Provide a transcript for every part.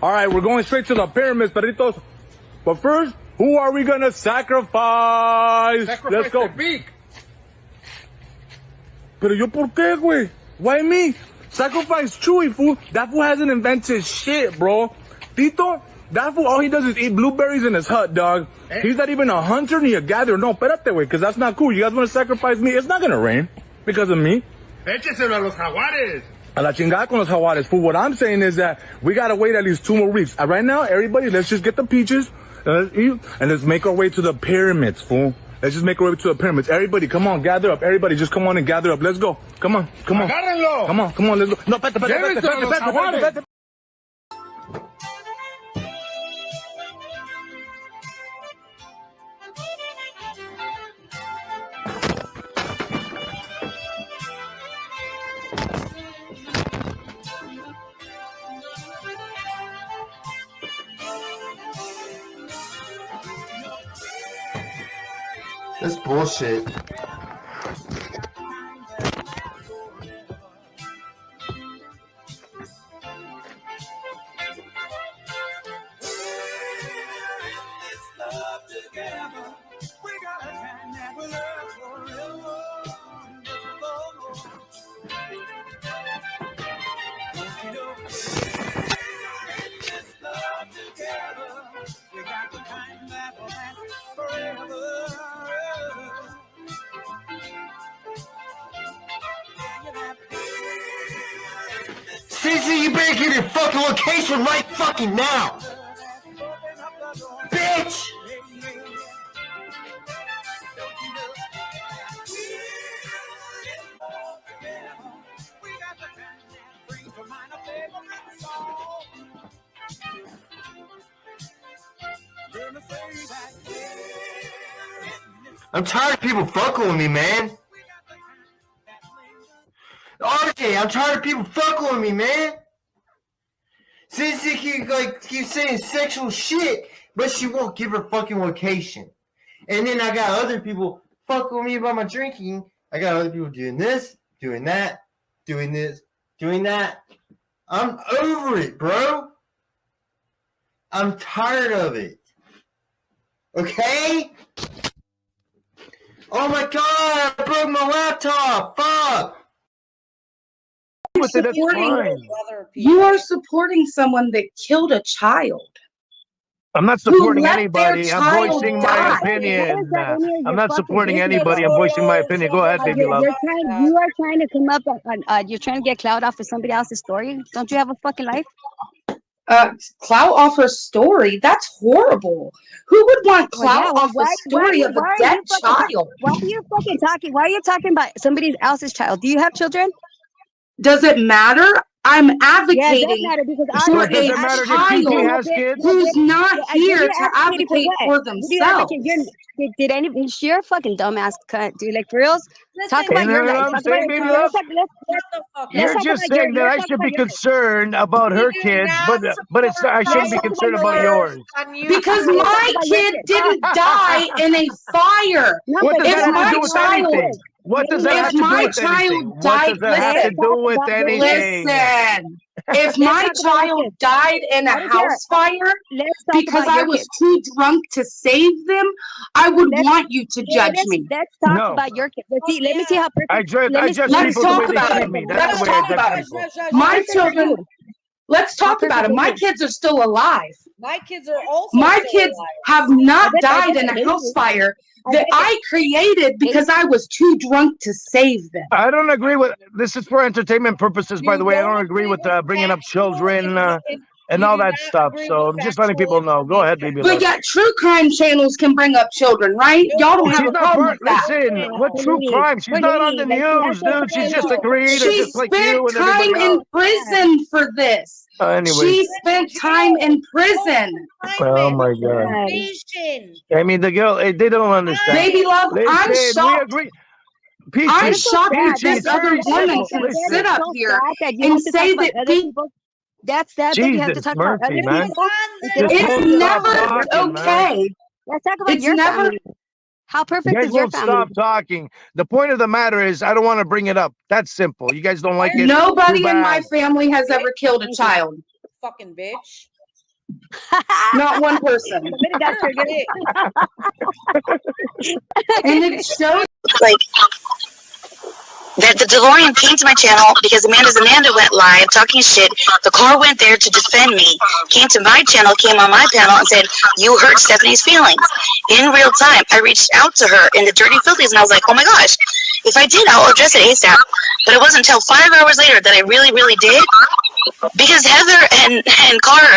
All right, we're going straight to the pyramids, perritos. But first, who are we gonna sacrifice? Let's go. Pero yo por qué, güey? Why me? Sacrifice Chewy, fool. That fool hasn't invented shit, bro. Tito, that fool, all he does is eat blueberries in his hut, dog. He's not even a hunter ni a gatherer. No, espérate, güey, because that's not cool. You guys want to sacrifice me? It's not gonna rain because of me. Écheselo a los jaguares. A la chingada con los jaguares, fool. What I'm saying is that we gotta wait at least 2 more weeks. Right now, everybody, let's just get the peaches, let's eat, and let's make our way to the pyramids, fool. Let's just make our way to the pyramids. Everybody, come on, gather up. Everybody, just come on and gather up. Let's go. Come on, come on. Agárrenlo. Come on, let's go. No, espérate. That's bullshit. CC, you better get your fucking location right fucking now! Bitch! I'm tired of people fucking with me, man. RJ, I'm tired of people fucking with me, man. Since keeps saying sexual shit, but she won't give her fucking location. And then I got other people fucking with me about my drinking. I got other people doing this, doing that, doing this, doing that. I'm over it, bro. I'm tired of it. Okay? Oh my god, I broke my laptop. Fuck. You are supporting someone that killed a child. I'm not supporting anybody. I'm voicing my opinion. I'm not supporting anybody. I'm voicing my opinion. Go ahead, baby love. You are trying to come up on, you're trying to get clout off of somebody else's story. Don't you have a fucking life? Clout off her story? That's horrible. Who would want clout off the story of a dead child? Why are you fucking talking? Why are you talking about somebody else's child? Do you have children? Does it matter? I'm advocating for a child who's not here to advocate for themselves. Did anybody? You're a fucking dumbass cunt, dude. Like for reals. Talk about your life. You're just saying that I should be concerned about her kids, but it's I shouldn't be concerned about yours. Because my kid didn't die in a fire. What does that have to do with anything? What does that have to do with anything? What does that have to do with anything? Listen, if my child died in a house fire because I was too drunk to save them, I would want you to judge me. Let's talk about your kids. Let me see how perfect. Let's talk about it. Let's talk about it. My children. Let's talk about it. My kids are still alive. My kids are also. My kids have not died in a house fire that I created because I was too drunk to save them. I don't agree with this. Is for entertainment purposes, by the way. I don't agree with bringing up children and all that stuff. So I'm just letting people know. Go ahead, baby. But yet, true crime channels can bring up children, right? Y'all don't have a problem with that. Listen, what true crime? She's not on the news, dude. She's just a creator, just like you and everybody else. She spent time in prison for this. Anyway. She spent time in prison. Oh my God! I mean, the girl, they don't understand. Baby love, I'm shocked. I'm shocked that this other woman can sit up here and say that people. That's that. You have to talk about other people. It's never okay. Let's talk about your family. How perfect is your family? Stop talking. The point of the matter is, I don't want to bring it up. That's simple. You guys don't like it. Nobody in my family has ever killed a child. Fucking bitch. Not one person. Somebody got triggered. And it shows like that the DeLorean came to my channel because Amanda went live talking shit. The car went there to defend me, came to my channel, came on my panel and said, you hurt Stephanie's feelings. In real time, I reached out to her in the Dirty Filthies and I was like, oh my gosh, if I did, I'll address it ASAP. But it wasn't until 5 hours later that I really, really did. Because Heather and Carter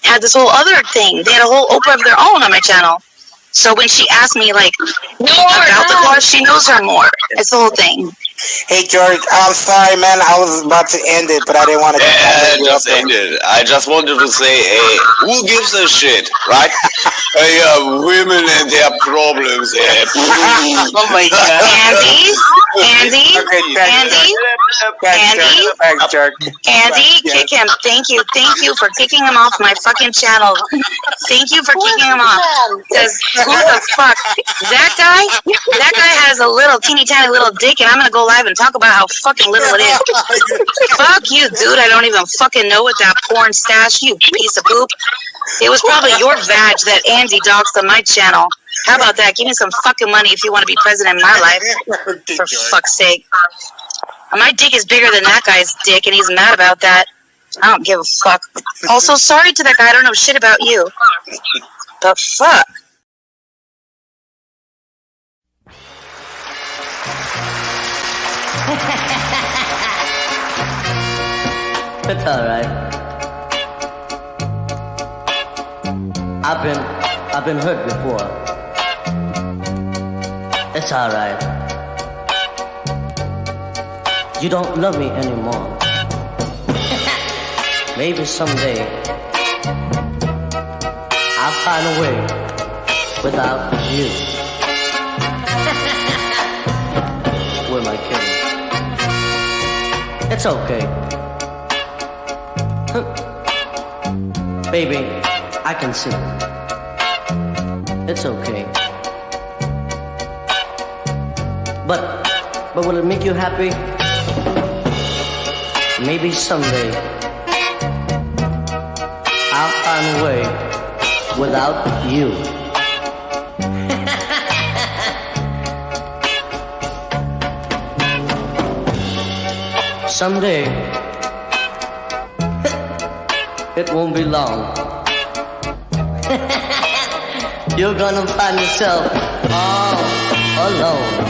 had this whole other thing. They had a whole Oprah of their own on my channel. So when she asked me, like, about the car, she knows her more. It's the whole thing. Hey George, I'm sorry, man. I was about to end it, but I didn't want to. Just end it. I just wanted to say, hey, who gives a shit, right? Hey, women and their problems. Oh my God, Andy, kick him. Thank you for kicking him off my fucking channel. Thank you for kicking him off. Because who the fuck? That guy has a little teeny tiny little dick, and I'm gonna go live and talk about how fucking little it is. Fuck you, dude. I don't even fucking know what that porn stash, you piece of poop. It was probably your vag that Andy doxed on my channel. How about that? Give me some fucking money if you want to be president in my life. For fuck's sake. My dick is bigger than that guy's dick, and he's mad about that. I don't give a fuck. Also, sorry to that guy. I don't know shit about you. But fuck. It's alright. I've been hurt before. It's alright. You don't love me anymore. Maybe someday I'll find a way without you. Who am I kidding? It's okay. Baby, I can see. It's okay. But will it make you happy? Maybe someday I'll find a way without you. Someday it won't be long. You're gonna find yourself all alone.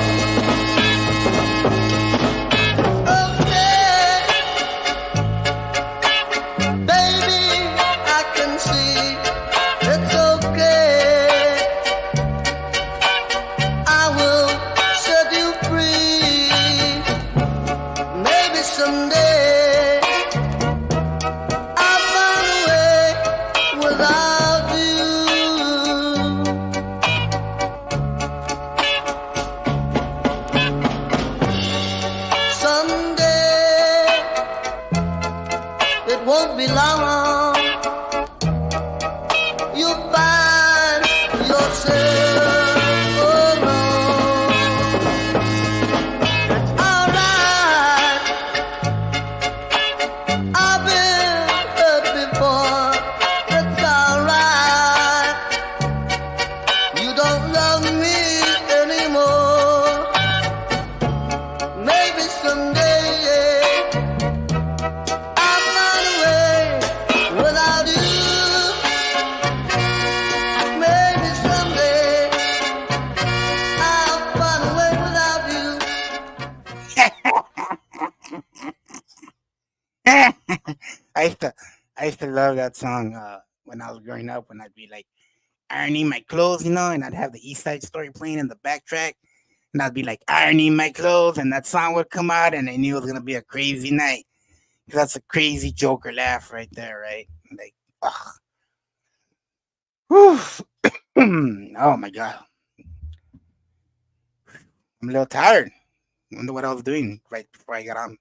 I used to love that song when I was growing up. When I'd be like ironing my clothes, and I'd have the East Side Story playing in the backtrack, and I'd be like ironing my clothes, and that song would come out, and I knew it was gonna be a crazy night. That's a crazy Joker laugh right there, right? Like, oh my God, I'm a little tired. Wonder what I was doing right before I got on.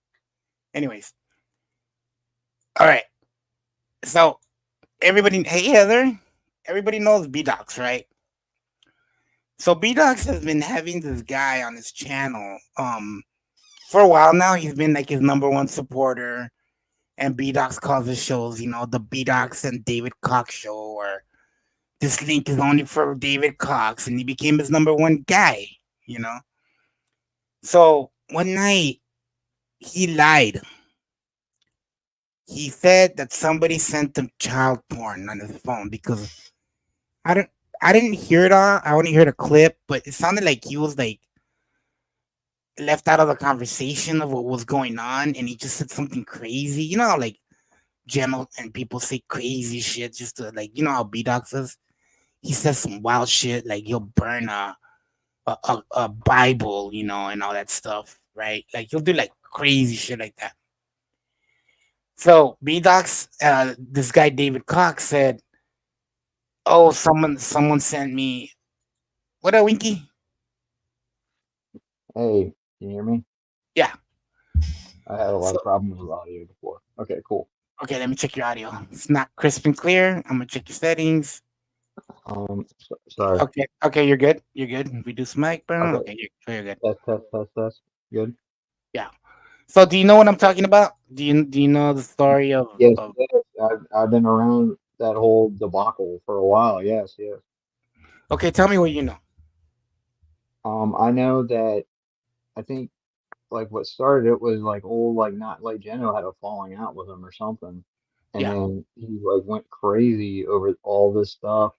Anyways, all right. So everybody, hey Heather, everybody knows B-Dox, right? So B-Dox has been having this guy on his channel for a while now. He's been like his #1 supporter, And B-Docs calls his shows, the B-Docs and David Cox show, or this link is only for David Cox, and he became his number one guy, you know. So one night he lied. He said that somebody sent him child porn on his phone because I don't I didn't hear it all. I only heard a clip, but it sounded like he was like left out of the conversation of what was going on, and he just said something crazy. Like Gemma and people say crazy shit just to how B-Doc says. He says some wild shit like he'll burn a Bible, and all that stuff, right? Like he'll do like crazy shit like that. So B-Doc's this guy David Cox said, "Oh, someone sent me what a Winky." Hey, can you hear me? Yeah. I had a lot So, of problems with audio before. Okay, cool. okay, let me check your audio. It's not crisp and clear. I'm gonna check your settings. Sorry. Okay, you're good. You're good. Reduce mic burn. Okay. Okay, you're good. Test. Good. Yeah. So, do you know what I'm talking about? Do you know the story of? Yes, I've been around that whole debacle for a while. Yes. Okay, tell me what you know. I know that I think like what started it was like old not like Geno had a falling out with him or something, and Yeah. then he like went crazy over all this stuff,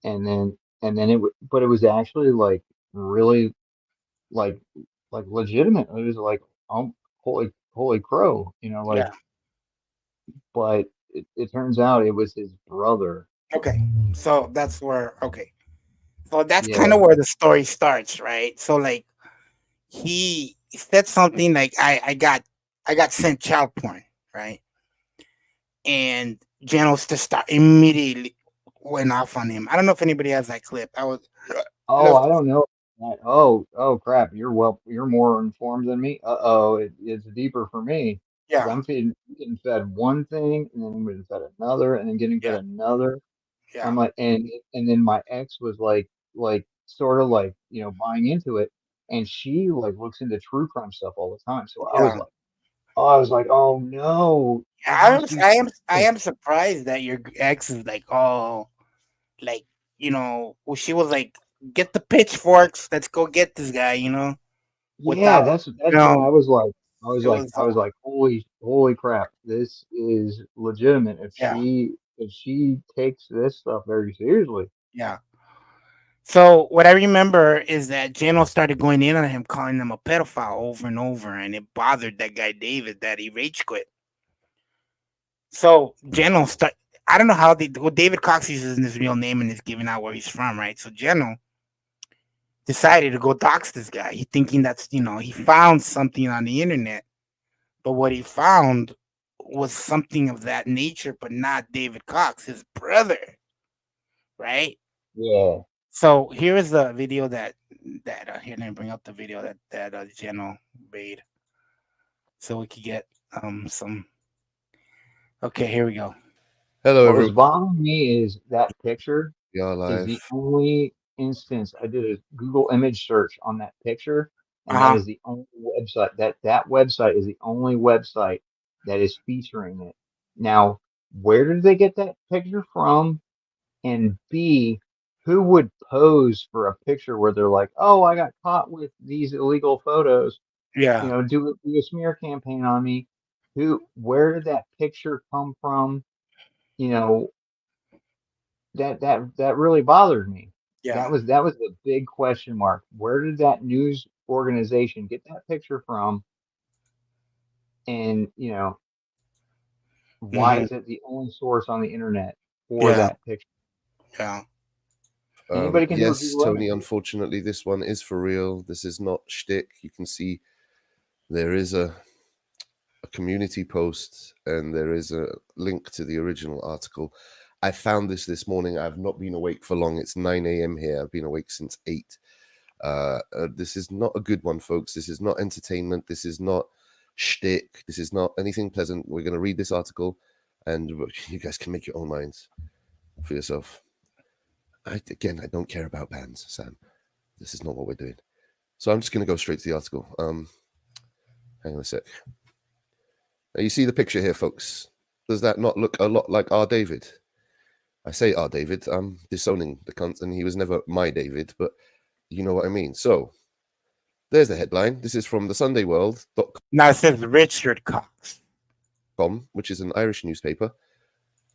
and then but it was actually like really like legitimate. It was like holy crow, Yeah. but it turns out it was his brother. Okay. So that's where. Okay. So that's kind Yeah. of where the story starts, right? So like he said something like I got sent child porn, right? And Janos just immediately went off on him. I don't know if anybody has that clip. I would Oh, love I to. don't know. Oh crap. You're more informed than me. Uh-oh, it's deeper for me because Yeah. I'm getting fed one thing and then getting fed another and then getting fed Yeah. another. Yeah. I'm like, and then my ex was like sort of like buying into it, and she like looks into true crime stuff all the time. So Yeah. I was like, oh no, Yeah, it must be. I am surprised that your ex is like, oh, like well, she was like, get the pitchforks, let's go get this guy, Yeah, without that's why it was I was like, holy crap, this is legitimate. yeah, If she takes this stuff very seriously. yeah. So what I remember is that Jano started going in on him, calling him a pedophile over and over, and it bothered that guy David that he rage quit. So Jano start. I don't know how David Cox uses his real name and is giving out where he's from, right? So Jano decided to go dox this guy. He thinking that's he found something on the internet, but what he found was something of that nature, but not David Cox, his brother, right? Yeah. So here is the video that here, let me bring up the video that Jeno made, so we could get some. Okay, here we go. Hello, What everyone. was bothering me is that picture You're is the live. only instance I did a Google image search on that picture, and that is the only website that website is the only website that is featuring it. Now, where did they get that picture from? And B, who would pose for a picture where they're like, "Oh, I got caught with these illegal photos. Yeah, Do a smear campaign on me." Where did that picture come from? You know, that really bothered me. yeah, That was the big question mark. Where did that news organization get that picture from? And why hmm is it the only source on the internet for yeah, that picture? yeah, Anybody can do a Yes, Google Tony, image. unfortunately, this one is for real. This is not shtick. You can see there is a community post and there is a link to the original article. I found this morning. I've not been awake for long. It's 9 a.m. here. I've been awake since 8. This is not a good one, folks. This is not entertainment. This is not shtick. This is not anything pleasant. We're going to read this article and you guys can make your own minds for yourself. I don't care about bands, Sam. This is not what we're doing. So I'm just going to go straight to the article. Hang on a sec. Now you see the picture here, folks. Does that not look a lot like our David? I say our David. I'm disowning the cunt, and he was never my David, but you know what I mean. So there's the headline. This is from the SundayWorld.com. Now it says Richard Cox, which is an Irish newspaper.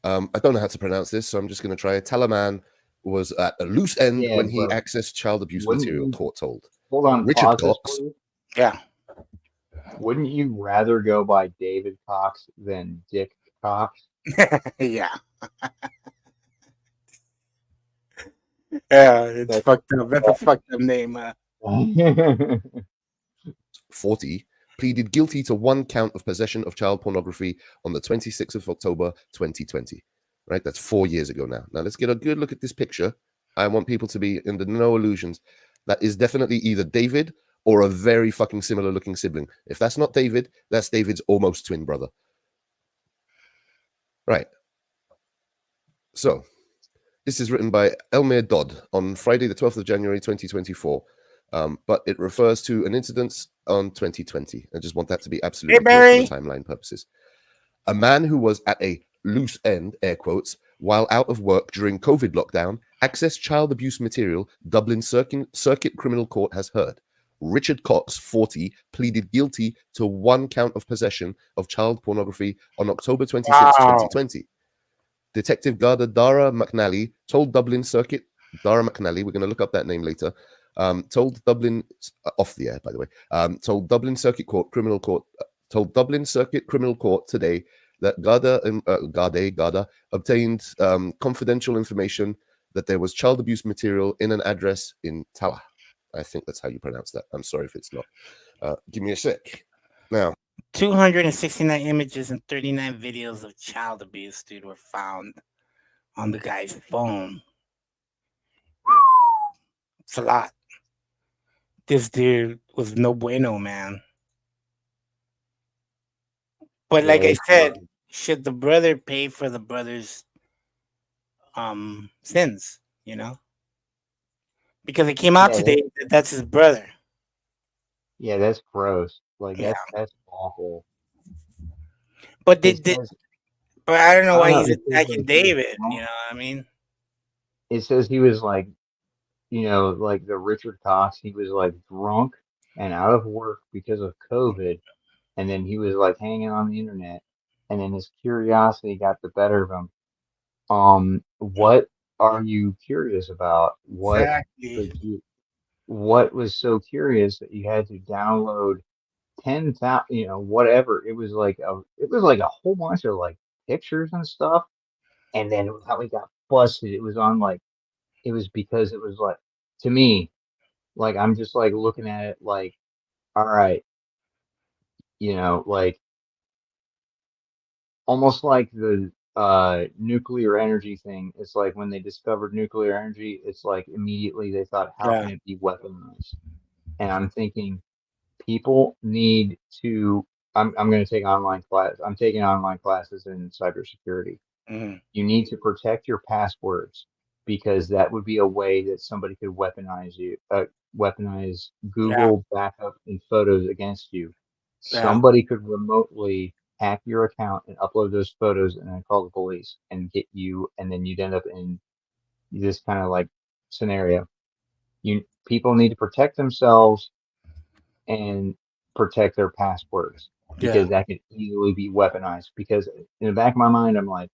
I don't know how to pronounce this, so I'm just going to try it. Talaman was at a loose end when he accessed child abuse material, court told. Hold on, Richard Cox. Yeah. Wouldn't you rather go by David Cox than Dick Cox? Yeah. Yeah, it's fucked up. That's a fucked up name. 40 pleaded guilty to 1 count of possession of child pornography on the 26th of October 2020. Right, that's 4 years ago now. Now let's get a good look at this picture. I want people to be under no illusions. That is definitely either David or a very fucking similar looking sibling. If that's not David, that's David's almost twin brother. Right. So this is written by Elmer Dodd on Friday, the 12th of January, 2024. But it refers to an incident on 2020. I just want that to be absolutely clear for the timeline purposes. A man who was at a loose end, air quotes, while out of work during COVID lockdown, accessed child abuse material, Dublin Circuit Criminal Court has heard. Richard Cox, 40, pleaded guilty to 1 count of possession of child pornography on October 26, 2020. Detective Garda Dara McNally told Dublin Circuit, Dara McNally, we're going to look up that name later, told Dublin, off the air, by the way, told Dublin Circuit Criminal Court today that Garda obtained confidential information that there was child abuse material in an address in Tallaght. I think that's how you pronounce that. I'm sorry if it's not. Give me a sec. Now, 269 images and 39 videos of child abuse, dude, were found on the guy's phone. It's a lot. This dude was no bueno, man. But like I said, should the brother pay for the brother's sins, you know? Because it came out today that that's his brother. Yeah, that's gross. Like that's awful. But but I don't know why he's attacking David, you know what I mean? It says he was like, you know, like the Richard Cox, he was like drunk and out of work because of COVID. And then he was like hanging on the internet, and then his curiosity got the better of him. What are you curious about? What was so curious that you had to download 10,000, you know, whatever? It was like a whole bunch of like pictures and stuff. And then how we got busted, it was because it was like, to me, like I'm just like looking at it like, all right, you know, like almost like the nuclear energy thing. It's like when they discovered nuclear energy, it's like immediately they thought, how can it be weaponized? And I'm thinking, people need to. I'm going to take online class. I'm taking online classes in cybersecurity. Mm-hmm. You need to protect your passwords, because that would be a way that somebody could weaponize Google backup and photos against you. Somebody could remotely hack your account and upload those photos and then call the police and get you, and then you'd end up in this kind of like scenario. People need to protect themselves and protect their passwords, because that could easily be weaponized. Because in the back of my mind, I'm like,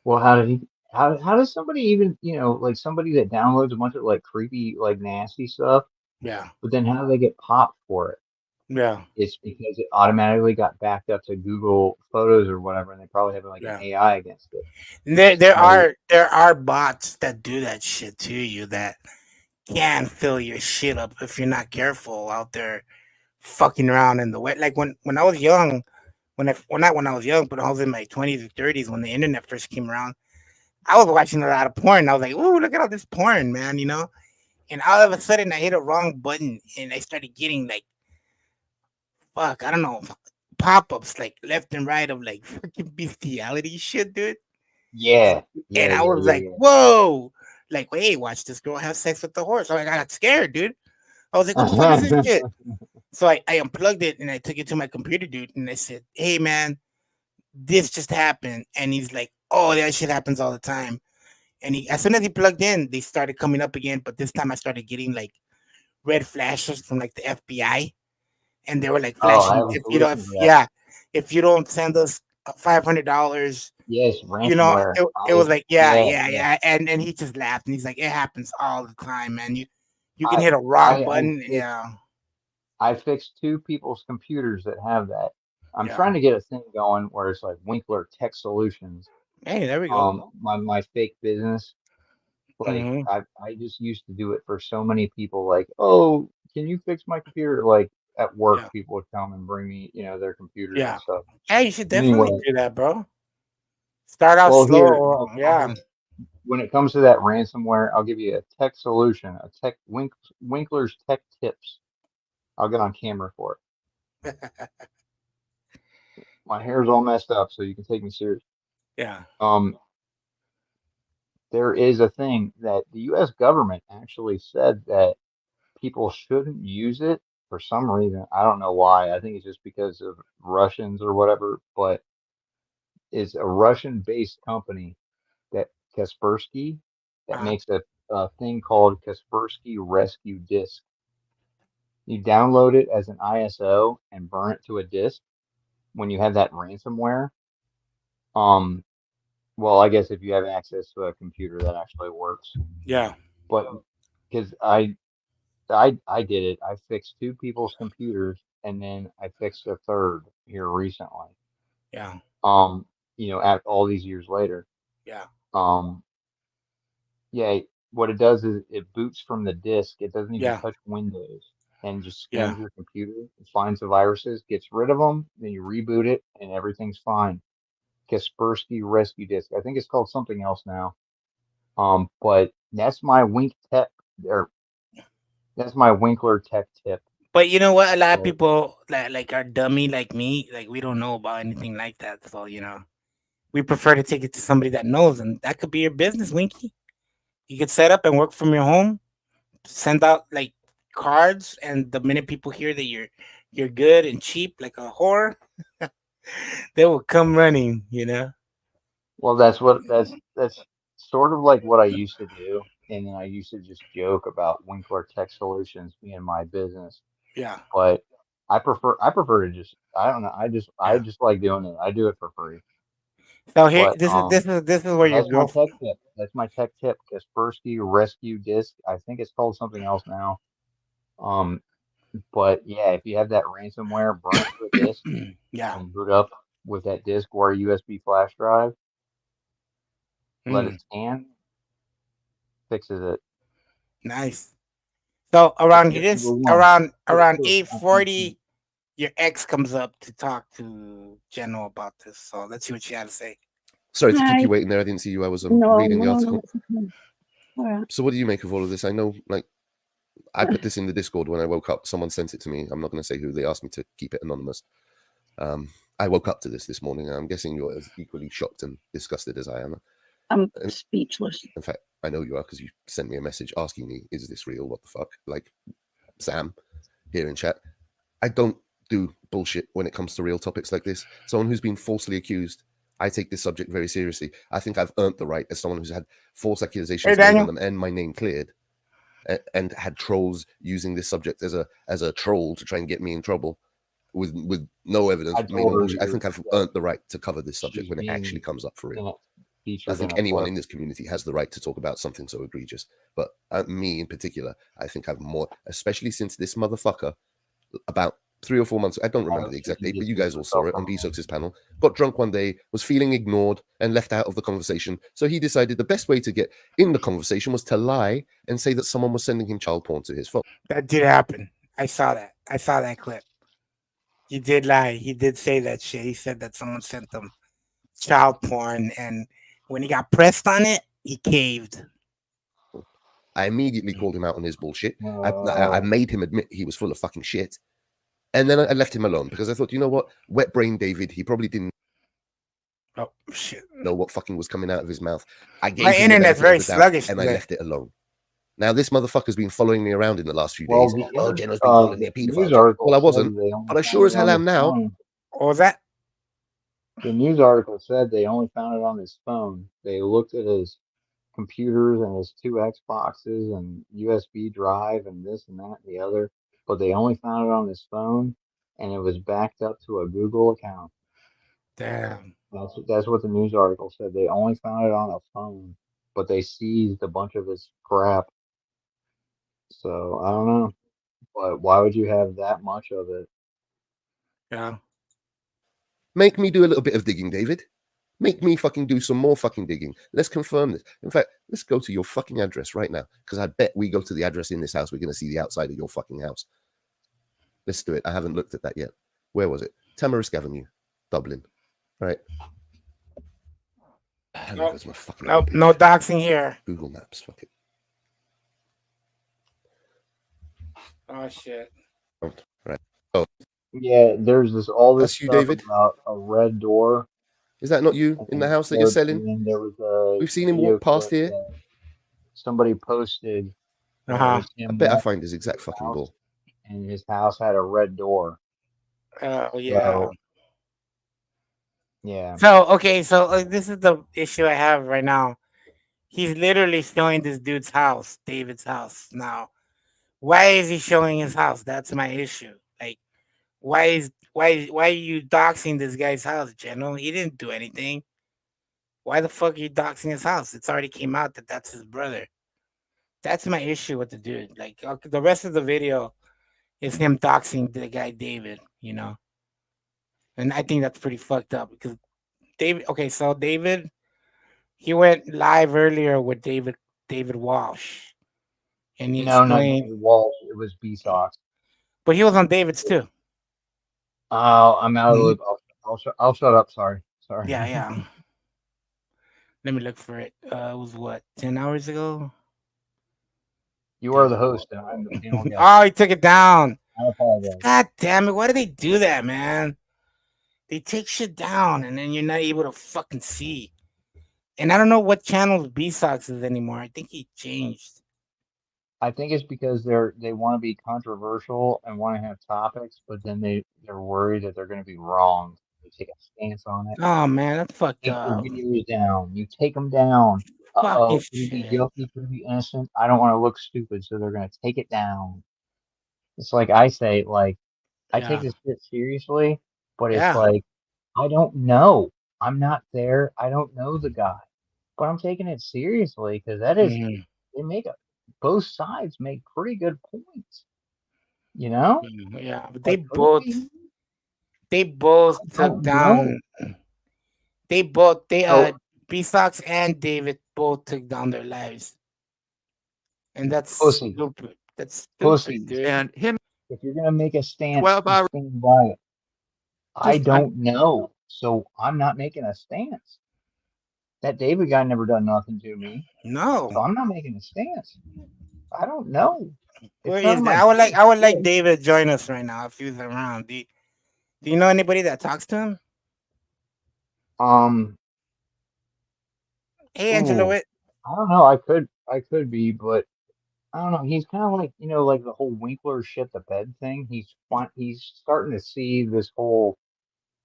well, how does somebody even, you know, like somebody that downloads a bunch of like creepy, like nasty stuff, but then how do they get popped for it? Yeah. It's because it automatically got backed up to Google Photos or whatever, and they probably have like an AI against it. There are bots that do that shit to you that can fill your shit up if you're not careful out there fucking around in the wet. Like when I was young, not when I was young, but I was in my 20s or 30s when the internet first came around, I was watching a lot of porn. I was like, ooh, look at all this porn, man, you know? And all of a sudden I hit a wrong button and I started getting like, fuck, I don't know, pop-ups like left and right of like fucking bestiality shit, dude. Yeah. And I was like, whoa, like, wait, watch this girl have sex with the horse. So I got scared, dude. I was like, what the fuck is this shit? So I unplugged it and I took it to my computer, dude, and I said, hey man, this just happened, and he's like, oh, that shit happens all the time. And as soon as he plugged in, they started coming up again. But this time, I started getting like red flashes from like the FBI, and they were like flashing, if you don't send us $500, Yes, you know, ransomware. it was like, Yeah. and he just laughed, and he's like, it happens all the time, man. You can I- hit a wrong I button, fixed- yeah. I fixed 2 people's computers that have that. I'm Yeah. trying to get a thing going where it's like Winkler Tech Solutions. Hey, there we go. My fake business. Like Mhm. I just used to do it for so many people. Like, oh, can you fix my computer? Like at work, Yeah. people would come and bring me, their computers Yeah. and stuff. Hey, you should But definitely anyway, do that, bro. Start out well, slow. here, Yeah. when it comes to that ransomware, I'll give you a tech solution, Winkler's tech tips. I'll get on camera for it. My hair's all messed up, so you can take me serious. Yeah. There is a thing that the U.S. government actually said that people shouldn't use it for some reason. I don't know why. I think it's just because of Russians or whatever, but it's a Russian-based company that Kaspersky that makes a thing called Kaspersky Rescue Disk. You download it as an ISO and burn it to a disk when you have that ransomware. Well, I guess if you have access to a computer that actually works. Yeah. But because I did it. I fixed 2 people's computers and then I fixed a third here recently. Yeah. At all these years later. Yeah. Yeah, what it does is it boots from the disk. It doesn't even Yeah. touch Windows and just Yeah. scans your computer, finds the viruses, gets rid of them, then you reboot it and everything's fine. Kaspersky Rescue Disk. I think it's called something else now. But that's my that's my Winkler tech tip. But you know what? A lot of people like are dummy like me. Like we don't know about anything like that. So we prefer to take it to somebody that knows, and that could be your business, Winky. You could set up and work from your home, send out like cards, and the minute people hear that you're good and cheap like a whore, they will come running. Well, that's sort of like what I used to do, and then I used to just joke about Winkler Tech Solutions being my business. Yeah. But I prefer to just I don't know I just like doing it. I do it for free. So here, But, this is where your that's my girlfriend. tech tip. That's my tech tip. Kaspersky Rescue Disk. I think it's called something else now. But yeah, if you have that ransomware, burn it to a disk Yeah. and boot up with that disk or a USB flash drive. Let it scan. Fixes it. Nice. So around Tip this, number 1. around Tip 8:40, your ex comes up to talk to Jenna about this. So let's see what she had to say. Sorry to keep Hi. you waiting there. I didn't see you. I was No, reading the no, article. no, it's okay. All right. So what do you make of all of this? I know, like, I put this in the Discord when I woke up. Someone sent it to me. I'm not going to say who. They asked me to keep it anonymous. I woke up to this morning, and I'm guessing you're as equally shocked and disgusted as I am. I'm speechless. In fact, I know you are because you sent me a message asking me, "Is this real? What the fuck?" Like Sam here in chat. I don't do bullshit when it comes to real topics like this. Someone who's been falsely accused, I take this subject very seriously. I think I've earned the right as someone who's had false accusations made on them and my name cleared, and had trolls using this subject as a troll to try and get me in trouble with no evidence. I think I've earned the right to cover this subject when it actually comes up for real. I think anyone in this community has the right to talk about something so egregious. But me in particular, I think I've more, especially since this motherfucker, about 3 or 4 months, I don't remember the exact date, but you guys all saw it on B-Sox's panel, got drunk one day, was feeling ignored and left out of the conversation. So he decided the best way to get in the conversation was to lie and say that someone was sending him child porn to his phone. That did happen. I saw that. I saw that clip. He did lie. He did say that shit. He said that someone sent him child porn, and when he got pressed on it, he caved. I immediately called him out on his bullshit. I made him admit he was full of fucking shit. And then I left him alone because I thought, you know what? Wet brain David, he probably didn't know what fucking was coming out of his mouth. I gave My him internet's very sluggish and I today. left it alone. Now, this motherfucker's been following me around in the last few days. Jenna's been calling me a pedophile. Well, I wasn't, but I sure as hell am now. What was that? The news article said they only found it on his phone. They looked at his computers and his 2 Xboxes and USB drive and this and that and the other, but they only found it on his phone, and it was backed up to a Google account. Damn. That's what the news article said. They only found it on a phone, but they seized a bunch of his crap. So I don't know, but why would you have that much of it? Yeah. Make me do a little bit of digging, David. Make me fucking do some more fucking digging. Let's confirm this. In fact, let's go to your fucking address right now, because I bet we go to the address in this house, we're going to see the outside of your fucking house. Let's do it. I haven't looked at that yet. Where was it? Tamarisk Avenue, Dublin. Right. Nope. Nope. No doxing here. Google Maps. Fuck it. Oh shit. Right. Oh. Yeah, there's all this That's you, stuff David? about a red door. Is that not you in the house that you're selling? And there was a We've seen him walk past here. Somebody posted. I bet I find his exact fucking ball. And his house had a red door. Oh yeah. Yeah. So okay, so this is the issue I have right now. He's literally showing this dude's house, David's house. Now, why is he showing his house? That's my issue. Like, why are you doxing this guy's house, General? He didn't do anything. Why the fuck are you doxing his house? It's already came out that that's his brother. That's my issue with the dude. Like, the rest of the video is him doxing the guy David, you know. And I think that's pretty fucked up because David. Okay, so David, he went live earlier with David Walsh, and he No, explained. not Walsh. It was B-Sox. But he was on David's too. Oh, I'm out of the loop. I'll shut up. Sorry. Yeah. Let me look for it. It was what, 10 hours ago? You are the host, and I'm the panel guest. Oh, he took it down. I apologize. God damn it! Why do they do that, man? They take shit down, and then you're not able to fucking see. And I don't know what channel B-Sox is anymore. I think he changed. I think it's because they want to be controversial and want to have topics, but then they're worried that they're going to be wrong. They take a stance on it. Oh man, that's fucked up. Take your videos down. You take them down. Could he be guilty? Could he be innocent? I don't want to look stupid, so they're going to take it down. It's like I say, like I take this shit seriously, but it's like I don't know. I'm not there. I don't know the guy, but I'm taking it seriously because that is they make both sides make pretty good points. You know? Yeah, but they both took down. B-Sox and David both took down their lives, and that's stupid. That's stupid, dude. And him. If you're gonna make a stance, stand by it. I don't know, so I'm not making a stance. That David guy never done nothing to me. No, so I'm not making a stance. I don't know. Where is that? I would like David to join us right now if he was around. Do you know anybody that talks to him? Hey, Angelo. I don't know. I could be, but I don't know. He's kind of like, like the whole Winkler shit the bed thing. He's starting to see this whole,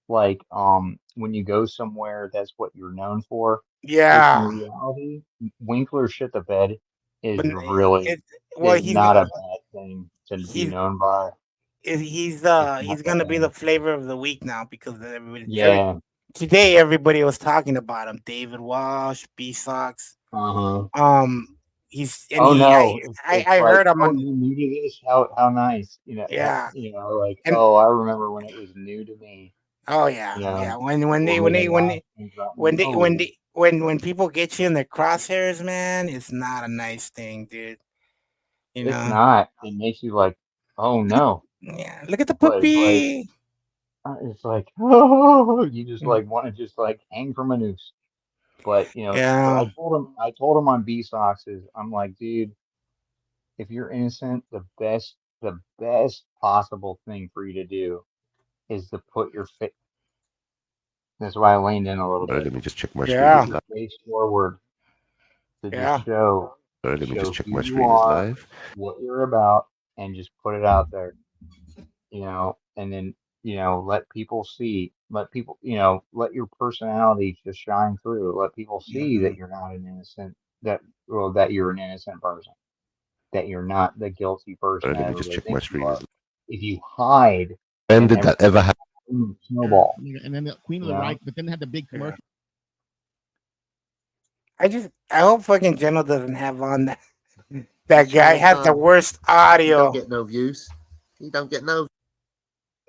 like, when you go somewhere, that's what you're known for. Yeah. In reality, Winkler shit the bed is really not a bad thing to be known by. He's gonna be the flavor of the week now because everybody, today everybody was talking about him. David Walsh, B-Sox. I heard him on. You new to this? How nice, Yeah. I remember when it was new to me. Oh yeah, yeah. When people get you in their crosshairs, man, it's not a nice thing, dude. It's not. It makes you like, oh no. Yeah, look at the puppy. It's like, oh, you just like want to just like hang from a noose. But I told him on B-Soxes, I'm like, dude, if you're innocent, the best possible thing for you to do is to put your face. That's why I leaned in a little bit. Let me just check my screen. Face forward to just show. Let me just check my who screen you is are, live. what you're about, and just put it out there. And then let people see, let people, let your personality just shine through. Let people see that you're not an innocent, that you're an innocent person, that you're not the guilty person Let that me just everybody check my thinks you screen. are. If you hide, When then did that ever happen? snowball. And then the Queen of the Reich, but then they had the big commercial. I hope fucking General doesn't have on that. That guy has the worst audio. You don't get no views. You don't get no.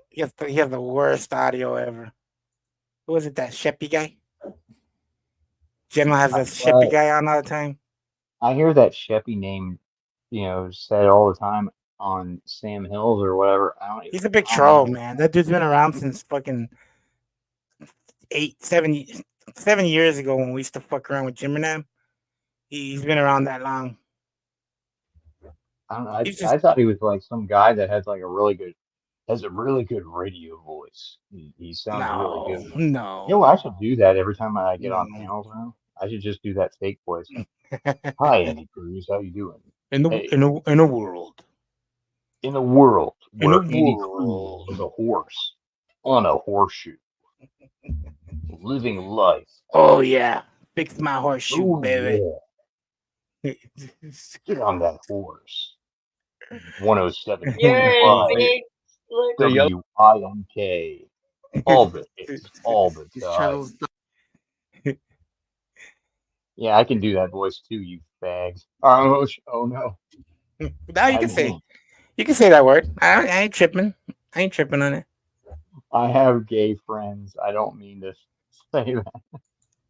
He has the worst audio ever. Who was it? That Sheppy guy? General has that Sheppy guy on all the time. I hear that Sheppy name, said all the time on Sam Hills or whatever. He's a big troll, man. That dude's been around since fucking 7 years ago when we used to fuck around with Jim and them. He's been around that long. I don't know. I thought he was like some guy that has like a really good radio voice. He sounds really good. No. I should do that every time I get on panels now. I should just do that fake voice. Hi, Andy Cruz. How you doing? In a world. In a world where Andy Cruz is a horse on a horseshoe, living life. Oh yeah, fix my horseshoe, baby. Yeah. Get on that horse. 107. WINK. All the hits, all the time. Yeah, I can do that voice too, you fags. Oh no. Now you can say that word. I ain't tripping. I ain't tripping on it. I have gay friends. I don't mean to say that.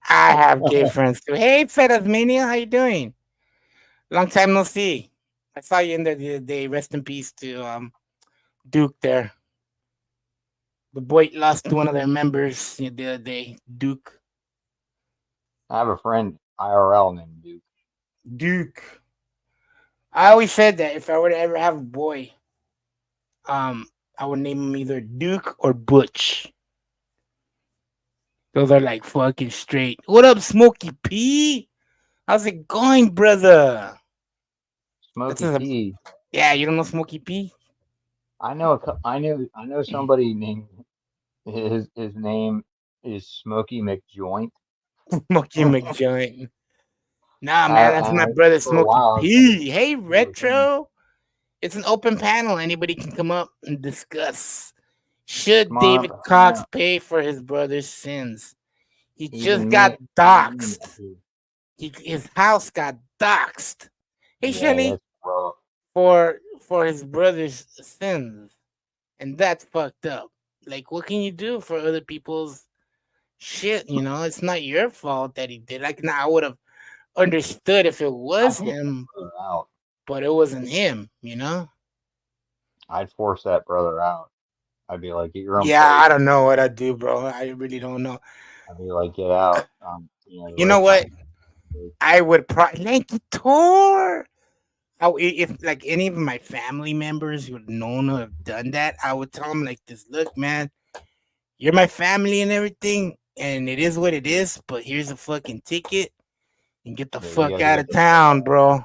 I have gay friends too. Hey, Fedas Mania, how you doing? Long time no see. I saw you in there the other day. Rest in peace to Duke there. The boy lost one of their members the other day. Duke. I have a friend IRL named Duke. Duke. I always said that if I were to ever have a boy, I would name him either Duke or Butch. Those are like fucking straight. What up, Smokey P? How's it going, brother? Smokey P. Yeah, you don't know Smokey P? I know somebody named his name is Smokey McJoint. Smokey McJoint. Nah, man, that's my brother Smokey P. Hey, Retro. It's an open panel. Anybody can come up and discuss. Should David Cox pay for his brother's sins? He just got doxxed. His house got doxxed. Hey, Shelly. For his brother's sins. And that's fucked up. Like, what can you do for other people's shit? It's not your fault that he did. Like, now I would have understood if it was him, but it wasn't him, I'd force that brother out. I'd be like, get your own. Yeah, I don't know what I'd do, bro. I really don't know. I'd be like, get out. You know what? I would probably Lanky Tor. If like any of my family members would known to have done that, I would tell them like this: look, man, you're my family and everything, and it is what it is. But here's a fucking ticket, and get the fuck out of town, bro,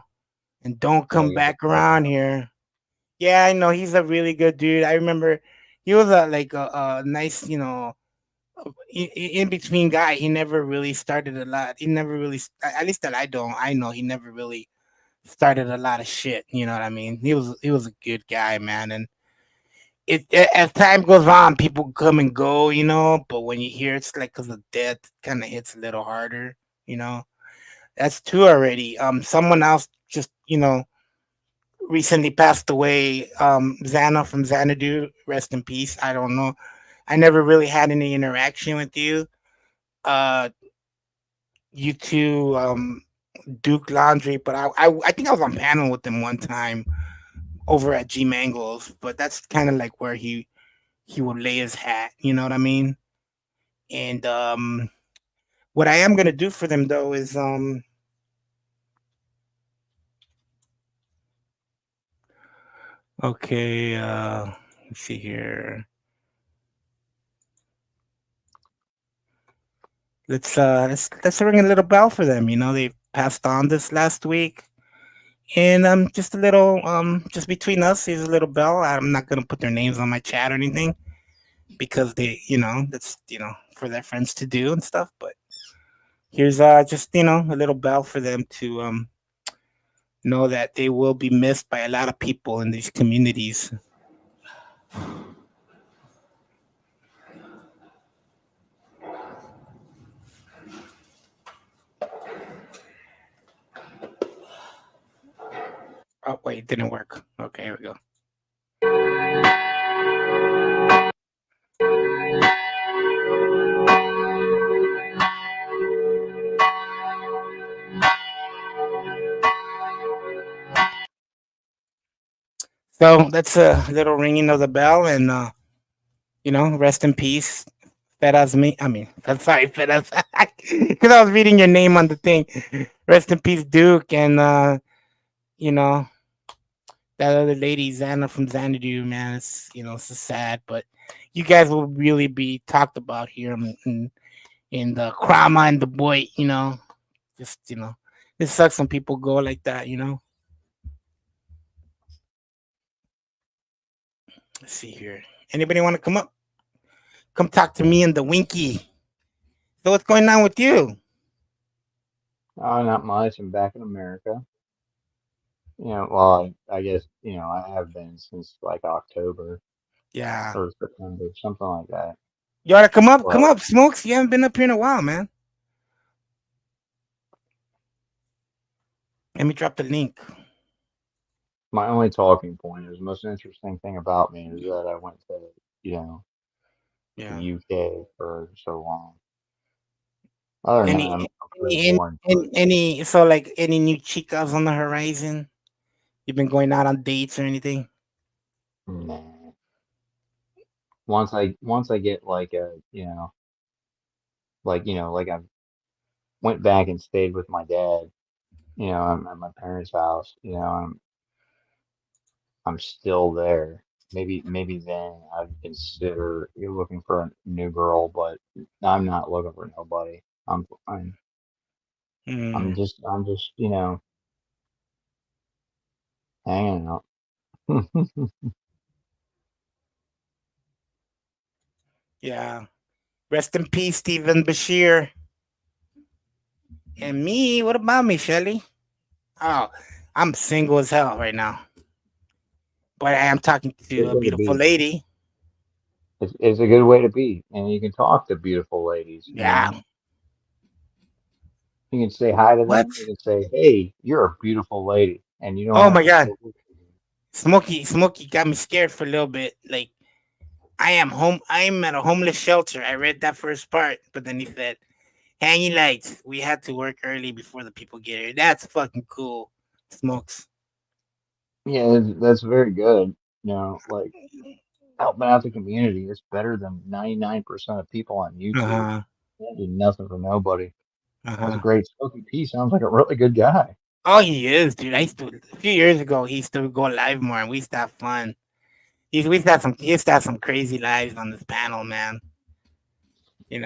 and don't come back around here. Yeah, I know he's a really good dude. I remember he was a nice, in between guy. He never really started a lot. He never really, at least that I know he never really started a lot of shit. You know what I mean? He was a good guy, man. And as time goes on, people come and go, but when you hear it's like because of death, it kind of hits a little harder, That's two already. Someone else just, recently passed away. Xana from Xanadu, rest in peace. I don't know. I never really had any interaction with you. You two, Duke Laundry, but I think I was on panel with him one time over at G Mangles, but that's kind of like where he would lay his hat, you know what I mean? And what I am gonna do for them though is okay, let's see here. Let's ring a little bell for them. They passed on this last week. And just a little just between us, here's a little bell. I'm not gonna put their names on my chat or anything. because they, that's for their friends to do and stuff. But here's just a little bell for them to know that they will be missed by a lot of people in these communities. Oh wait, it didn't work. Okay, here we go. So that's a little ringing of the bell, and rest in peace, Fedas. I'm sorry, Fedas, because I was reading your name on the thing. Rest in peace, Duke, and you know that other lady, Xana from Xanadu. Man, it's so sad, but you guys will really be talked about here in the Krama and the boy. Just it sucks when people go like that. Let's see here. Anybody want to come up? Come talk to me and the Winky. So what's going on with you? Oh, not much. I'm back in America. Well, I guess, I have been since like October Yeah. or September, something like that. You ought to come up, Well, Smokes. You haven't been up here in a while, man. Let me drop the link. my only talking point is the most interesting thing about me is that I went to, the UK for so long. Other than that, Any I'm pretty any boring. any so like any new chicas on the horizon? You've been going out on dates or anything? Nah. Once I get like like I went back and stayed with my dad, at my parents' house, I'm still there. Maybe then I'd consider looking for a new girl, but I'm not looking for nobody. I'm just hanging out. Yeah. Rest in peace, Stephen Bashir. And me, what about me, Shelly? Oh, I'm single as hell right now. But I am talking to Good a way to beautiful be. lady. It's a good way to be, and you can talk to beautiful ladies. Yeah. You can say hi to What? them. You can say, "Hey, you're a beautiful lady," and you don't Oh have my to say. god. Smokey got me scared for a little bit. Like I am at a homeless shelter. I read that first part, but then he said, hanging lights. We had to work early before the people get here. That's fucking cool. Smokes. Yeah, that's very good. Like helping out the community is better than 99% of people on YouTube. Uh-huh. They do nothing for nobody. That's a Uh-huh. great Smokey P. Sounds like a really good guy. Oh, he is, dude. A few years ago he used to go live more and we used to have fun. He used to have some crazy lives on this panel, man. He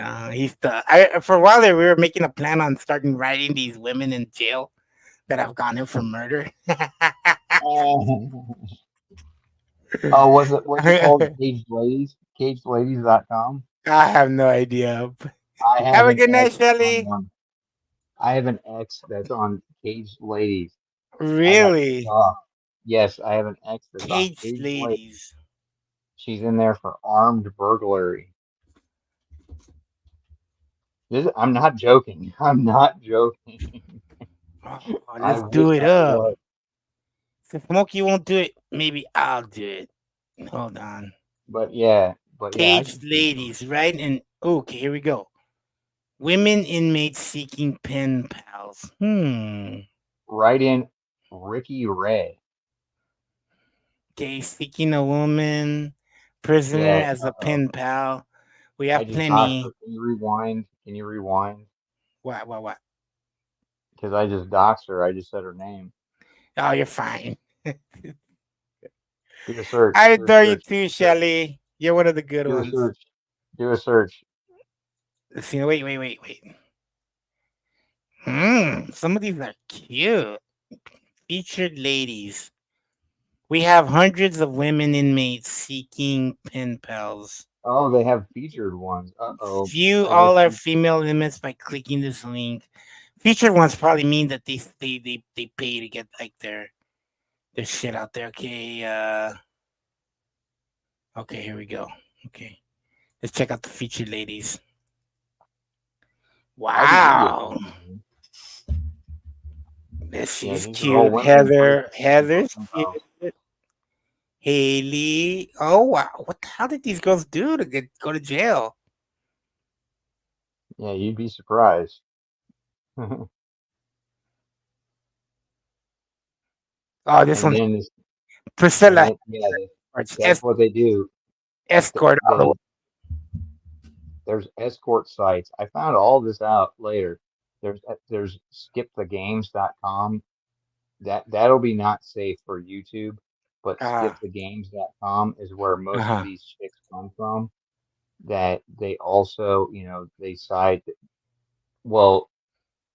used to for a while there we were making a plan on starting writing these women in jail that have gone in for murder. Oh, what's it called? Caged Ladies? CagedLadies.com? I have no idea. I Have have a an good night, ex on Shelly. one. I have an ex that's on Caged Ladies. I got Really? stuck. Yes, I have an ex that's on Caged Caged Ladies. ladies. She's in there for armed burglary. I'm not joking. I'm not joking. Oh, I let's do wish it I up. was. If Smokey won't do it, maybe I'll do it. Hold on. But yeah, I Caged can do it. ladies, right? And okay, here we go. Women inmates seeking pen pals. Right in Ricky Ray. Okay, seeking a woman prisoner Yeah, as a pen pal. We I have just doxed plenty. her. Can you rewind? Can you rewind? What? Because I just doxed her. I just said her name. Oh, you're fine. Do a search. I Do a adore you search. too, Shelly. You're one of the good Do a ones. search. Do a search. Let's see. Wait. Some of these are cute. Featured ladies. We have hundreds of women inmates seeking pen pals. Oh, they have featured ones. Uh-oh. View I guess all our female limits by clicking this link. Featured ones probably mean that they pay to get like their shit out there. Okay, here we go. Okay. Let's check out the featured ladies. I'll just give you a Wow. few. Yeah, She's these are all cute. women in prison. Heather's cute. Haley. Oh wow. What the hell did these girls do to go to jail? Yeah, you'd be surprised. And This one's then this, and Priscilla. then yeah, that's what they do. Escort. There's escort sites. I found all this out later. There's skipthegames.com. That'll be not safe for YouTube, but skipthegames.com is where most of these chicks come from. That they also, they side. Well,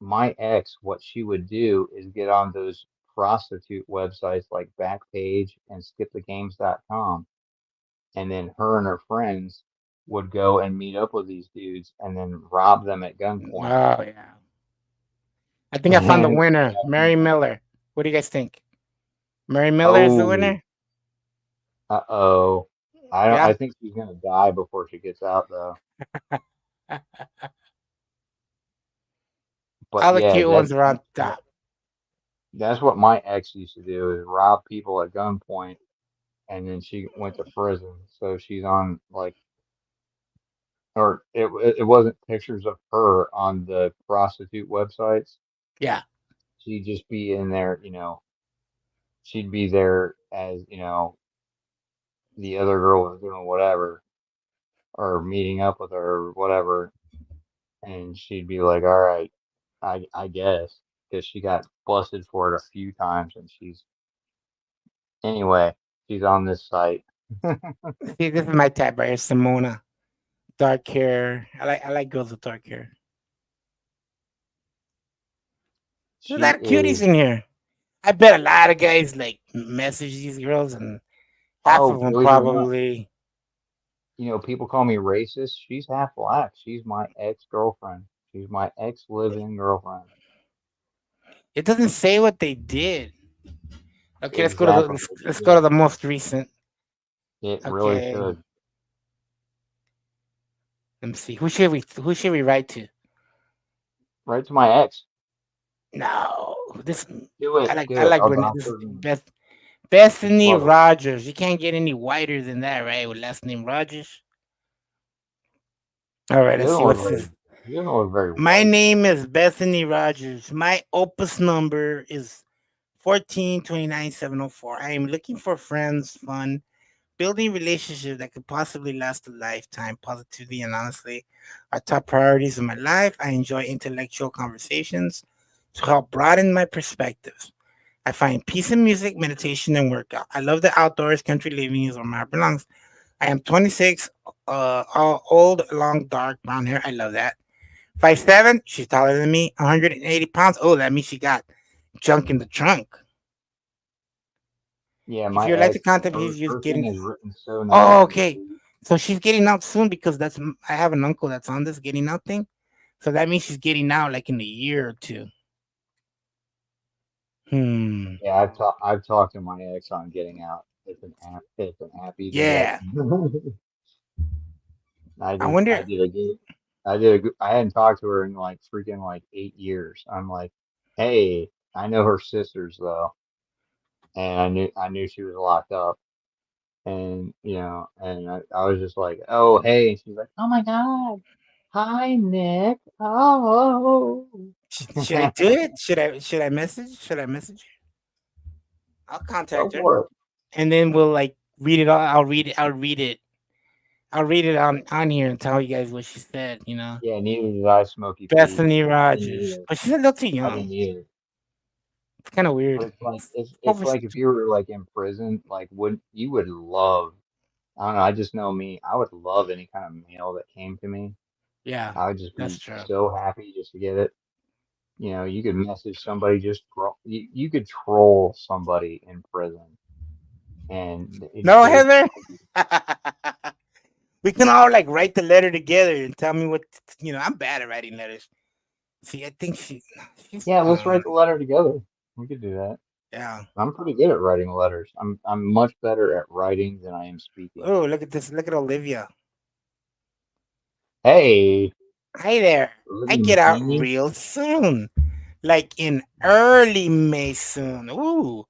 my ex, what she would do is get on those prostitute websites like Backpage and skipthegames.com, and then her and her friends would go and meet up with these dudes and then rob them at gunpoint. Oh yeah. I think I found the winner, Mary Miller. What do you guys think? Mary Miller is the winner? Uh-oh. Yeah. I think she's gonna die before she gets out though. But all the yeah, cute ones are on top. That's what my ex used to do, is rob people at gunpoint, and then she went to prison. So she's on or it wasn't pictures of her on the prostitute websites. Yeah. She'd just be in there, she'd be there as, the other girl was doing whatever or meeting up with her or whatever, and she'd be like, all right, I guess, because she got busted for it a few times, and anyway, she's on this site. See, this is my type right here, Simona. Dark hair. I like girls with dark hair. There's a lot of cuties in here. I bet a lot of guys message these girls, and half of them probably. People call me racist. She's half black. She's my ex-girlfriend. She's my ex-living girlfriend. It doesn't say what they did. Okay, let's go to the most recent. It really should. Let me see. Who should we write to? Write to my ex. No, this. Do it. I like when this is Bethany Rogers. You can't get any whiter than that, right? With last name Rogers. All right, let's see what it says. You don't look very white. My name is Bethany Rogers. My opus number is 1429704. I am looking for friends, fun, building relationships that could possibly last a lifetime. Positively and honestly are top priorities in my life. I enjoy intellectual conversations to help broaden my perspectives. I find peace in music, meditation, and workout. I love the outdoors. Country living is where my heart belongs. I am 26, old, long, dark brown hair. I love that. 5'7". She's taller than me. 180 pounds. Oh, that means she got junk in the trunk. Yeah, if you'd like to contact me, she's getting. Okay. So she's getting out soon because I have an uncle that's on this getting out thing. So that means she's getting out like in a year or two. Yeah, I've talked to my ex on getting out. It's an happy. Yeah. I hadn't talked to her in freaking 8 years. I'm like, hey, I know her sisters though, and I knew she was locked up, and and I was just like, oh hey, and she's like, oh my god, hi Nick, oh. Should I do it? Should I message? Should I message her? I'll contact her, and then we'll read it all. I'll read it. I'll read it on here and tell you guys what she said. Yeah, neither did I, Smokey. Bethany Rogers, but she's a little too young. It's kind of weird. It's like if you were in prison, you would love. I don't know. I just know me. I would love any kind of mail that came to me. Yeah, I would just be so happy just to get it. You could message somebody, you could troll somebody in prison, and no, Heather. we can all like write the letter together and tell me what I'm bad at writing letters. See, I think she's Yeah, let's write the letter together. We could do that. yeah. I'm pretty good at writing letters. I'm much better at writing than I am speaking. Oh, look at this. Look at Olivia. Hey. Hi there. I Olivia get out McKinney? real soon. Like in early May soon. Ooh.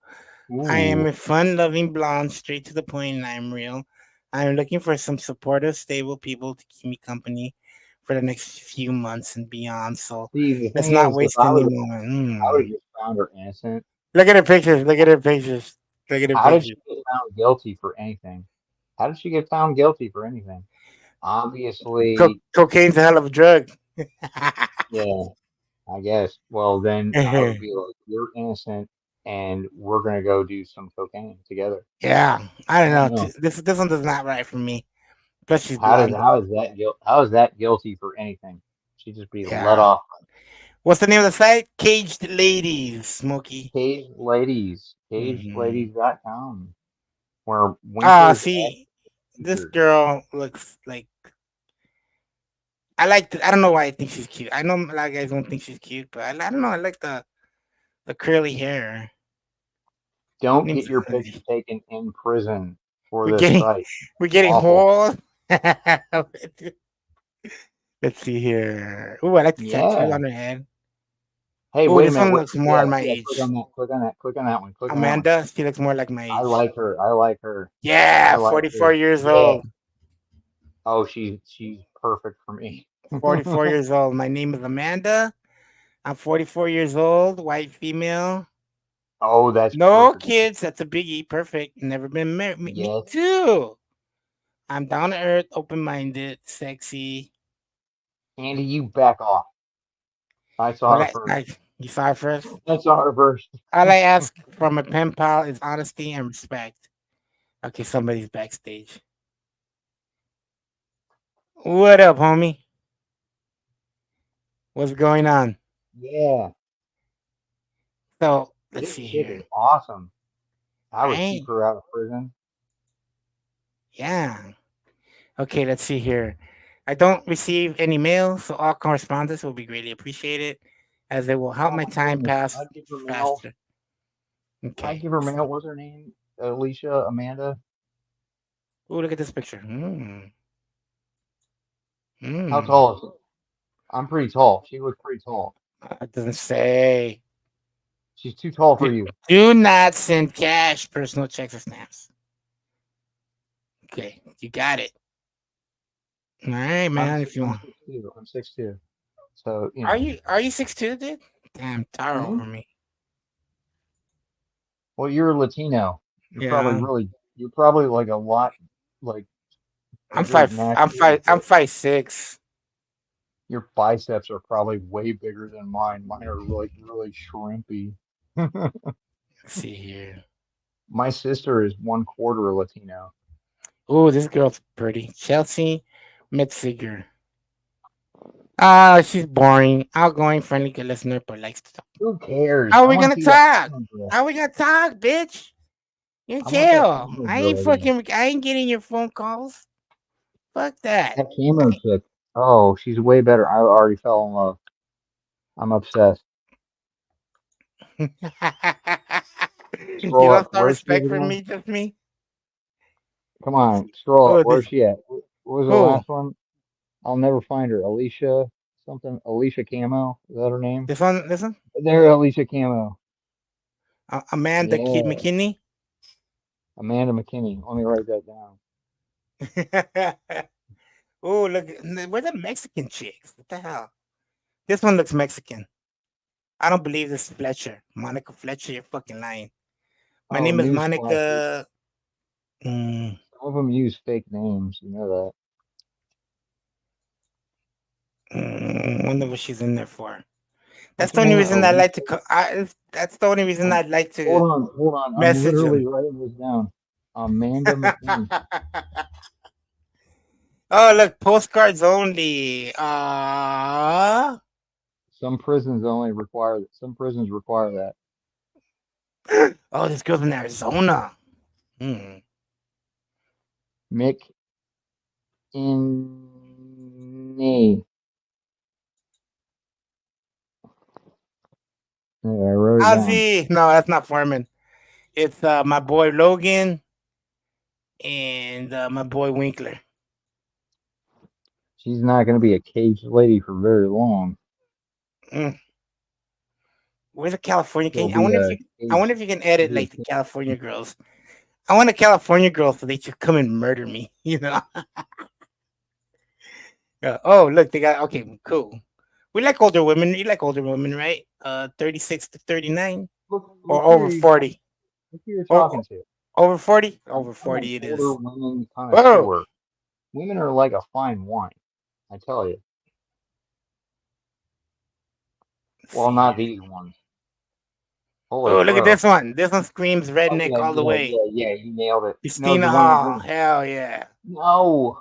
I am Ooh. a fun-loving blonde, straight to the point, and I'm real. I'm looking for some supportive, stable people to keep me company for the next few months and beyond. So See, the let's thing not is, if waste I any would more. have just found her innocent. Look at her pictures. Look at her pictures. Look at her How did she pictures. get found guilty for anything? How did she get found guilty for anything? Obviously, Cocaine's a hell of a drug. yeah, I guess. Well, then I would be like, you're innocent, and we're gonna go do some cocaine together. Yeah, I don't I don't know. know. This one does not right for me. Plus, she's How blonde. is that guilty for anything? She just be let Yeah. off. What's the name of the site? Caged Ladies, Smokey. Caged Ladies, Mm-hmm. cagedladies.com, where Ah, winkers and see, this featured. girl looks like I like. I don't know why I think she's cute. I know a lot of guys don't think she's cute, but I don't know. I like the curly hair. Don't Name's get your picture taken in prison for We're this getting site. we're getting Awful. whole. Let's see here. Ooh, I like the tattoo Yeah. on her head. Hey, Ooh, wait a this minute. one Wait, looks more yeah, on my yeah. Click age. on that. Click on that. Click on that one. Click on that one. Amanda, she looks more like my I age. like her. I like her. Yeah, I like 44 her. years Yeah. old. Oh, she's perfect for me. 44 years old. My name is Amanda. I'm 44 years old, white female. Oh, that's No perfect. kids. That's a biggie. Perfect. Never been married. Me Yes. too. I'm down to earth, open minded, sexy. Andy, you back off. I saw Well, her first. you saw her first? I saw her first. All I ask from a pen pal is honesty and respect. Okay, somebody's backstage. What up, homie? What's going on? Yeah. So let's This see chick is here. awesome. I would Right? keep her out of prison. Yeah. Okay, let's see here. I don't receive any mail, so all correspondence will be greatly appreciated, as it will help Oh my my time goodness. pass I'd give her mail. faster. I'd Okay. give her mail. What's her name? Alicia, Amanda. Oh, look at this picture. How tall is she? I'm pretty tall. She looks pretty tall. It doesn't say. She's too tall for you. Do not send cash, personal checks, or stamps. Okay, you got it. All right, man. If you I'm want, 6'2". I'm 6'2". So are you 6'2", dude? Damn, tower Mhm. over me. Well, you're a Latino. Yeah. You're probably like a lot like bigger naturally, I'm but 5'6". your biceps are probably way bigger than mine. Mine are like really shrimpy. Let's see here. My sister is 1/4 Latino. Oh, this girl's pretty. Chelsea Metziger. Ah, she's boring, outgoing, friendly, good listener, but likes to talk. Who cares? How I are we want gonna to see that talk? camera girl. How we gonna talk, bitch? You're in I want that jail. camera girl again. I ain't getting your phone calls. Fuck that. That camera chick. Oh, she's way better. I already fell in love. I'm obsessed. You Scroll up. lost all Where's she at respect for again? me, just me. Come on, scroll up. Oh, Where's this she at? What was the who? last one? I'll never find her. Alicia something. Alicia Camo. Is that her name? This one, this one. There, Alicia Camo. Amanda Yeah, McKinney. Amanda McKinney. Let me write that down. Oh, look, where's the Mexican chicks? What the hell? This one looks Mexican. I don't believe this is Fletcher. Monica Fletcher, you're fucking lying. My Oh, name is newsflash. Monica. Some of them use fake names. You know Wonder what she's in there for. That's What's the her only name? reason I like Alicia. to. That's the only reason I'd like to Hold on. I'm message literally him. writing this down. Amanda McKinney. Oh, look, postcards only. Ah. Some prisons require that. Oh, this girl's in Arizona. Mick Any. Yeah, I wrote it down. Ozzy. No, that's not Foreman. It's my boy Logan and my boy Winkler. She's not going to be a cage lady for very long. Where's the California? She'll I be wonder if a you. I cage. wonder if you can edit like the California girls. I want a California girl so they should come and murder me. You know. Oh, look, they got okay, cool. We like older women. You like older women, right? 36 to 39, Look or who over 40. you're talking to. Over 40? Over I 40 it older is. women Whoa. connoisseur. Women are like a fine wine, I tell you. Well, not these ones. Holy Oh, look at crow. this one. This one screams redneck all the way. Yeah, you nailed it. Christina No, the one in Hall. green. Hell yeah. No.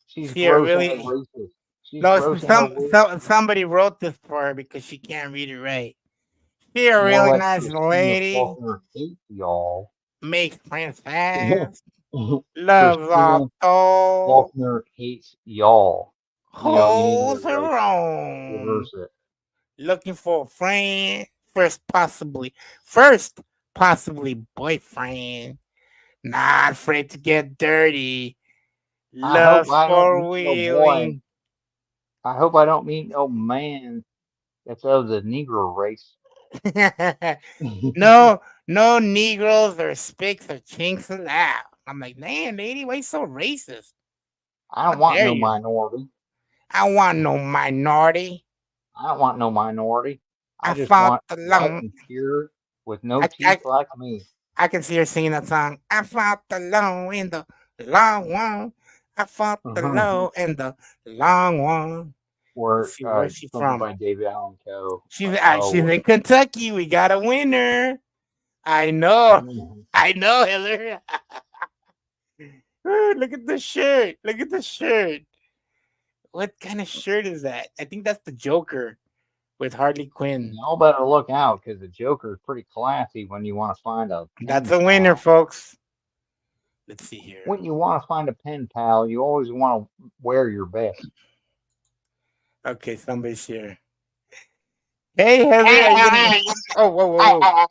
She's See, gross really? and racist. She's No, gross and a racist. somebody wrote this for her because she can't read it right. She a More really like nice Christina lady. Faulkner hates y'all. Makes friends fast. Loves all Christina told. Faulkner hates y'all. You need to Holds her own. reverse it. Looking for a friend. First possibly boyfriend. Not afraid to get dirty. Loves I don't meet no boy. four-wheeling. I hope I don't meet no man that's of the Negro race. No Negroes or Spics or Chinks allowed. I'm like, man, lady, why you so racist? I don't want no minority. I want no minority. I don't want no minority. I just fought want the white long. and pure with no teeth like me. I can see her singing that song. I fought the low in the long one. I fought the low in the long one. Or Let's see, where's she something from? by David Allen Coe. She's in Kentucky. We got a winner. I know. I know, Hillary. Look at the shirt. Look at the shirt. What kind of shirt is that? I think that's the Joker with Harley Quinn. Y'all better look out because the Joker is pretty classy when you want to find a pen That's a winner, folks. Let's see here. When you want to find a pen pal, you always want to wear your best. Okay, somebody's here. Hey, Heather. Oh, whoa.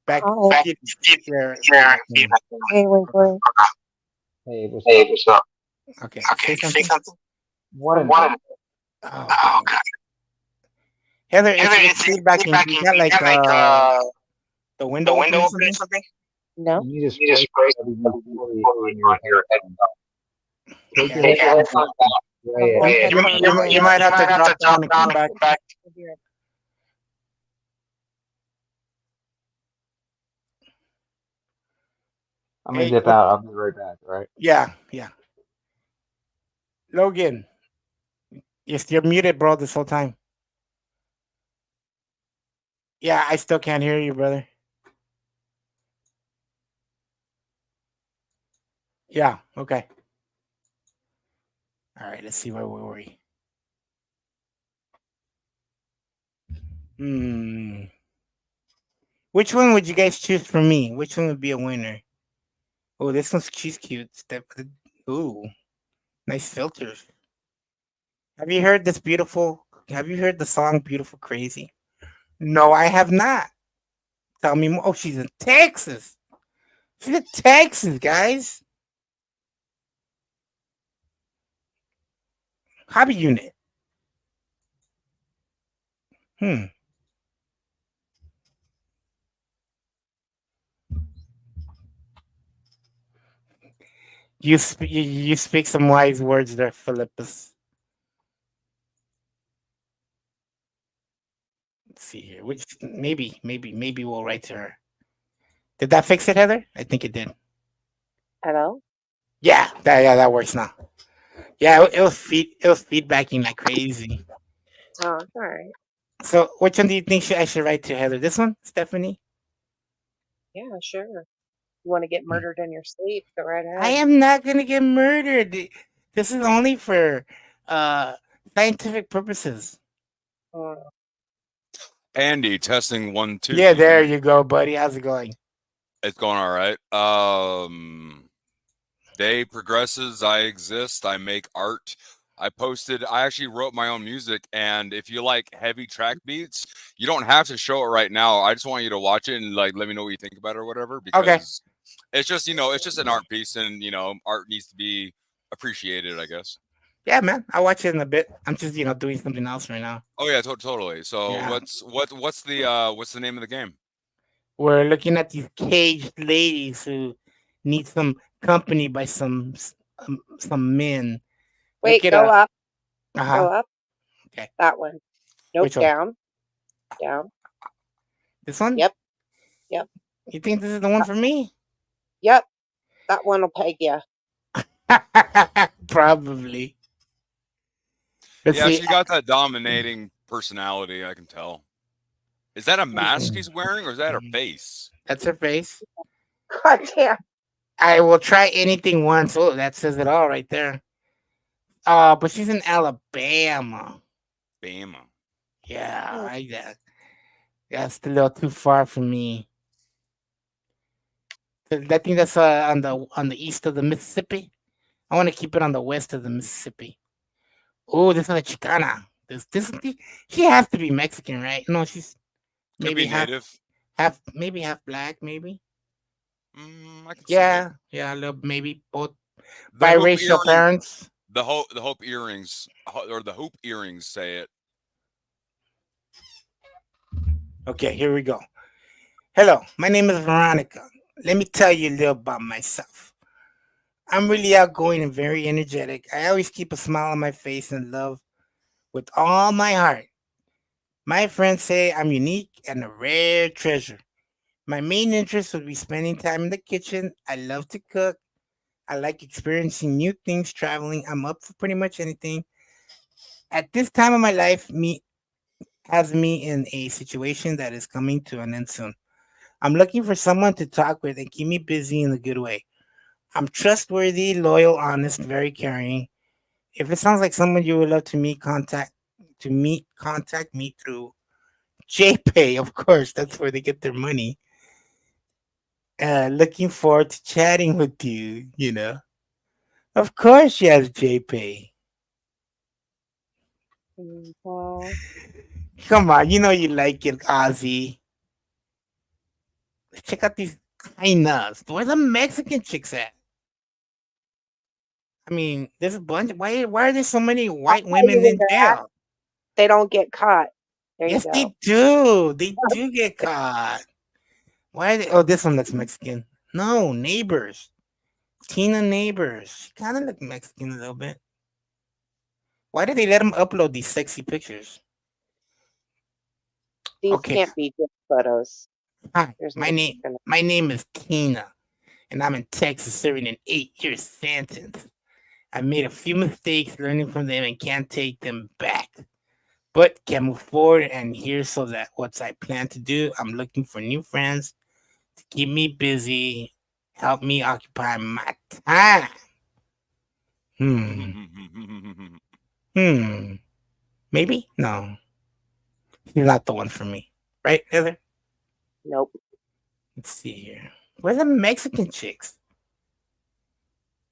Back here. Hey, Winkler. Hey, what's up? Okay, say something. What? Oh, God. Heather, it's feedbacking. You got like the window open or something? No. You just spray on your head. Take your headphones off. You might have to drop down and come back. I'm gonna dip out. I'll be right back. All right. Yeah. Logan, you're muted, bro, this whole time. Yeah, I still can't hear you, brother. Yeah, okay. All right, let's see where were we. Which one would you guys choose for me? Which one would be a winner? Oh, this one's cute. Ooh, nice filters. Have you heard the song Beautiful Crazy? No, I have not. Tell me more. Oh, she's in Texas. She's in Texas, guys. Hobby unit. You speak some wise words there, Philippus. Let's see here. Which maybe we'll write to her. Did that fix it, Heather? I think it did. Hello? Yeah, that works now. Yeah, it was feedbacking like crazy. Oh, it's all right. So, which one do you think I should write to, Heather? This one, Stephanie? Yeah, sure. You want to get murdered in your sleep? Go right ahead. I am not gonna get murdered. This is only for scientific purposes. Andy, testing 1 2. Yeah, there you go, buddy. How's it going? It's going all right. Day progresses, I exist, I make art. I actually wrote my own music, and if you like heavy track beats, you don't have to show it right now. I just want you to watch it and like let me know what you think about it or whatever, Okay. because it's just, it's just an art piece, and art needs to be appreciated, I guess. Yeah, man. I'll watch it in a bit. I'm just, doing something else right now. Oh yeah, totally. So Yeah. what's the name of the game? We're looking at these caged ladies who need some company by some men. Look Wait, it go up. up. Uh-huh. Go up. Okay. That one. Nope, Which one? down. Down. This one? Yep. Yep. You think this is the one for me? Yep. That one will peg you. Probably. Let's Yeah, see. she got that dominating personality, I can tell. Is that a mask he's wearing, or is that her face? That's her face. God damn. I will try anything once. Oh, that says it all right there. But she's in Alabama. Bama. Yeah, that's a little too far for me. I think that's on the east of the Mississippi. I want to keep it on the west of the Mississippi. Oh, this is a Chicana. She has to be Mexican, right? No, she's Could maybe be native. maybe half black, maybe. I can see it. Yeah, a little, maybe both The hoop biracial earring- parents. The hope earrings, or the hoop earrings say it. Okay, here we go. Hello, my name is Veronica. Let me tell you a little about myself. I'm really outgoing and very energetic. I always keep a smile on my face and love with all my heart. My friends say I'm unique and a rare treasure. My main interest would be spending time in the kitchen. I love to cook. I like experiencing new things, traveling. I'm up for pretty much anything. At this time of my life, has me in a situation that is coming to an end soon. I'm looking for someone to talk with and keep me busy in a good way. I'm trustworthy, loyal, honest, very caring. If it sounds like someone you would love to meet, contact me through JPay, of course. That's where they get their money. Looking forward to chatting with you, Of course she has JPay. Mhm. Come on, you know you like it, Ozzy. Let's check out these hyenas. Where the Mexican chicks at? I mean, there's a bunch. Why are there so many white I'll tell women you where in they're at. jail? They don't get caught. There you Yes, go. they do. They do get caught. Why are they? Oh, this one looks Mexican. No, Neighbors. Tina Neighbors. She kind of look Mexican a little bit. Why did they let them upload these sexy pictures? These Okay. can't be good photos. Hi, There's my no name gonna- my name is Tina, and I'm in Texas serving an 8-year sentence. I made a few mistakes, learning from them, and can't take them back. But can move forward, and here's so that what I plan to do. I'm looking for new friends to keep me busy, help me occupy my time. Maybe? No. He's not the one for me. Right, Heather? Nope. Let's see here. Where's the Mexican chicks?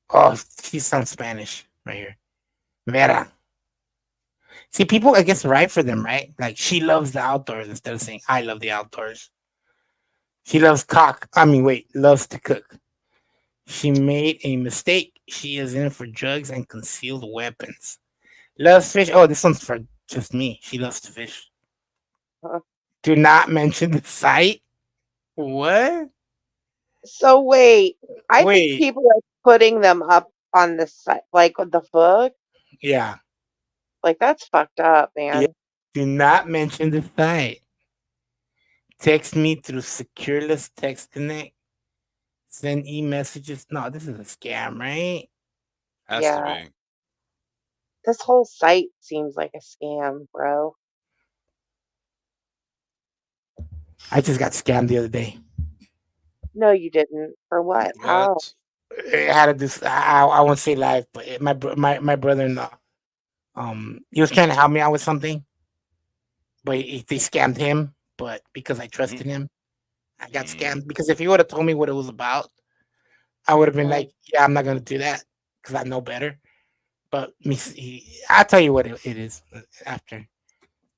Oh, she sounds Spanish right here. Vera. See, people, I guess, write for them, right? Like, she loves the outdoors instead of saying, I love the outdoors. She loves loves to cook. She made a mistake. She is in for drugs and concealed weapons. Loves fish. Oh, this one's for just me. She loves to fish. Do not mention the site. What? So wait, I Wait. think people are putting them up on the site, like with the book. Yeah. Like that's fucked up, man. Yeah. Do not mention the site. Text me through Secureless Text Connect. Send e-messages. No, this is a scam, right? Has to be. This whole site seems like a scam, bro. I just got scammed the other day. No, you didn't. For what? How? It had to do. I won't say live, but my brother-in-law, he was trying to help me out with something, but they scammed him. But because I trusted him, I got scammed. Because if he would have told me what it was about, I would have been like, yeah, I'm not gonna do that because I know better. But I'll tell you what it is after.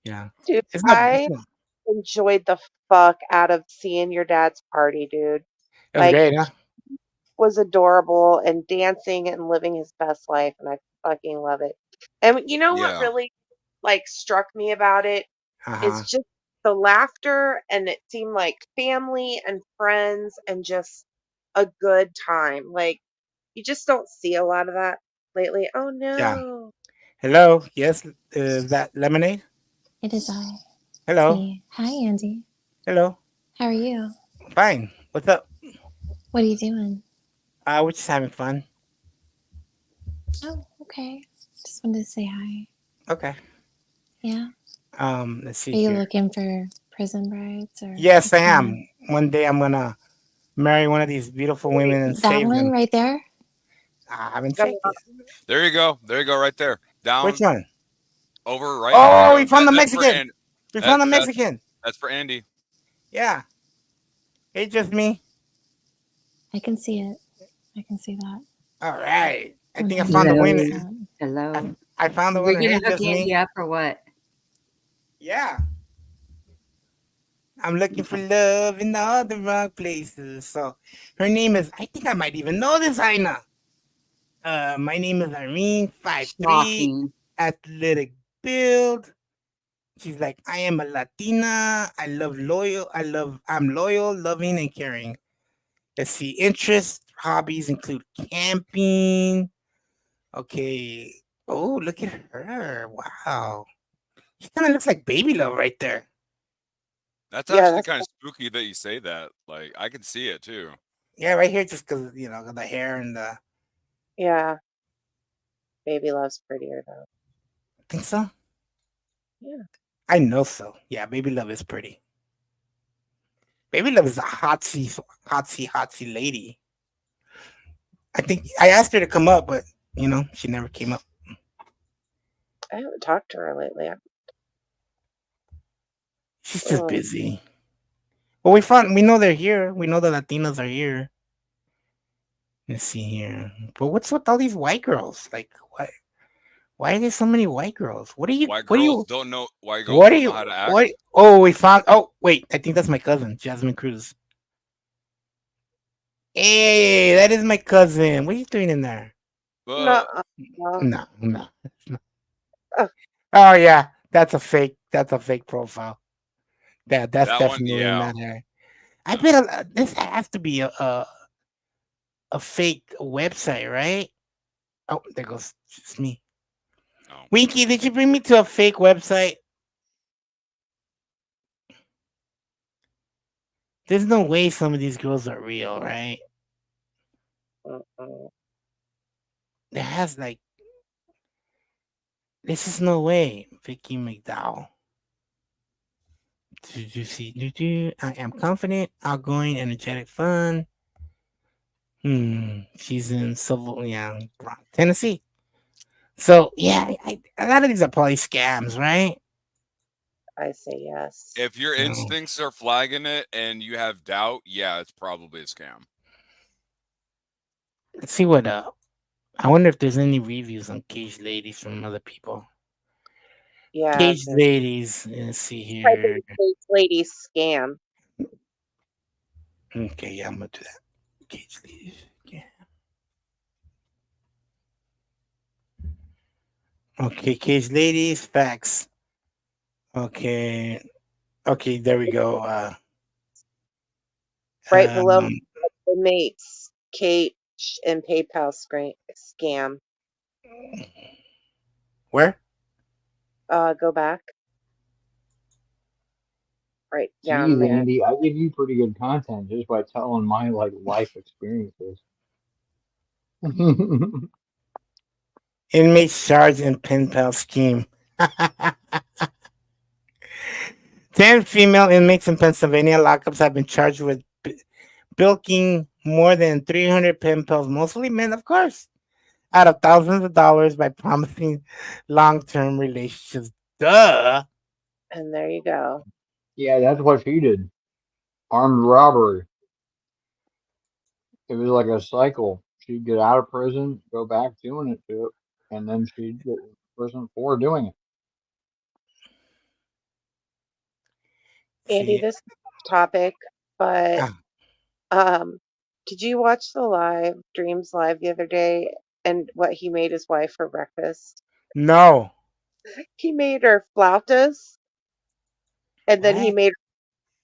Yeah, Dude, it's not. I enjoyed the fuck out of seeing your dad's party, dude. It was Like, great, huh? was adorable and dancing and living his best life, and I fucking love it. And you know what Yeah. really like struck me about it is Uh-huh. just the laughter, and it seemed like family and friends and just a good time. Like you just don't see a lot of that lately. Oh Yeah. no. Hello. Yes. Is that lemonade? It is I. Hello. Me. Hi, Andy. Hello. How are you? Fine. What's up? What are you doing? We're just having fun. Oh, okay. Just wanted to say hi. Okay. Yeah. Let's see Are you here. looking for prison brides or? Yes, I what's going am. on? One day I'm gonna marry one of these beautiful women and That save one them. right there. I haven't checked yet. There you go. There you go. Right there. Down. Which one? Over. Right. Oh, there you we go. found the That's for Mexican. We found the Mexican. That's for Andy. Yeah. It's just me. I can see it. I can see that. All right. I think I found the winner. 100%. Hello. I found the You're winner. gonna Hey, hook just Andy me. up or what? Yeah. I'm looking for love in all the wrong places. So her name is, I think I might even know this, Aina. My name is Irene, 5'3", Shocking. athletic build. She's like, I am a Latina. I'm loyal, loving, and caring. Let's see. Interests, hobbies include camping. Okay. Oh, look at her. Wow. She kind of looks like Baby Love right there. That's Yeah, actually that's kind of spooky that you say that. Like I can see it too. Yeah, right here, just because, the hair and the. yeah. Baby Love's prettier though. Think so? Yeah. I know so. Yeah, Baby Love is pretty. Baby Love is a hotsy lady. I think I asked her to come up, but she never came up. I haven't talked to her lately. She's just busy. Well, we know they're here. We know the Latinas are here. Let's see here. But what's with all these white girls? Like, why are there so many white girls? What are you? White What are girls you? don't know. White girls What are don't you? know how to act. What? Oh, we found. Oh, wait. I think that's my cousin, Jasmine Cruz. Hey, that is my cousin. What are you doing in there? No. No. Oh yeah, that's a fake. That's a fake profile. That's That one, definitely yeah. not her. I bet this has to be a fake website, right? Oh, there goes just me. Oh. Winky, did you bring me to a fake website? There's no way some of these girls are real, right? There has this is no way. Vicky McDowell. Did you see? I am confident, outgoing, energetic, fun. She's in Tennessee. So yeah, a lot of these are probably scams, right? I say yes. If your instincts are flagging it and you have doubt, yeah, it's probably a scam. Let's see what I wonder if there's any reviews on Cage Ladies from other people. Yeah. Cage Ladies. Let's see Type here. in Cage Ladies scam. Okay, yeah, I'm gonna do that. Cage Ladies. Yeah. Okay, Cage Ladies facts. Okay, there we go. Right below the mates, Kate and PayPal scam. Where? Go back. Right down Jeez, there. Andy, I give you pretty good content just by telling my life experiences. Inmates charged in pen pal scheme. 10 female inmates in Pennsylvania lockups have been charged with bilking more than 300 pen pals, mostly men, of course, out of thousands of dollars by promising long-term relationships. Duh. And there you go. Yeah, that's what she did. Armed robbery. it was like a cycle. She'd get out of prison, go back doing it to it, and then she'd get in prison for doing it. Andy, this topic, but um, did you watch the live Dreams Live the other day and what he made his wife for breakfast? No. He made her flautas, and then he What? made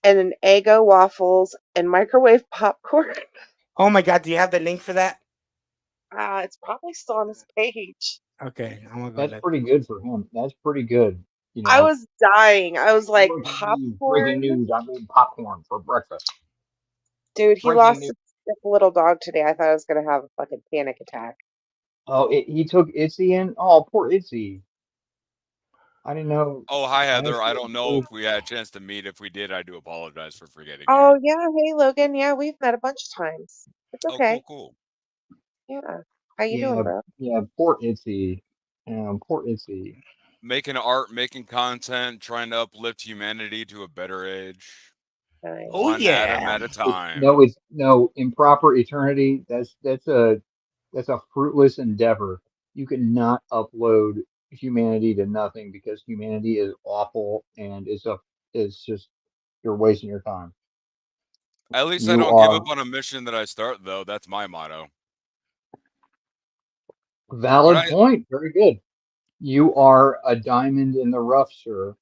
an Eggo waffles and microwave popcorn. Oh my God, do you have the link for that? It's probably still on his page. Okay, I'm gonna go That's look. pretty good for him. That's pretty good. You I know, was dying. I was like, breaking popcorn? news. I made popcorn for breakfast. Dude, he Breaking lost news. his sick little dog today. I thought I was gonna have a fucking panic attack. Oh, he took Itzy in. Oh, poor Itzy. I didn't know. Oh, hi, I Heather. I actually don't know if we had a chance to meet. If we did, I do apologize for forgetting you. Oh yeah, hey Logan. Yeah, we've met a bunch of times. It's Oh, cool, okay. cool. Yeah. How you doing, bro? Yeah, poor Itzy. Poor Itzy. Making art, making content, trying to uplift humanity to a better age. Nice. Oh One atom yeah. at a time. It's no improper eternity. That's a fruitless endeavor. You cannot upload humanity to nothing because humanity is awful and it's just you're wasting your time. At least I You don't give up are on a mission that I start, though. That's my motto. valid point. Very good. You are a diamond in the rough, sir.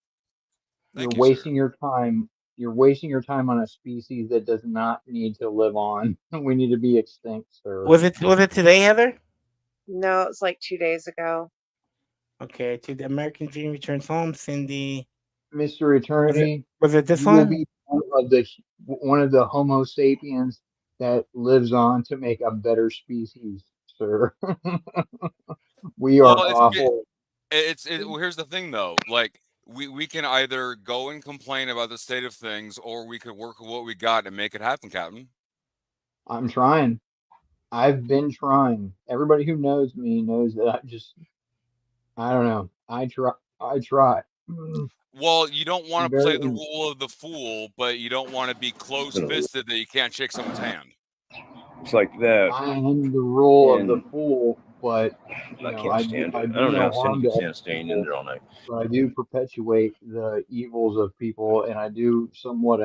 You're Thank you, sir. wasting your time. You're wasting your time on a species that does not need to live on. We need to be extinct, sir. Was it today, Heather? No, it was like 2 days ago. Okay, to the American Dream returns home, Cindy. Mr. Eternity, Was it this you will one? be one of the Homo sapiens that lives on to make a better species, sir. We are Well, awful. well, here's the thing, though. Like, we can either go and complain about the state of things, or we could work with what we got and make it happen, Captain. I'm trying. I've been trying. Everybody who knows me knows that I don't know. I try. I try. Well, you don't want to play the Very. role of the fool, but you don't want to be close-fisted that you can't shake someone's hand. It's like that. I am the role of the And fool, but I can't stand I it. do I don't know no how Cindy harm can to stand other staying in people, there all night. but I do perpetuate the evils of people, and I do somewhat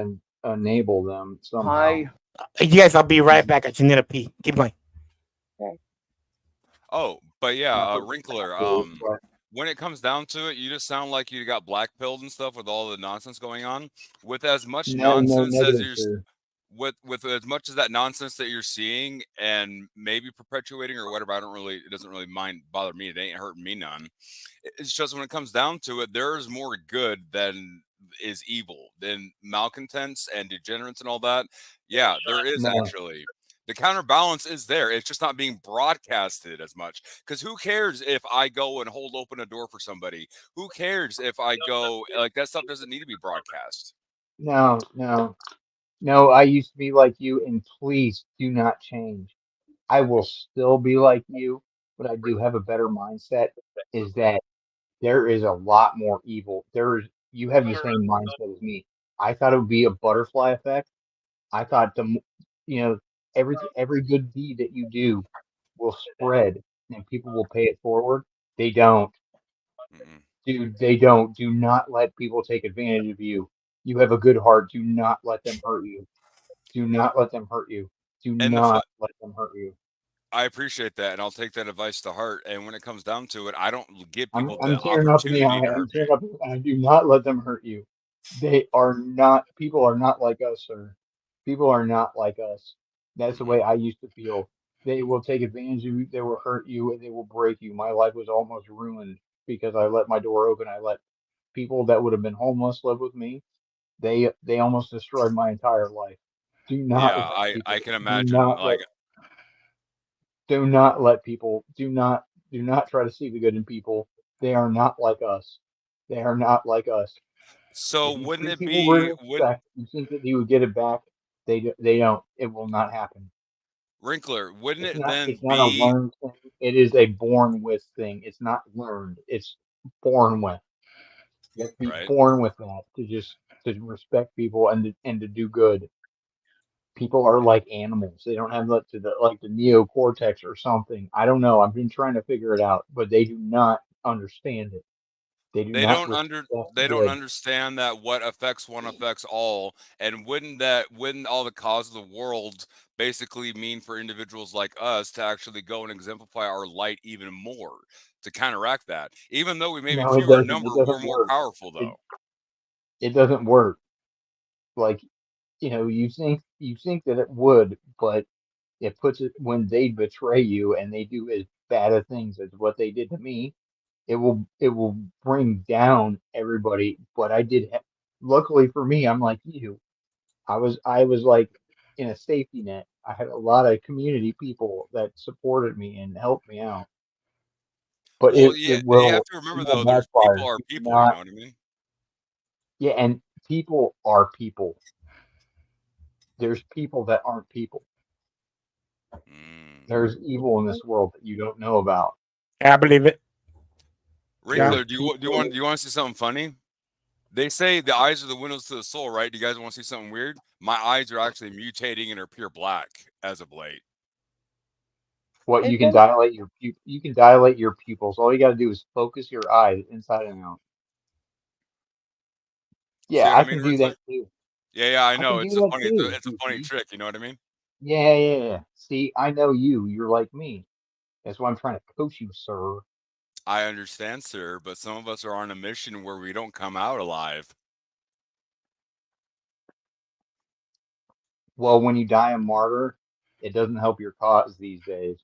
enable them somehow. Yes, I'll be right back. I just need a pee. Keep going. Okay. Oh, but yeah, Not Wrinkler. but When it comes down to it, you just sound like you got black pilled and stuff with all the nonsense going on. With as much no nonsense as negative, you're, sir. with as much as that nonsense that you're seeing and maybe perpetuating or whatever, it doesn't really bother me. It ain't hurting me none. It's just when it comes down to it, there is more good than is evil, than malcontents and degenerates and all that. Yeah, there is No. actually. The counterbalance is there. It's just not being broadcasted as much. Because who cares if I go and hold open a door for somebody? Who cares if I go, like, that stuff doesn't need to be broadcast. No, no, no. I used to be like you, and please do not change. I will still be like you, but I do have a better mindset. Is that there is a lot more evil. You have the same mindset as me. I thought it would be a butterfly effect. I thought you know, every good deed that you do will spread and people will pay it forward. They don't. Dude, they don't. Do not let people take advantage of you. You have a good heart. Do not let them hurt you. Do not let them hurt you. Do And not let them hurt you. I appreciate that, and I'll take that advice to heart. And when it comes down to it, I don't give people I'm the tearing up in the opportunity eye. to I'm hurt me. tearing up. I do not let them hurt you. They are not. People are not like us, sir. People are not like us. That's the way I used to feel. They will take advantage of you. They will hurt you, and they will break you. My life was almost ruined because I let my door open. I let people that would have been homeless live with me. They almost destroyed my entire life. Do not Yeah, let I people. can Do imagine. not let. Like, Do not let people. Do not try to see the good in people. They are not like us. They are not like us. so If you wouldn't treat it people with be respect, you think that you would get it back. They don't. It will not happen. Wrinkler? Wouldn't it then It's not a be learned thing. It is a born with thing. It's not learned. It's born with. You have to be right? born with that to respect people and to do good. People are like animals. They don't have like the neocortex or something. I don't know. I've been trying to figure it out, but they do not understand it. They do They not don't respect good. understand that what affects one affects all, and wouldn't all the cause of the world basically mean for individuals like us to actually go and exemplify our light even more to counteract that? Even though we may be No, it fewer in doesn't. It number, we're doesn't more work. powerful It though. it doesn't work. Like, you think that it would, but it puts it when they betray you and they do as bad of things as what they did to me. It will bring down everybody. But luckily for me, I'm like you. I was like in a safety net. I had a lot of community people that supported me and helped me out. But Well, it yeah, it you have will to it remember will though, there's people backfire. are You people. You know cannot. what I mean? Yeah, and people are people. There's people that aren't people. Mm. There's evil in this world that you don't know about. I believe it. There's Wrinkler, people. do you want to see something funny? They say the eyes are the windows to the soul, right? Do you guys want to see something weird? My eyes are actually mutating and are pure black as of late. What It you can does. dilate you can dilate your pupils. All you got to do is focus your eyes inside and out. See Yeah, what I I mean, can do Wrinkler? that too. Yeah, I I can know. do It's a that funny, too, it's a funny Goofy. trick. You know what I mean? Yeah, yeah, yeah. See, I know you. You're like me. That's why I'm trying to coach you, sir. I understand, sir, but some of us are on a mission where we don't come out alive. Well, when you die a martyr, it doesn't help your cause these days.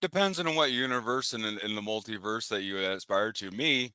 Depends on what universe and in the multiverse that you aspire to. Me,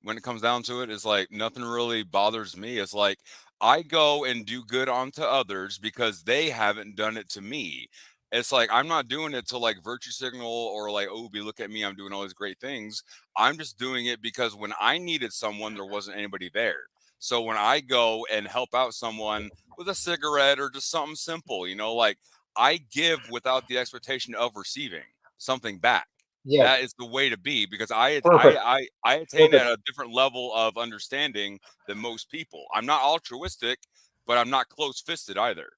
when it comes down to it, is like nothing really bothers me. It's like I go and do good onto others because they haven't done it to me. It's like I'm not doing it to like virtue signal or like, oh, be look at me, I'm doing all these great things. I'm just doing it because when I needed someone, there wasn't anybody there. So when I go and help out someone with a cigarette or just something simple, like I give without the expectation of receiving something back. Yes, That is the way to be because I I perfect, I I attain at perfect. a different level of understanding than most people. I'm not altruistic, but I'm not close fisted either.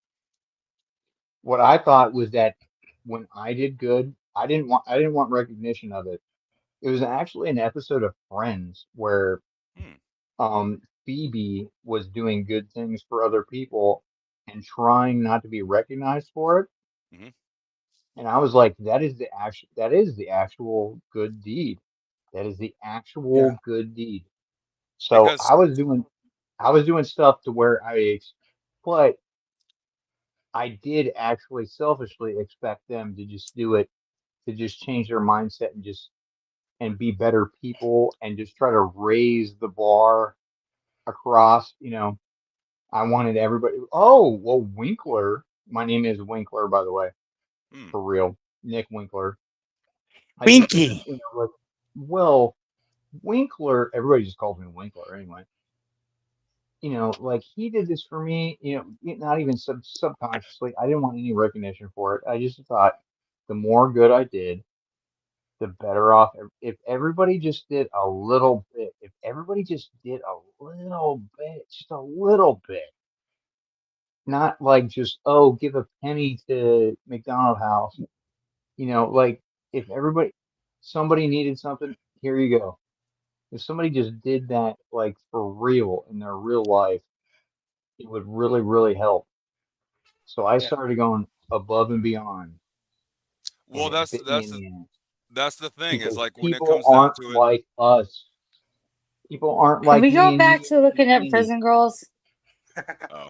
What I thought was that when I did good, I didn't want recognition of it. It was actually an episode of Friends where Hmm. Phoebe was doing good things for other people and trying not to be recognized for it. Hmm. And I was like, that is the actual good deed. That is the Yeah. actual good deed. So Because I was doing stuff to where but I did actually selfishly expect them to just do it, to just change their mindset and be better people and just try to raise the bar across. I wanted everybody. Oh, well, Winkler. My name is Winkler, by the way, hmm, for real. Nick Winkler. I just, Winky. like, well, Winkler. Everybody just calls me Winkler anyway. Like he did this for me. Not even subconsciously. I didn't want any recognition for it. I just thought the more good I did, the better off. If everybody just did a little bit, if everybody just did a little bit, just a little bit, not like just, oh, give a penny to McDonald House. Like if somebody needed something, here you go. If somebody just did that like for real in their real life, it would really, really help. So I yeah. started going above and beyond, and Well, it that's bit me that's in the the ass that's the thing is because like when it people comes down aren't to it. like us. People aren't Can like we go me and back you to and looking at Andy. Prison Girls? Oh,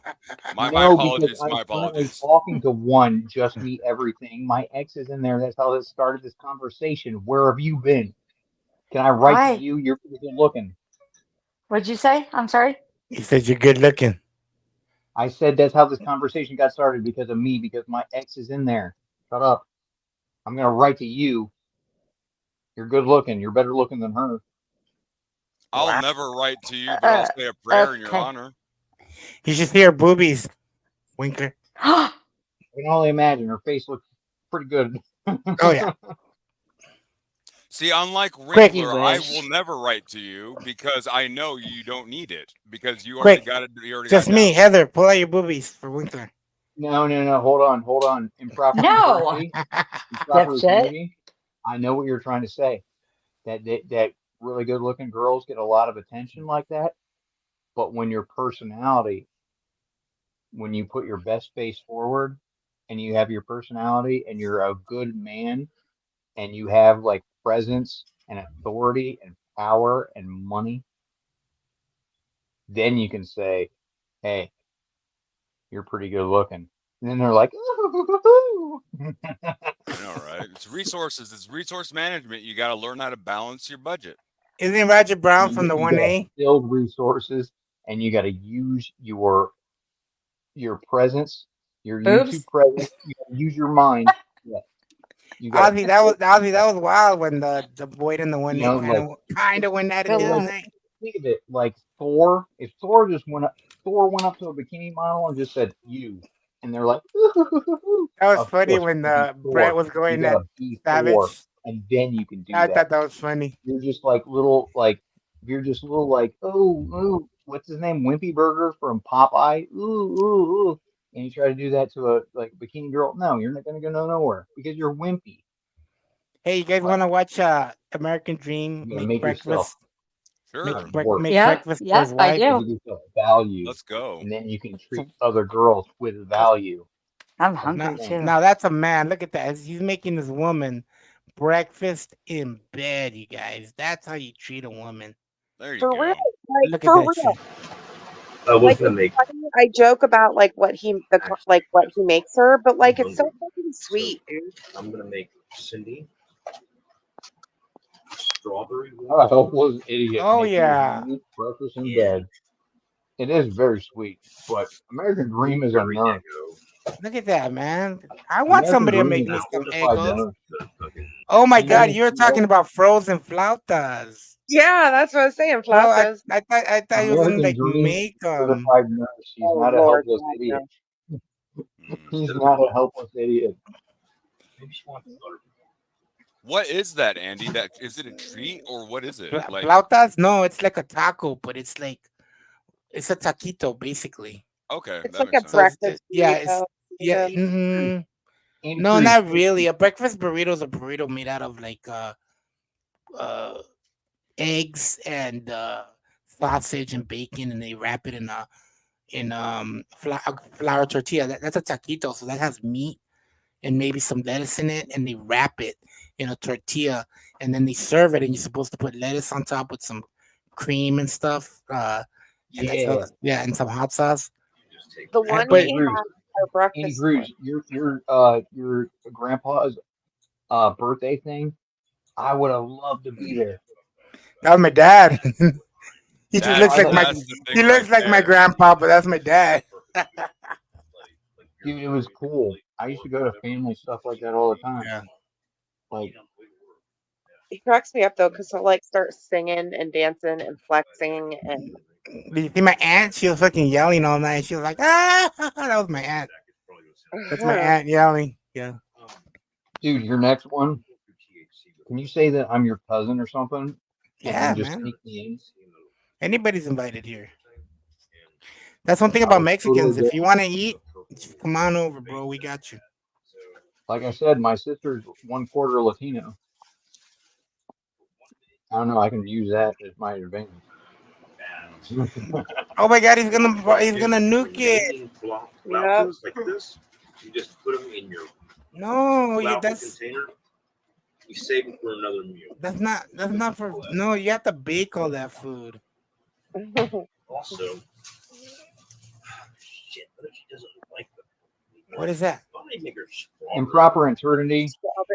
my No, because apologies. I'm My currently apologies. talking to one, just me, everything. My ex is in there. That's how this started this conversation. Where have you been? Can I write to Why? you? You're pretty good looking. What'd you say? I'm sorry. He said you're good looking. I said that's how this conversation got started because of me, because my ex is in there. Shut up. I'm gonna write to you. You're good looking. You're better looking than her. I'll Wow. never write to you, but I'll Uh, say a prayer in your okay. honor. You should see her boobies, Winkler. I can only imagine her face looks pretty good. Oh yeah. See, unlike Quick, you Wrinkler, I wish. will never write to you because I know you don't need it because you already Quick. got it. You already Just got it me, down. Heather. Pull out your boobies for Winkler. No. Hold on. Improper No. eternity. Improper Dipshit. eternity. I know what you're trying to say. That really good looking girls get a lot of attention like that, but when your personality, when you put your best face forward, and you have your personality, and you're a good man, and you have like presence and authority and power and money, then you can say, "Hey, you're pretty good looking." And then they're like, "Ooh." I know, right? It's resources. It's resource management. You got to learn how to balance your budget. Isn't Roger Brown from the You gotta 1A? build resources, and you got to use your presence, your Boobs? YouTube presence. You gotta use your mind. Yeah, you got Ozzy, that was wild when the Boyd and the 1A you know, like kind of went at it Good the other luck. night. think of it like Thor. If Thor just Thor went up to a bikini model and just said "you," and they're like, That was of funny course when you be Brett Thor. was You going at gotta be Thor, Savage. and then you can do I that. thought that was funny. You're just like little like you're just little like oh what's his name, Wimpy Burger from Popeye, ooh, and you try to do that to a like bikini girl. No, you're not gonna go nowhere because you're wimpy. Hey, you guys want to watch American Dream? You gotta Make make yourself breakfast. Sure. Make Yeah, breakfast for his yeah, I wife. do. Give yourself value, Let's go. and then you can treat other girls with value. I'm That's hungry the thing. too. Now that's a man. Look at that. He's making this woman breakfast in bed, you guys. That's how you treat a woman. There you For go. real, like Look at for that real. shit. I was Like gonna it's make funny, I joke about like what what he makes her, but like it's so fucking sweet, dude. I'm gonna make Cindy strawberry. A helpless idiot Oh making his yeah. money breakfast in bed. It is very sweet, but American Dream is a nurse. Look at that, man. I want American somebody to Dream make is me a some certified egos. nurse. Oh my She God, makes you're talking about frozen flautas. Yeah, that's what I was saying. Well, Flautas. I thought you were gonna American like Dream is make a certified nurse. She's Oh not a Lord, helpless God, idiot. no. He's not a helpless idiot. Maybe she wants butter. What is that, Andy? That is it a treat or what is it? Like flautas? No, it's like a taco, but it's a taquito basically. okay, It's that like makes a sense. breakfast Yeah, burrito. yeah. No, not really. A breakfast burrito is a burrito made out of like uh eggs and sausage and bacon, and they wrap it in flour tortilla. That's a taquito, so that has meat and maybe some lettuce in it, and they wrap it in a tortilla, and then they serve it, and you're supposed to put lettuce on top with some cream and stuff. And some hot sauce. The one But he had for Andy breakfast. Cruz, your grandpa's birthday thing, I would have loved to be there. that was my dad. He just looks like That's the he thing looks right like my there. grandpa, but that's my dad. Dude, it was cool. I used to go to family stuff like that all the time. Yeah. Like He cracks me up though, because he'll like start singing and dancing and flexing and. Did you see my aunt? She was fucking yelling all night. She was like, ah, that was my aunt. That's my aunt yelling. Yeah. dude, your next one. Can you say that I'm your cousin or something? Yeah, and just man. sneak me in? Anybody's invited here. That's one thing I about would Mexicans. totally If you want to eat, come on over, bro. We got you. Like I said, my sister's 1/4 Latino. I don't know. I can use that as my advantage. Oh my God, he's gonna nuke it. Flautas like this. You just put them in your No, flauta container. You save them for another meal. that's not for no. You have to bake all that food. Also, shit, what if she doesn't like them? What is that? Improper eternity.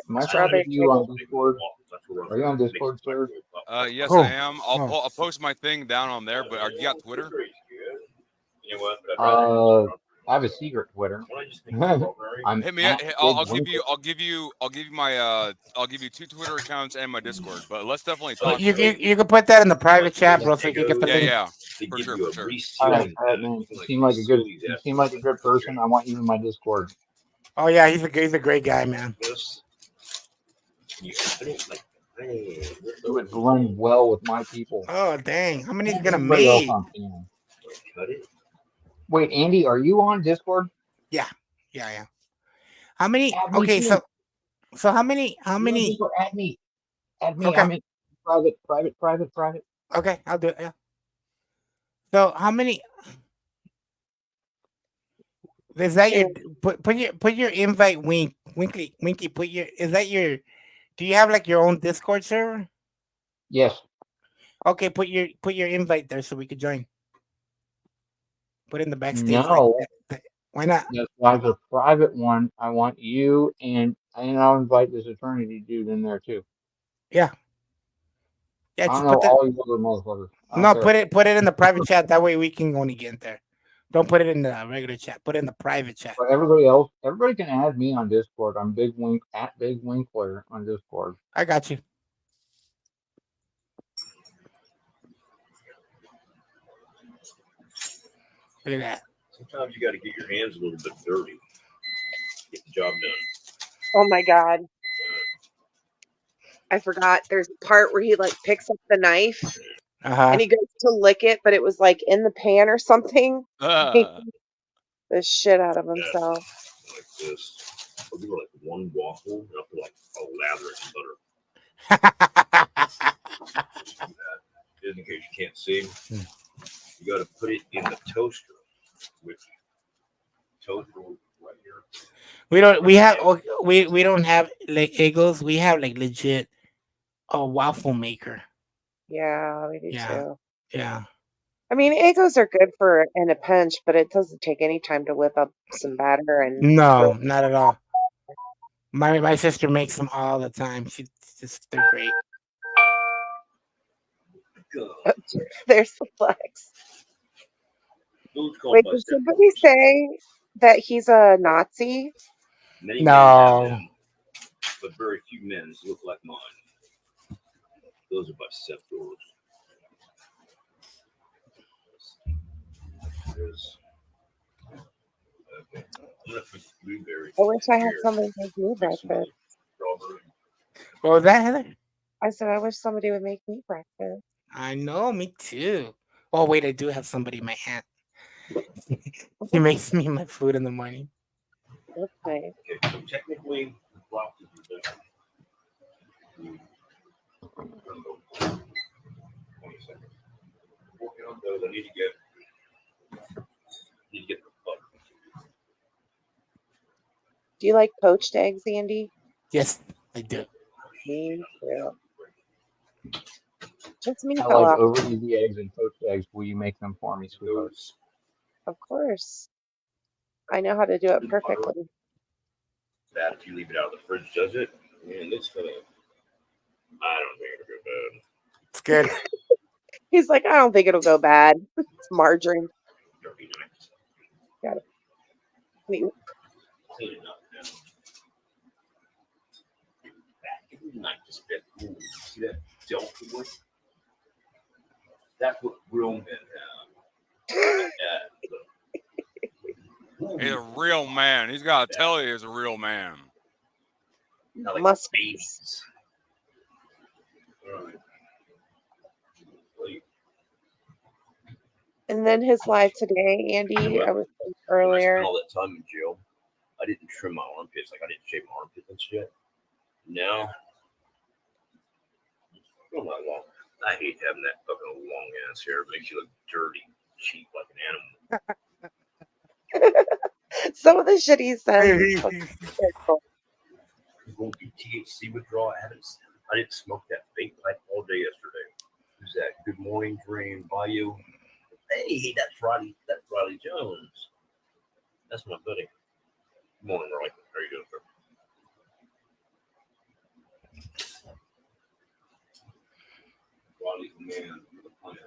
Am I talking Strawberry to you on Discord? Are you on Discord, sir? Yes, Cool. I am. I'll post my thing down on there. But you got Twitter? You know what? I have a secret Twitter. I'm Hit me. I'll give you my. I'll give you 2 Twitter accounts and my Discord. But let's definitely talk. You can put that in the private chat, bro, so you can get the link. Yeah, for sure. All right, man. You seem like a good person. I want you in my Discord. Oh yeah, he's a great guy, man. You would blend well with my people. Oh dang! How many is And gonna everybody else make? on cam. Wait, Andy, are you on Discord? Yeah. How many? Add me Okay, too. so how many? How You on many? Discord? Add me. Add me. Okay, I'm in private. okay, I'll do it. Yeah. So how many? Is that your put your invite winky put your is that your do you have like your own Discord server? Yes. Okay, put your invite there so we could join. Put in the backstage like No. that. Why not? That's why the private one. I want you and I'll invite this eternity dude in there too. Yeah. Yeah, I just don't know put that. all you other motherfuckers. I don't No, care. put it in the private chat. That way we can only get in there. Don't put it in the regular chat. Put it in the private chat. But everybody else, everybody can add me on Discord. I'm Big Wink at Big Winkler on Discord. I got you. Look at that. Sometimes you got to get your hands a little bit dirty. Get the job done. Oh my God. I forgot. There's a part where he like picks up the knife and he goes to lick it, but it was like in the pan or something. The shit out of himself. Like this. I'll do like one waffle and I'll put like a lather of butter. Just in case you can't see, you got to put it in the toaster with toaster right here. We don't have like Eagles. We have like legit a waffle maker. Yeah, we do Yeah. too. Yeah. I mean, Eggos are good for in a pinch, but it doesn't take any time to whip up some batter and No, not at all. My sister makes them all the time. They're great. There's the flex. Wait, did somebody say that he's a Nazi? Many No. men have them, but very few men look like mine. Those are bisexuals. There's, okay. I'm gonna put blueberries. I wish I had somebody make me breakfast. What was that, Heather? I said I wish somebody would make me breakfast. I know, me too. Oh wait, I do have somebody in my aunt. She makes me my food in the morning. That's nice. Okay, so technically, the block is there. 20 seconds. Working on those, I need to get the butter. Do you like poached eggs, Andy? Yes, I do. Me too. Just me I fell like off. over easy eggs and poached eggs. Will you make them for me, sweetheart? Of course. I know how to do it perfectly. That if you leave it out of the fridge, does it? Man, it's gonna. I don't think it'll go bad. It's good. He's like, I don't think it'll go bad. It's margarine. Got it. Clean it up now. Not just bit. Ooh, see that delta wood? That's what real men have. He's a real man. He's got to tell you he's a real man. Like Must babies. All right. And then his live today, Andy, I was saying earlier. I spent all that time in jail. I didn't trim my armpits, like I didn't shave my armpits and shit. Now, oh my God, I hate having that fucking long ass hair. It makes you look dirty, cheap, like an animal. Some of the shit he says is fucking cool. You won't be THC withdrawal. I didn't smoke that vape pipe all day yesterday. Who's that? Good Morning Dream Bayou. Hey, that's Riley Jones. That's my buddy. Good morning, Riley. How are you doing, sir? Riley's the man with the plan.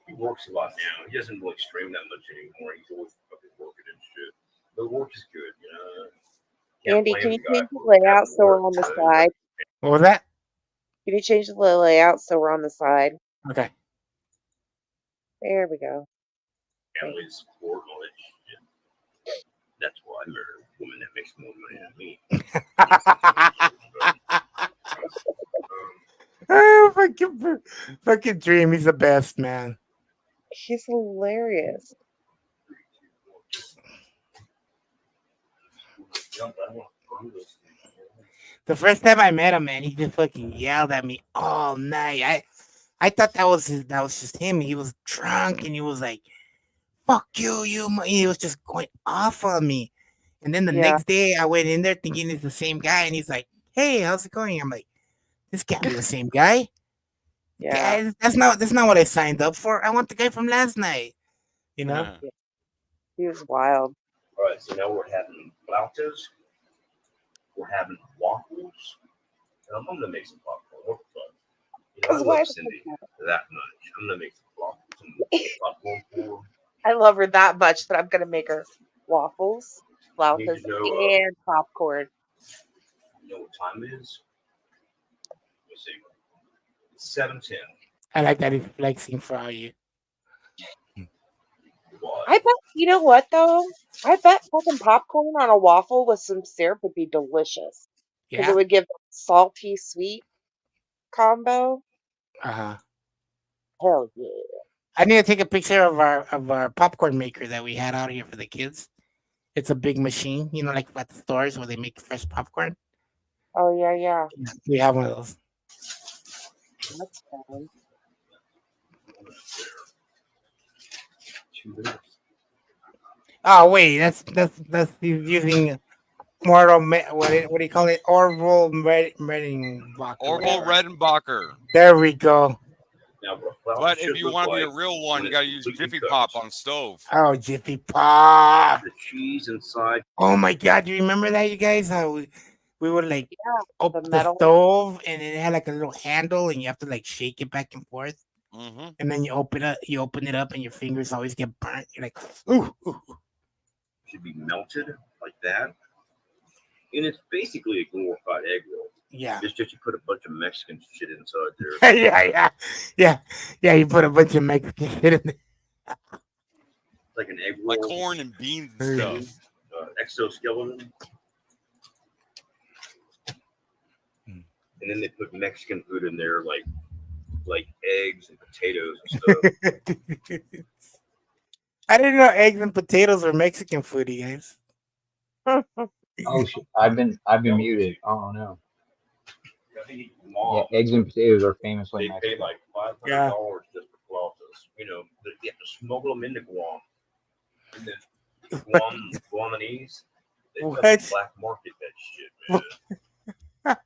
He works a lot now. He doesn't really stream that much anymore. He's always fucking working and shit. The work is good, you know. Andy, can you change the layout so we're on the side? What was that? Can you change the layout so we're on the side? Okay. There we go. Family support and all that shit. That's why I married a woman that makes more money than me. Fucking Dream, he's the best, man. He's hilarious. The first time I met him, man, he just fucking yelled at me all night. I thought that was just him. He was drunk and he was like, "Fuck you, He was just going off on me. And then the Yeah. next day, I went in there thinking it's the same guy, and he's like, "Hey, how's it going?" I'm like, "This can't be the same guy. Yeah. Guys, that's not what I signed up for. I want the guy from last night." You know? He was wild. All right, so now we're having flautas. We're having waffles. And I'm gonna make some popcorn. What the fuck? You know, I Why love the Cindy that much. I'm gonna make some popcorn for her. I love her that much that I'm gonna make her waffles, Need flautas, to know, and popcorn. you know what time it is? Let's see. It's 7:10. I like that he's flexing for all you. I bet you know what though? I bet fucking popcorn on a waffle with some syrup would be delicious. Because it Yeah. would give that salty sweet combo. Uh-huh. Hell yeah. I need to take a picture of our popcorn maker that we had out here for the kids. It's a big machine, you know, like at the stores where they make fresh popcorn. Oh yeah, yeah. We have one of those. That's fun. Oh wait, that's using what do you call it? Orville Redenbacher. Orville Redenbacher. There we go. Now, But if you want to be a real one, you got to use Jiffy Pop on stove. Oh, Jiffy Pop. The cheese inside. Oh my God, do you remember that, you guys? How we would like open the metal. stove and it had like a little handle and you have to like shake it back and forth. Mm-hmm. And then you open it up and your fingers always get burnt. You're like, ooh. Should be melted like that. And it's basically a glorified egg roll. Yeah. It's just you put a bunch of Mexican shit inside there. yeah. You put a bunch of Mexican shit in there. Like an egg roll. Like corn and beans and stuff. Exoskeleton. And then they put Mexican food in there, like eggs and potatoes and stuff. I didn't know eggs and potatoes were Mexican food, you guys. Oh shit! I've been muted. Oh no. Yeah, eggs and potatoes are famously They Mexican. pay like $500 just for flautas. You know, they have to smuggle them into Guam. And then Guamanese, they What? black market that shit, man.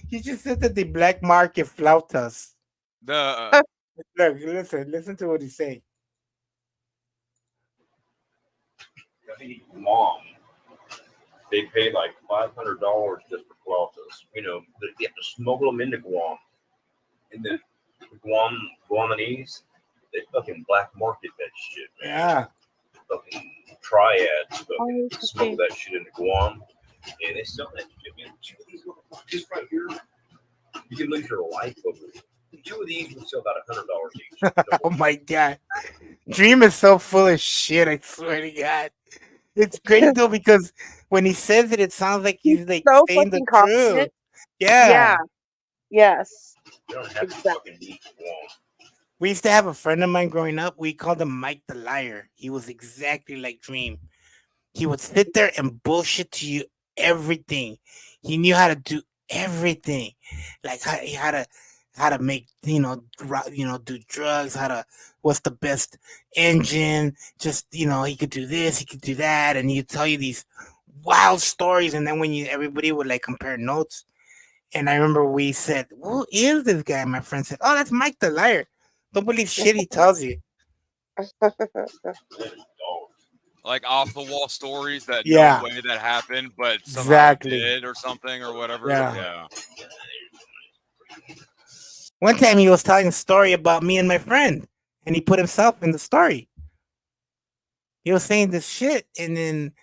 You just said that they black market flautas. The Look, listen to what he's saying. Mom, they pay like $500 just for flautas. You know, they have to smuggle them into Guam. And then Guamanese, they fucking black market that shit, man. Yeah. Fucking triads, fucking smuggle that shit into Guam. And they sell that shit, man. Two of these little fuckers right here, you can lose your life over it. Two of these will sell about $100 each. Oh my God. Dream is so full of shit, I swear to God. It's great though because when he says it, it sounds like he's like so saying the fucking confident. truth. Yeah. Yes. You don't have to fucking need Guam. We used to have a friend of mine growing up. We called him Mike the Liar. He was exactly like Dream. He would sit there and bullshit to you everything. He knew how to do everything, like how to make do drugs, what's the best engine. Just he could do this, he could do that, and he'd tell you these wild stories. And then when everybody would like compare notes, and I remember we said, "Who is this guy?" My friend said, "Oh, that's Mike the Liar." Don't believe shit he tells you. Like off the wall stories that Yeah. no way that happened, but somehow Exactly. did or something or whatever. Yeah. One time he was telling a story about me and my friend, and he put himself in the story. He was saying this shit, and then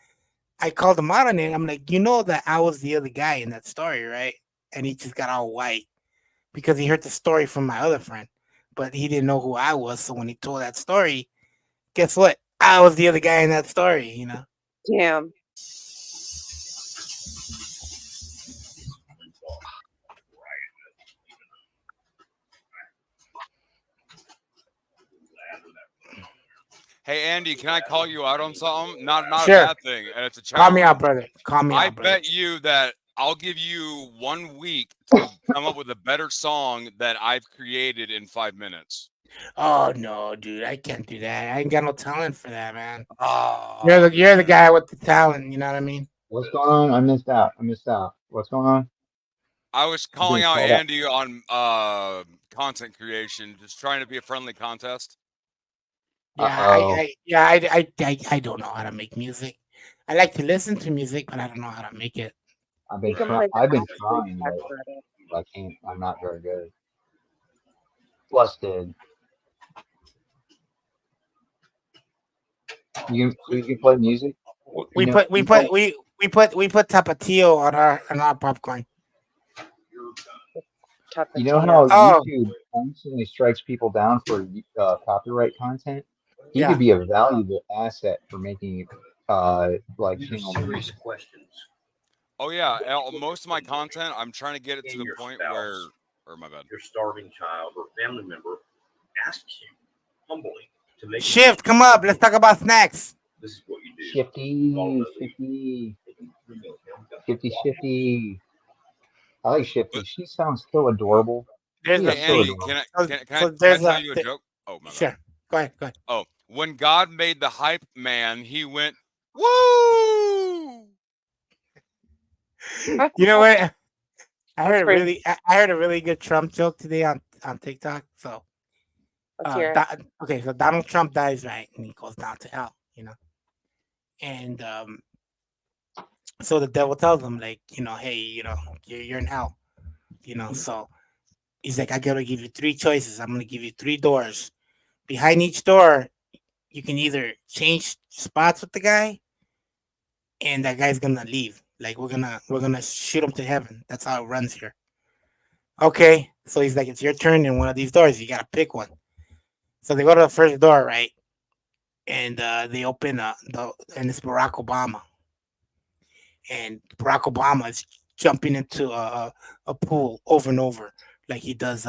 I called him out on it. I'm like, that I was the other guy in that story, right? And he just got all white because he heard the story from my other friend, but he didn't know who I was. So when he told that story, guess what? I was the other guy in that story, Damn. Hey Andy, can I call you out on something? Not a Sure. bad thing, and it's a Call challenge. me out, brother. Call me I out, brother. bet you that I'll give you 1 week to come up with a better song that I've created in 5 minutes. Oh no, dude, I can't do that. I ain't got no talent for that, man. Oh, You're the guy with the talent. You know what I mean? What's going on? I missed out. What's going on? I was I'm calling being out called out. Andy on content creation, just trying to be a friendly contest. Yeah, I don't know how to make music. I like to listen to music, but I don't know how to make it. I've You been can trying. play the I've been absolute trying, heck but out of it. I can't. I'm not very good. Busted. You can play music. We You know. put Tapatio on our popcorn. You know how Oh, YouTube constantly strikes people down for copyright content? He yeah. could be a valuable asset for making like channel Serious music. questions. Oh yeah, most of my content, I'm trying to get it to And the your point spouse, where, or my bad. your starving child or family member asks you humbly to make Shift, come up. Let's talk about snacks. This is what you do. Shifty. I like Shifty. She sounds so adorable. There's She a is Hey so Andy, adorable. can I there's tell you a joke? Oh my bad. Sure. Go ahead. Oh, when God made the hype man, he went, "Woo!" You know what? I That's pretty. I heard a really good Trump joke today on TikTok. So, Let's hear it. okay, so Donald Trump dies, right, and he goes down to hell, and so the devil tells him, like, hey, you're in hell, so he's like, I gotta give you 3 choices. I'm gonna give you 3 doors. Behind each door, you can either change spots with the guy, and that guy's gonna leave. Like, we're gonna shoot him to heaven. That's how it runs here. Okay, so he's like, it's your turn in one of these doors. You gotta pick one. So they go to the first door, right? And they open and it's Barack Obama. And Barack Obama is jumping into a pool over and over, like he does,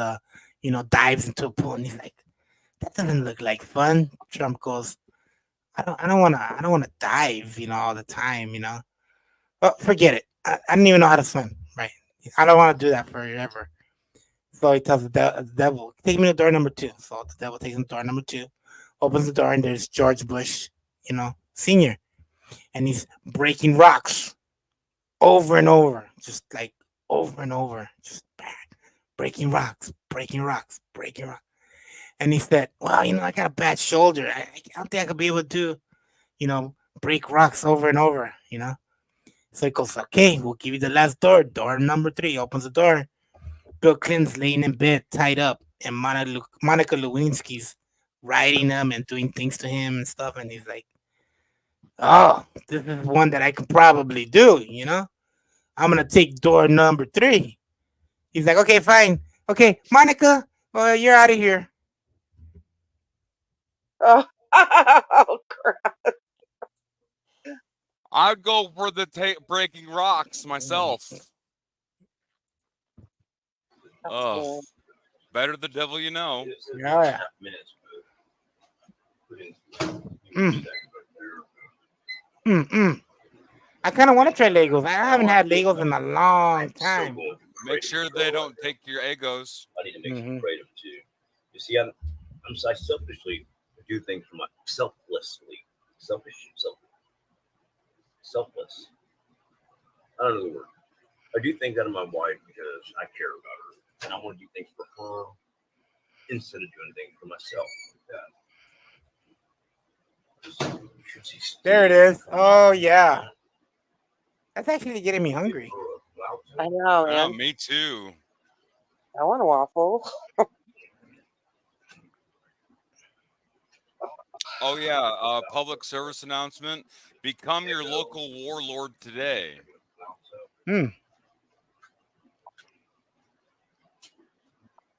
dives into a pool, and he's like, that doesn't look like fun. Trump goes, I don't wanna dive, all the time, Well, forget it. I don't even know how to swim, right? I don't want to do that forever. So he tells the devil, take me to door number 2. So the devil takes him to door number 2, opens the door, and there's George Bush, Senior. And he's breaking rocks over and over, just like over and over, just breaking rocks. And he said, well, I got a bad shoulder. I don't think I could be able to, break rocks over and over, So he goes, okay, we'll give you the last door. Door number 3. He opens the door. Bill Clinton's laying in bed, tied up, and Monica Lewinsky's riding him and doing things to him and stuff. And he's like, oh, this is one that I could probably do, I'm going to take door number 3. He's like, okay, fine. Okay, Monica, well, you're out of here. Oh, oh crap. I'd go for the breaking rocks myself. Oh, better the devil you know. Yeah. I kind of want to try Legos. I haven't had Legos in a long time. Make sure they don't take your egos. I need to make some creative too. You see, I selfishly do things for myself, selfless. I don't know the word. I do things out of my wife because I care about her, and I want to do things for her instead of doing things for myself. There it is. Oh yeah, that's actually getting me hungry. I know, man. Oh, me too. I want a waffle. Oh yeah, public service announcement. Become your local warlord today. I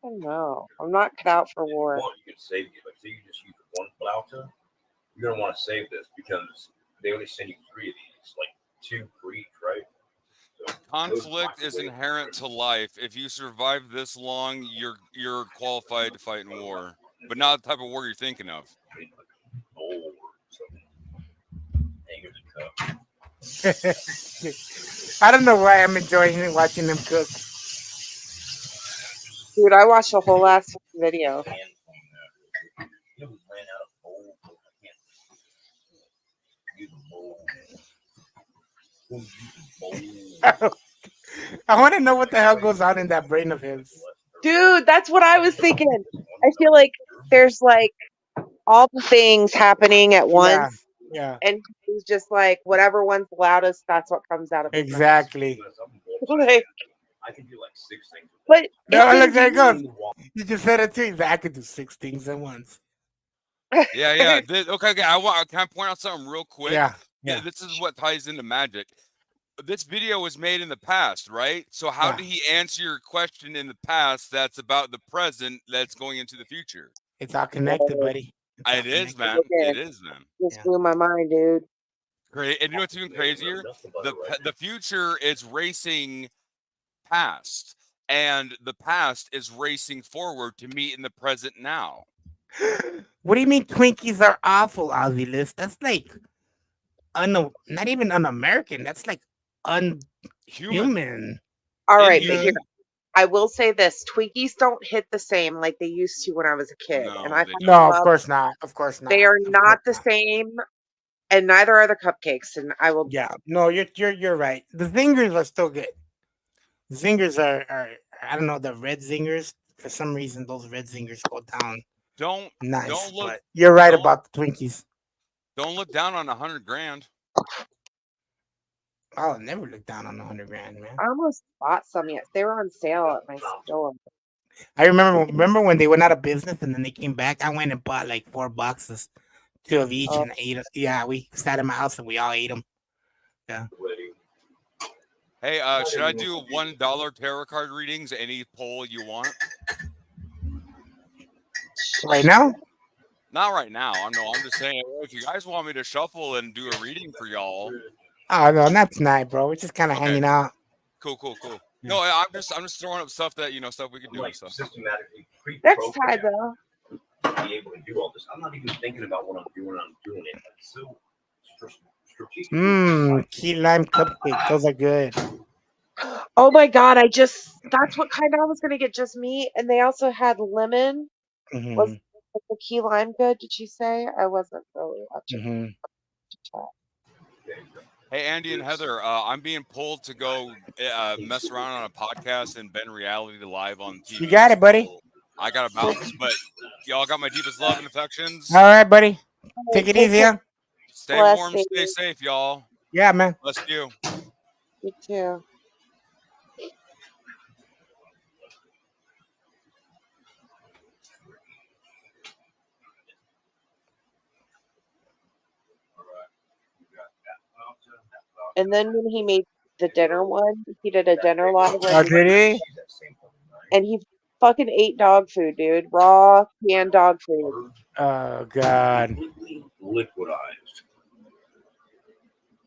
don't know. I'm not cut out for war. You can save you. Like, say you just use one flauta, you're gonna want to save this because they only send you 3 of these, like 2 for each, right? So Conflict is inherent to life. If you survive this long, you're qualified to fight in war, but not the type of war you're thinking of. Oh, I don't know why I'm enjoying watching them cook. Dude, I watched the whole last video. I want to know what the hell goes on in that brain of his. Dude, that's what I was thinking. I feel like there's like all the things happening at once. Yeah. And he's just like, whatever one's loudest, that's what comes out of his mouth. Exactly. Like, I can do like 6 things. but No, it's look, there it goes. insane. You just said it too. He's like, I could do 6 things at once. Yeah. Okay. Can I point out something real quick? Yeah. This is what ties into magic. This video was made in the past, right? So how did he answer your question in the past that's about the present that's going into the future? It's all connected, buddy. It is, man. Okay. It is, man. Just blew my mind, dude. Great. And you know what's even crazier? The future is racing past, and the past is racing forward to meet in the present now. What do you mean Twinkies are awful, Ozzy List? That's like not even un-American. That's like unhuman. All right, but here, I will say this: Twinkies don't hit the same like they used to when I was a kid. And I No, of course not. Of course not. They are not the same, and neither are the cupcakes. And I will. Yeah, no, you're right. The zingers are still good. Zingers are I don't know, the red zingers. For some reason, those red zingers go down. Don't look. But you're right about the Twinkies. Don't look down on $100,000. I'll never look down on $100,000, man. I almost bought some yet. They were on sale at my store. I remember when they went out of business and then they came back. I went and bought like 4 boxes, 2 of each, and ate it. Yeah, we sat in my house and we all ate them. Yeah. Hey, should I do $1 tarot card readings? Any poll you want? Right now? Not right now. I'm just saying, if you guys want me to shuffle and do a reading for y'all. Oh no, not tonight, bro. We're just kind of hanging out. Cool. No, I'm just throwing up stuff that stuff we can do and stuff. Systematically Next time, though. be able to do all this. I'm not even thinking about what I'm doing. I'm doing it. It's so strategic. Key lime cupcake. Those are good. Oh my god! That's what kind I was gonna get. Just me, and they also had lemon. Was the key lime good? Did she say? I wasn't really watching. Hey, Andy and Heather, I'm being pulled to go mess around on a podcast and bend reality live on TV. You got it, buddy. So I got to bounce, but y'all got my deepest love and affections. All right, buddy. Take it easy, huh? Stay warm, stay safe, y'all. Yeah, man. Bless you. You too. And then when he made the dinner one, he did a dinner live. Oh, did he? And he fucking ate dog food, dude. Raw canned dog food. Oh God. Liquidized.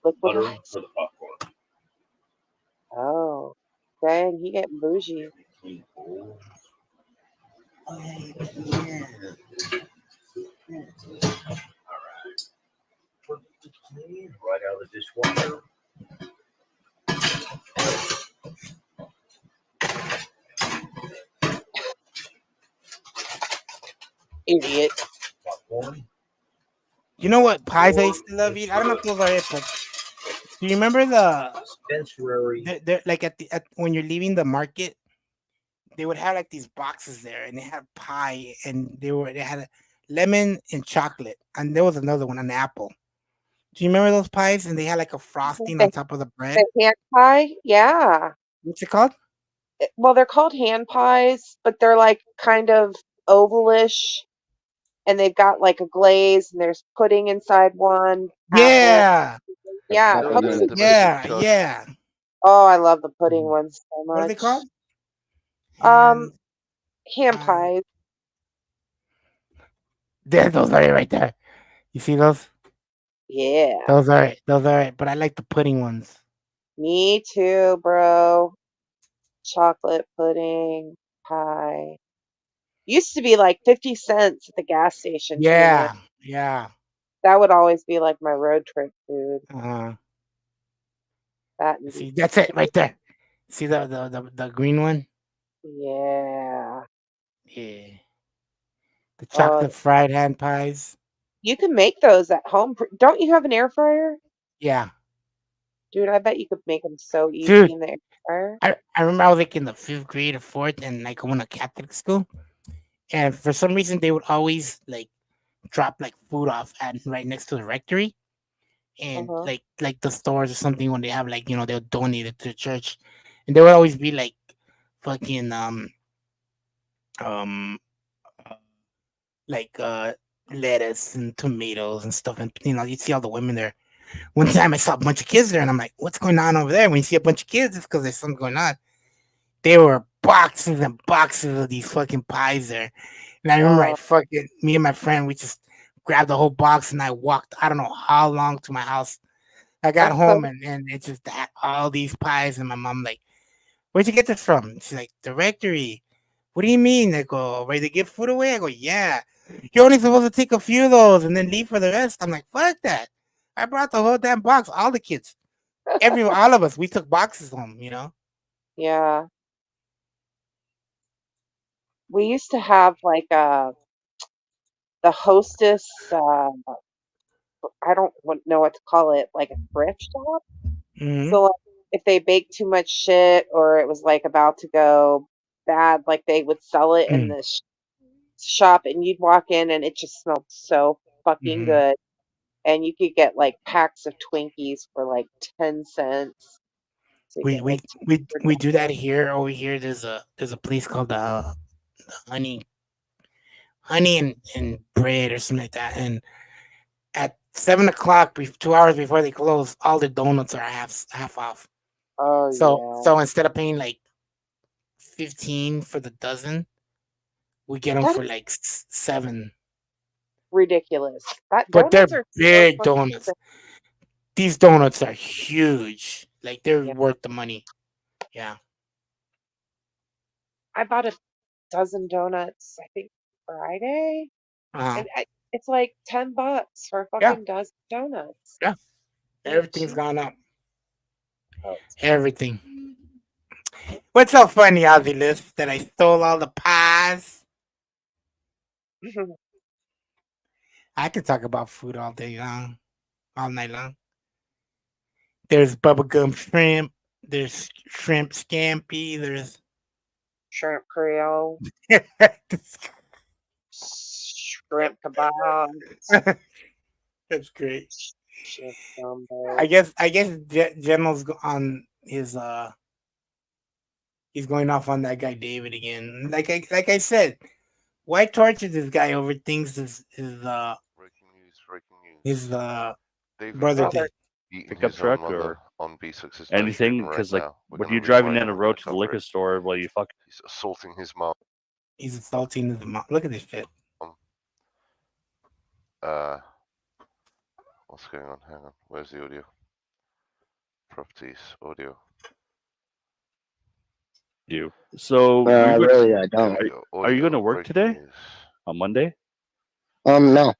Liquidized. Butter for the popcorn. Oh, dang, he getting bougie. Right out of the dishwasher. Idiot. You know what pies I used to love eating? I don't know if those are it, but do you remember the like at when you're leaving the market, they would have like these boxes there, and they had pie, and they had a lemon and chocolate, and there was another one, an apple. Do you remember those pies? And they had like a frosting on top of the bread. The hand pie? Yeah. What's it called? Well, they're called hand pies, but they're like kind of ovalish, and they've got like a glaze, and there's pudding inside one. Yeah. Yeah. Yeah. Oh, I love the pudding ones so much. What are they called? Hand pies. There, those are it right there. You see those? Yeah. Those are it. But I like the pudding ones. Me too, bro. Chocolate pudding pie. Used to be like 50 cents at the gas station. Yeah. That would always be like my road trip food. That and See, that's it right there. See the green one? yeah. Yeah. The Oh, chocolate fried hand pies. you can make those at home. Don't you have an air fryer? Yeah. Dude, I bet you could make them so easy Dude, in the air fryer. I remember I was like in the 5th grade or 4th, and like I went to Catholic school, and for some reason they would always like drop like food off at right next to the rectory, and Uh-huh. like the stores or something when they have like they'll donate it to the church, and there would always be like fucking um like lettuce and tomatoes and stuff, and you see all the women there. One time I saw a bunch of kids there, and I'm like, what's going on over there? When you see a bunch of kids, it's because there's something going on. There were boxes and boxes of these fucking pies there. And I remember me and my friend, we just grabbed the whole box and I walked, I don't know how long, to my house. I got home and it just had all these pies, and my mom like, where'd you get this from? She's like, the rectory. What do you mean? I go, ready to give food away? I go, yeah. You're only supposed to take a few of those and then leave for the rest. I'm like, fuck that. I brought the whole damn box, all the kids. All of us, we took boxes home, Yeah. We used to have like the hostess I don't know what to call it, like a thrift shop. Mm-hmm. So like, if they baked too much shit or it was like about to go bad, like they would sell it in the shop, and you'd walk in and it just smelled so fucking Mm-hmm. good. And you could get like packs of Twinkies for like 10 cents. So you We get we like we do that here. Over here, there's a place called honey and bread or something like that. And at 7 o'clock, 2 hours before they close, all the donuts are half off. Oh So instead of paying like 15 for the dozen, we get them That for is like 7. ridiculous. That But they're donuts are so big fucking donuts. expensive. These donuts are huge. Like they're Yeah. worth the money. Yeah. I bought a dozen donuts, I think Friday. Uh-huh. And it's like $10 for a Yeah. fucking dozen donuts. Yeah. Like, Everything's gee. gone up. Oh, Everything. What's so funny, Ozzy Liz, that I stole all the pies? I could talk about food all day long, all night long. There's bubblegum shrimp. There's shrimp scampi. There's shrimp Creole, shrimp kebabs, That's great. shrimp gumbo. I guess General's on his he's going off on that guy David again. Like I said, why torture this guy over things his David brother Cox did? eating Pickup his own truck mother or on B6's anything, Thanksgiving right because like now. We're when gonna you're driving rewind down the and we're road gonna to the cover liquor it. store, well, you fuck. He's assaulting his mom. He's assaulting his mom. Look at this shit. What's going on? Hang on. Where's the audio? Properties, audio. You. So really, I don't. Are you going to work today? On Monday? No.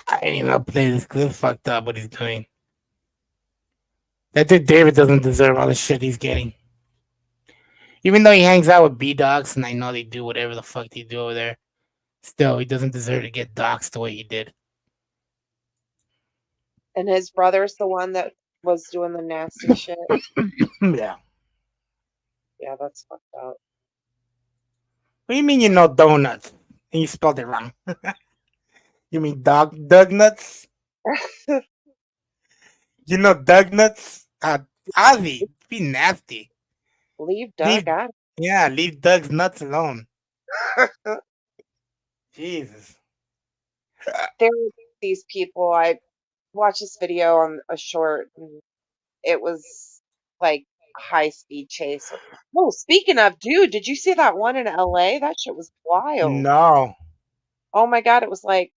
I ain't even gonna play this because it's fucked up what he's doing. That dude David doesn't deserve all the shit he's getting. Even though he hangs out with B-Dogs, and I know they do whatever the fuck they do over there, still, he doesn't deserve to get doxxed the way he did. And his brother's the one that was doing the nasty shit. Yeah. Yeah, that's fucked up. What do you mean you know donuts? And you spelled it wrong. You mean dog nuts? You know Doug nuts? Ozzy, be nasty. Leave Doug out. Yeah, leave Doug's nuts alone. Jesus. There were these people. I watched this video on a short, and it was like a high-speed chase. Oh, speaking of, dude, did you see that one in LA? That shit was wild. No. Oh my God, it was like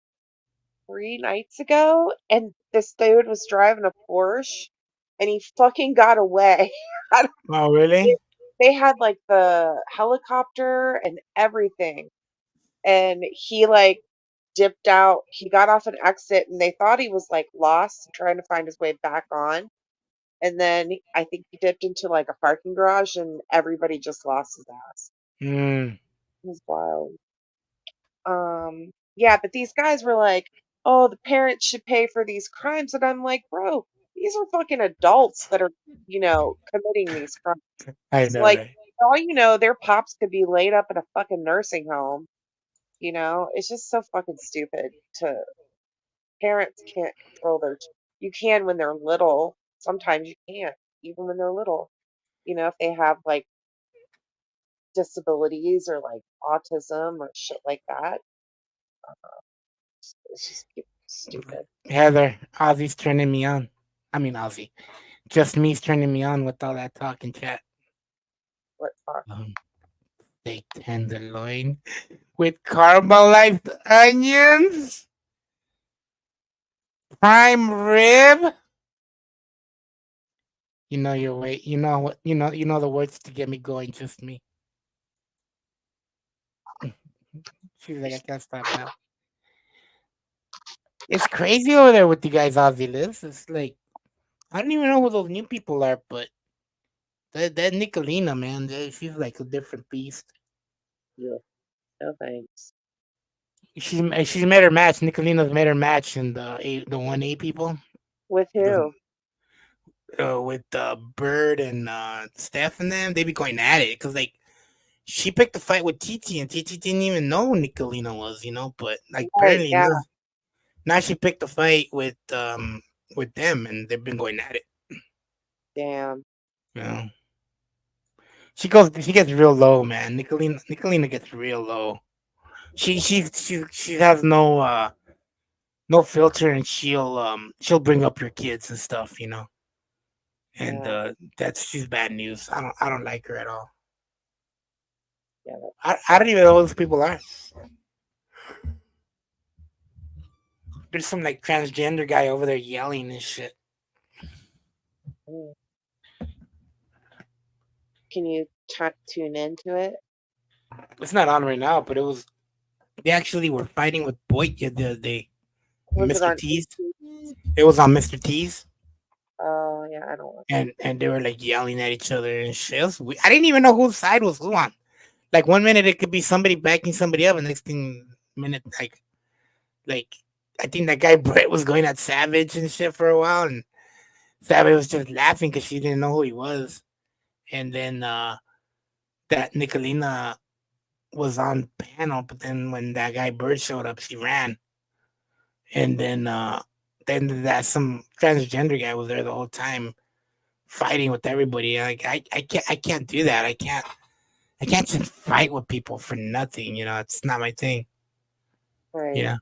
3 nights ago, and this dude was driving a Porsche, and he fucking got away. Oh, really? They had like the helicopter and everything, and he like dipped out. He got off an exit and they thought he was like lost, trying to find his way back on. And then I think he dipped into like a parking garage and everybody just lost his ass. Mm. It was wild. Yeah, but these guys were like, oh, the parents should pay for these crimes. And I'm like, bro, these are fucking adults that are, committing these crimes. I So, know, like, right? for all you know, their pops could be laid up in a fucking nursing home. It's just so fucking stupid to parents can't control you can when they're little. Sometimes you can't, even when they're little. If they have like disabilities or like autism or shit like that. It's just stupid. Heather, Ozzy's turning me on. I mean, Ozzy. Just me's turning me on with all that talk and chat. What fuck? Steak tenderloin with caramelized onions, prime rib. You know your way. You know what. You know the words to get me going. Just me. She's like, I can't stop now. It's crazy over there with you guys, Ozzy lives. It's like I don't even know who those new people are, but that Nicolina, man, she's like a different beast. Yeah. No thanks. She's made her match. Nicolina's made her match in the 1A people. With who? With Bird and Steph and them, they be going at it because like she picked the fight with Titi and Titi didn't even know who Nicolina was, but like Right, apparently yeah. now she picked the fight with them and they've been going at it. Damn. You know. She gets real low, man. Nicolina gets real low. She has no filter and she'll bring up your kids and stuff, And she's bad news. I don't like her at all. Yeah. I don't even know who those people are. There's some like transgender guy over there yelling and shit. Can you tune into it? It's not on right now, but they actually were fighting with Boyka the other day. Was it Mr. on T's. It was on Mr. T's. Oh yeah, I don't. And they were like yelling at each other and shit. I didn't even know whose side was who on. Like 1 minute it could be somebody backing somebody up, and next minute like I think that guy Brett was going at Savage and shit for a while, and Savage was just laughing because she didn't know who he was. And then that Nicolina was on panel, but then when that guy Bird showed up, she ran. And then that some transgender guy was there the whole time fighting with everybody. Like I can't do that. I can't just fight with people for nothing, it's not my thing. Right. Yeah.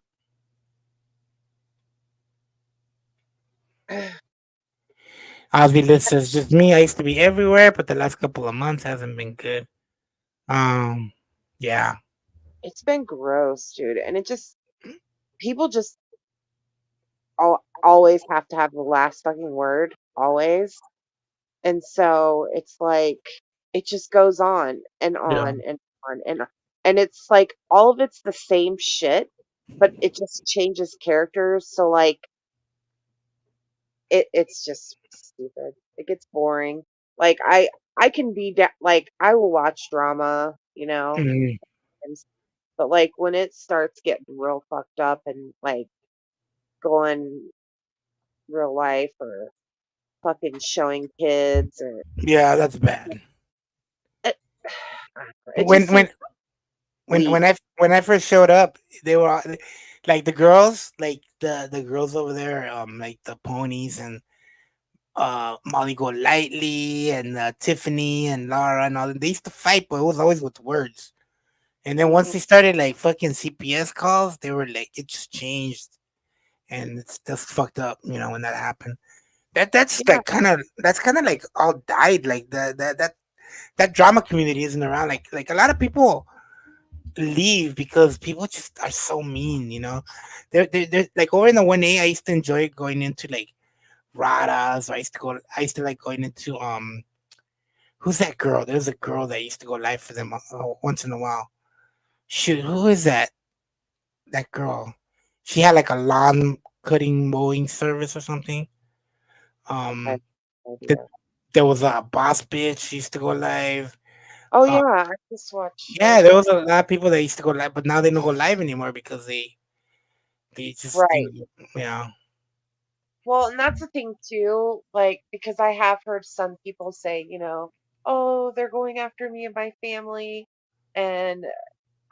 Ozzy List says just me. I used to be everywhere, but the last couple of months hasn't been good. Yeah. It's been gross, dude, and people just always have to have the last fucking word, always, and so it's like it just goes on and on and on and it's like all of it's the same shit, but it just changes characters. So like it's just stupid. It gets boring. Like I can be like I will watch drama, Mhm. but like when it starts getting real fucked up and like going real life or fucking showing kids or Yeah, that's bad. it just seems weak. When I first showed up, they were like the girls, like the girls over there, like the ponies and Molly Go Lightly and Tiffany and Laura and all that. They used to fight, but it was always with words. And then once they started like fucking CPS calls, they were like it just changed, and it's just fucked up, when that happened. That's like that's kind of like all died. Like that drama community isn't around. Like a lot of people leave because people just are so mean. They're like over in the 1A. I used to enjoy going into like Radas. Or I used to like going into who's that girl? There's a girl that used to go live for them once in a while. Shoot, who is that? That girl. She had like a lawn cutting mowing service or something. I have no th- idea. there was a boss bitch. She used to go live. Oh Uh, yeah, I just watched yeah, shows there on. was a lot of people that used to go live, but now they don't go live anymore because they just Right. yeah. Well, and that's the thing too, like because I have heard some people say, oh, they're going after me and my family, and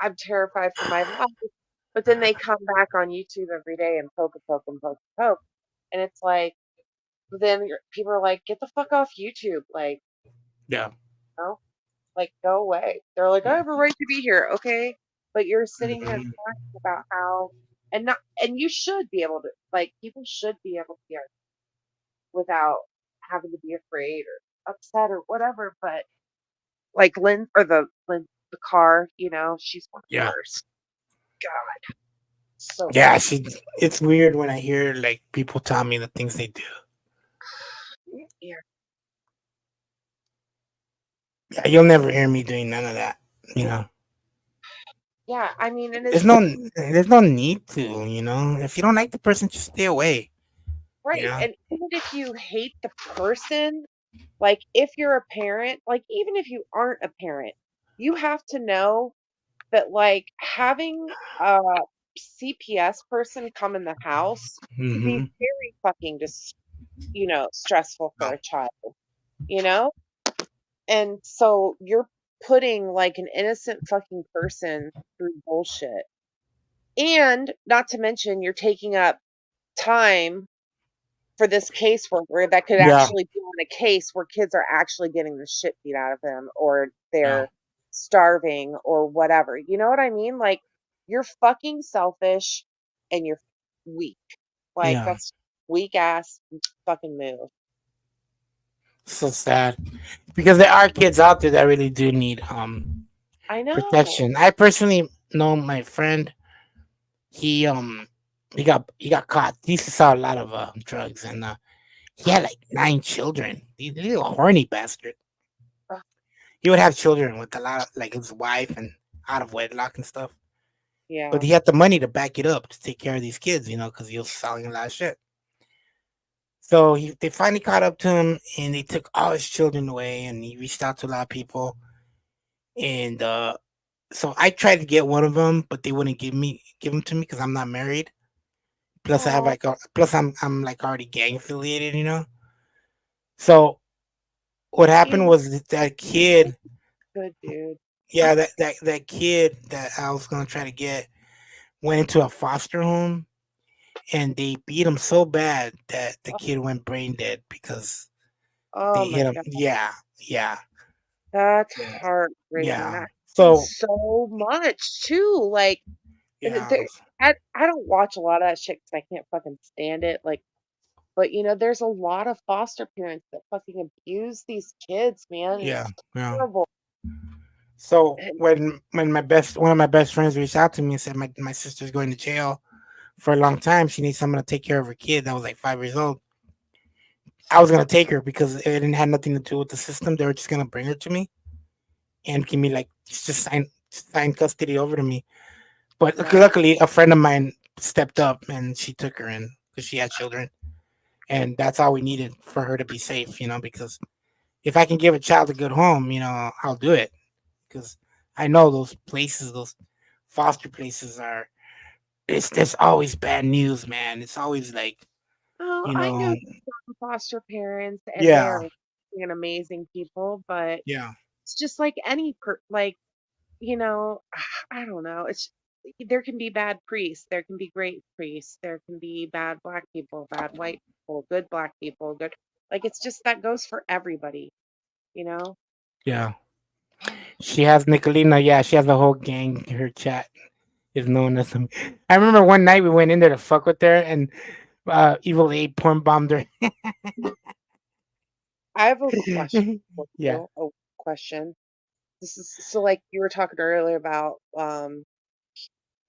I'm terrified for my life. But then they come back on YouTube every day and poke and poke and poke and poke, and it's like, then people are like, get the fuck off YouTube, like, Yeah. you know, like go away. They're like, I have a right to be here, okay, but you're sitting here talking about how, and you should be able to, like, people should be able to be without having to be afraid or upset or whatever. But like the car, she's one of the Yeah. worst. God, so Yeah, bad. it's weird when I hear like people tell me the things they do. Yeah, Yeah, you'll never hear me doing none of that. You know, yeah. I mean, and there's it's no need to. You know, if you don't like the person, just stay away. You right. know. And even if you hate the person, like if you're a parent, like even if you aren't a parent, you have to know that like having a CPS person come in the house could be Mm-hmm. very fucking just stressful for a child. You know, and so you're putting like an innocent fucking person through bullshit. And not to mention, you're taking up time for this caseworker that could Yeah. actually be on a case where kids are actually getting the shit beat out of them or Yeah. they're starving or whatever. You know what I mean? Like, you're fucking selfish and you're weak. Like, Yeah. that's weak ass fucking move. So sad because there are kids out there that really do need I know. protection. I personally know my friend. He he got caught. He used to sell a lot of drugs and he had like 9 children. He's a horny bastard. Ugh, He would have children with a lot of like his wife and out of wedlock and stuff. But yeah. he had the money to back it up to take care of these kids, because he was selling a lot of shit. So they finally caught up to him and they took all his children away and he reached out to a lot of people. And so I tried to get one of them, but they wouldn't give them to me because I'm not married. Plus I have Oh, like plus I'm like already gang affiliated. So what happened you was that kid, good dude. yeah, that kid that I was gonna try to get went into a foster home and they beat him so bad that the kid went brain dead because Oh they my hit him. God. Yeah, yeah, That's yeah, heartbreaking. yeah. That So happens so much too. Like, and yeah, I don't watch a lot of that shit because I can't fucking stand it. Like, but there's a lot of foster parents that fucking abuse these kids, man. yeah, It's yeah. terrible. So And, when one of my best friends reached out to me and said my sister's going to jail for a long time, she needs someone to take care of her kid that was like 5 years old. I was gonna take her because it didn't have nothing to do with the system. They were just gonna bring her to me and give me like just sign custody over to me. But wow. luckily, a friend of mine stepped up and she took her in because she had children, and that's all we needed for her to be safe. Because if I can give a child a good home, I'll do it because I know those places, those foster places are. There's always bad news, man. It's always like Oh, you I know know, some foster parents, and they yeah, are amazing people, but yeah, it's just like like you know, I don't know. There can be bad priests, there can be great priests, there can be bad black people, bad white people, good black people, good. Like it's just that goes for everybody, you know? yeah. She has Nicolina. Yeah, she has a whole gang. Her chat is known as some. I remember one night we went in there to fuck with her, and Evil Ape porn bombed her. I have a question for Yeah. you. A question. This is so like you were talking earlier about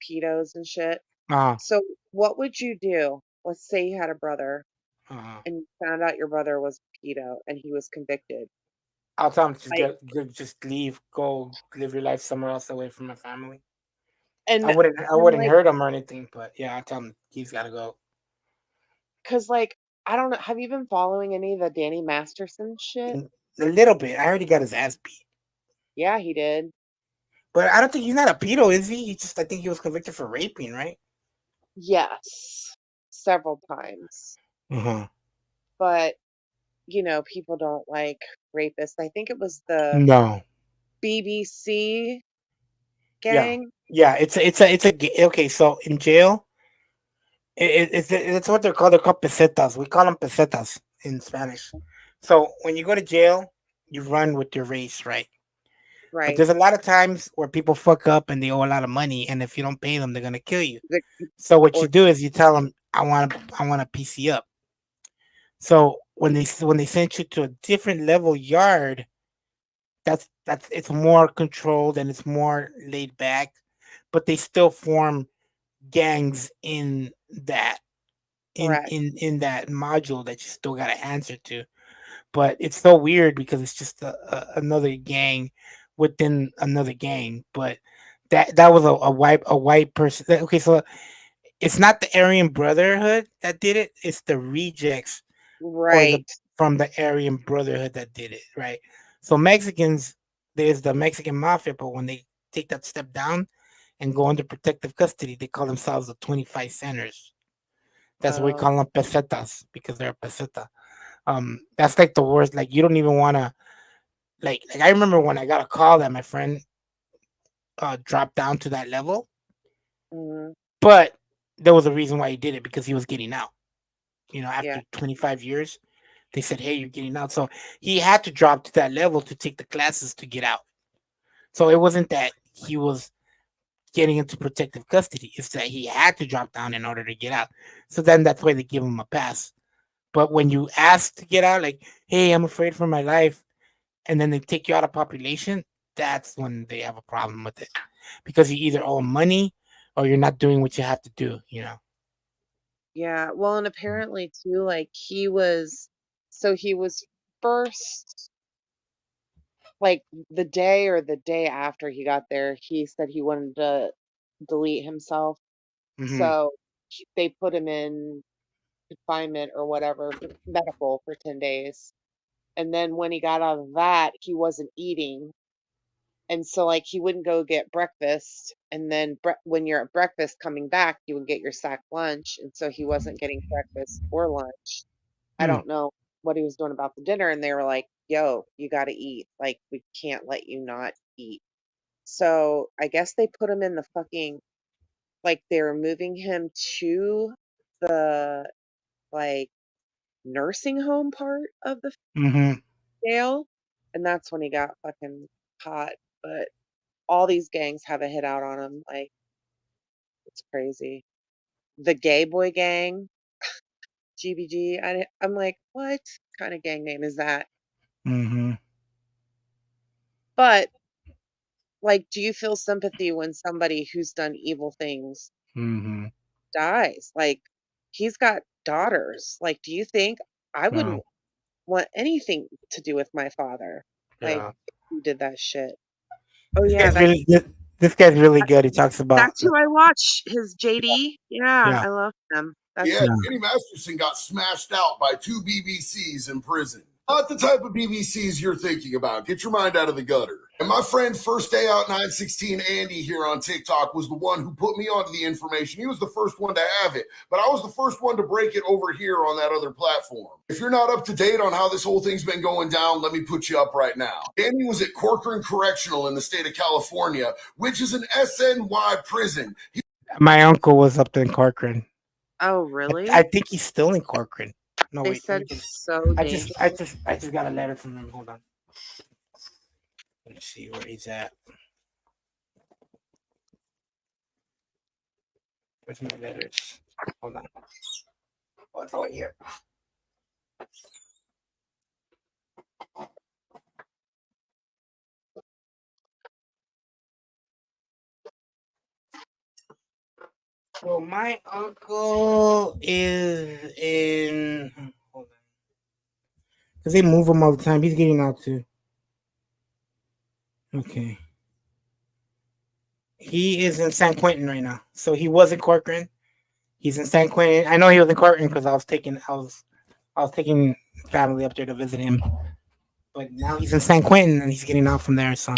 pedos and shit. Uh, So what would you do? Let's say you had a brother uh, and you found out your brother was a pedo and he was convicted. I'll tell him to Like, just leave, go live your life somewhere else away from my family. And I I'm wouldn't like, hurt him or anything, but yeah, I tell him he's got to go. cause like I don't know. Have you been following any of the Danny Masterson shit? A little bit. I heard he got his ass beat, Yeah, he did. but I don't think he's not a pedo, is he? He just I think he was convicted for raping, right? Yes, several times. Uh-huh. But you know, people don't like rapists. I think it was the No. BBC Yeah. gang. Yeah. Okay. So in jail, it's what they're called. They're called pesetas. We call them pesetas in Spanish. So when you go to jail, you run with your race, right? But Right. there's a lot of times where people fuck up and they owe a lot of money, and if you don't pay them, they're gonna kill you. So what you do is you tell them, I want to PC up. So when they sent you to a different level yard, that's it's more controlled and it's more laid back, but they still form gangs in that Correct. in that module that you still got to answer to. But it's so weird because it's just another gang within another gang. But that was a white person. Okay, so it's not the Aryan Brotherhood that did it. It's the rejects or the Right. from the Aryan Brotherhood that did it, right? So Mexicans, there's the Mexican mafia, but when they take that step down and go under protective custody, they call themselves the 25 centers. That's what we Oh. call them pesetas because they're a peseta. That's like the worst. Like you don't even want to. Like I remember when I got a call that my friend dropped down to that level, Mhm. but there was a reason why he did it because he was getting out. You know, Yeah. after 25 years, they said, "Hey, you're getting out." So he had to drop to that level to take the classes to get out. So it wasn't that he was getting into protective custody; it's that he had to drop down in order to get out. So then that's why they give him a pass. But when you ask to get out, like, "Hey, I'm afraid for my life," and then they take you out of population, that's when they have a problem with it because you either owe money or you're not doing what you have to do. You know. Yeah. Well, and apparently too, like he was first, like the day or the day after he got there, he said he wanted to delete himself. Mm-hmm. So they put him in confinement or whatever, medical for 10 days. And then when he got out of that, he wasn't eating. And so, like, he wouldn't go get breakfast. And then when you're at breakfast coming back, you would get your sack lunch. And so he wasn't getting breakfast or lunch. I Hmm. don't know what he was doing about the dinner. And they were like, yo, you got to eat. Like, we can't let you not eat. So I guess they put him in the fucking, like, they were moving him to the, like, nursing home part of the Mm-hmm. jail. And that's when he got fucking caught. But all these gangs have a hit out on him. Like, it's crazy. The gay boy gang, GBG. I'm like, what kind of gang name is that? Mm-hmm. But like, do you feel sympathy when somebody who's done evil things Mm-hmm. dies? Like, he's got daughters. Like, do you think I No. wouldn't want anything to do with my father? Like, Yeah. if he did that shit. Oh This yeah, guy's really this guy's really good. He talks about that's who I watch. His JD. Yeah, yeah. I love him. That's Yeah, Yeah. Danny Masterson got smashed out by two BBCs in prison. Not the type of BBCs you're thinking about. Get your mind out of the gutter. And my friend, first day out 916 Andy here on TikTok, was the one who put me onto the information. He was the first one to have it, but I was the first one to break it over here on that other platform. If you're not up to date on how this whole thing's been going down, let me put you up right now. Danny was at Corcoran Correctional in the state of California, which is an SNY prison. My uncle was up in Corcoran. Oh, I really? think he's still in Corcoran. No, They wait. Let said me just. it's so I dangerous. just got a letter from him. Hold on. Let's see where he's at. Where's my letters? Hold on. Oh, it's right here. So my uncle is in. Hold on. Because they move him all the time. He's getting out too. Okay. He is in San Quentin right now. So he was in Corcoran. He's in San Quentin. I know he was in Corcoran because I was taking family up there to visit him. But now he's in San Quentin and he's getting out from there. So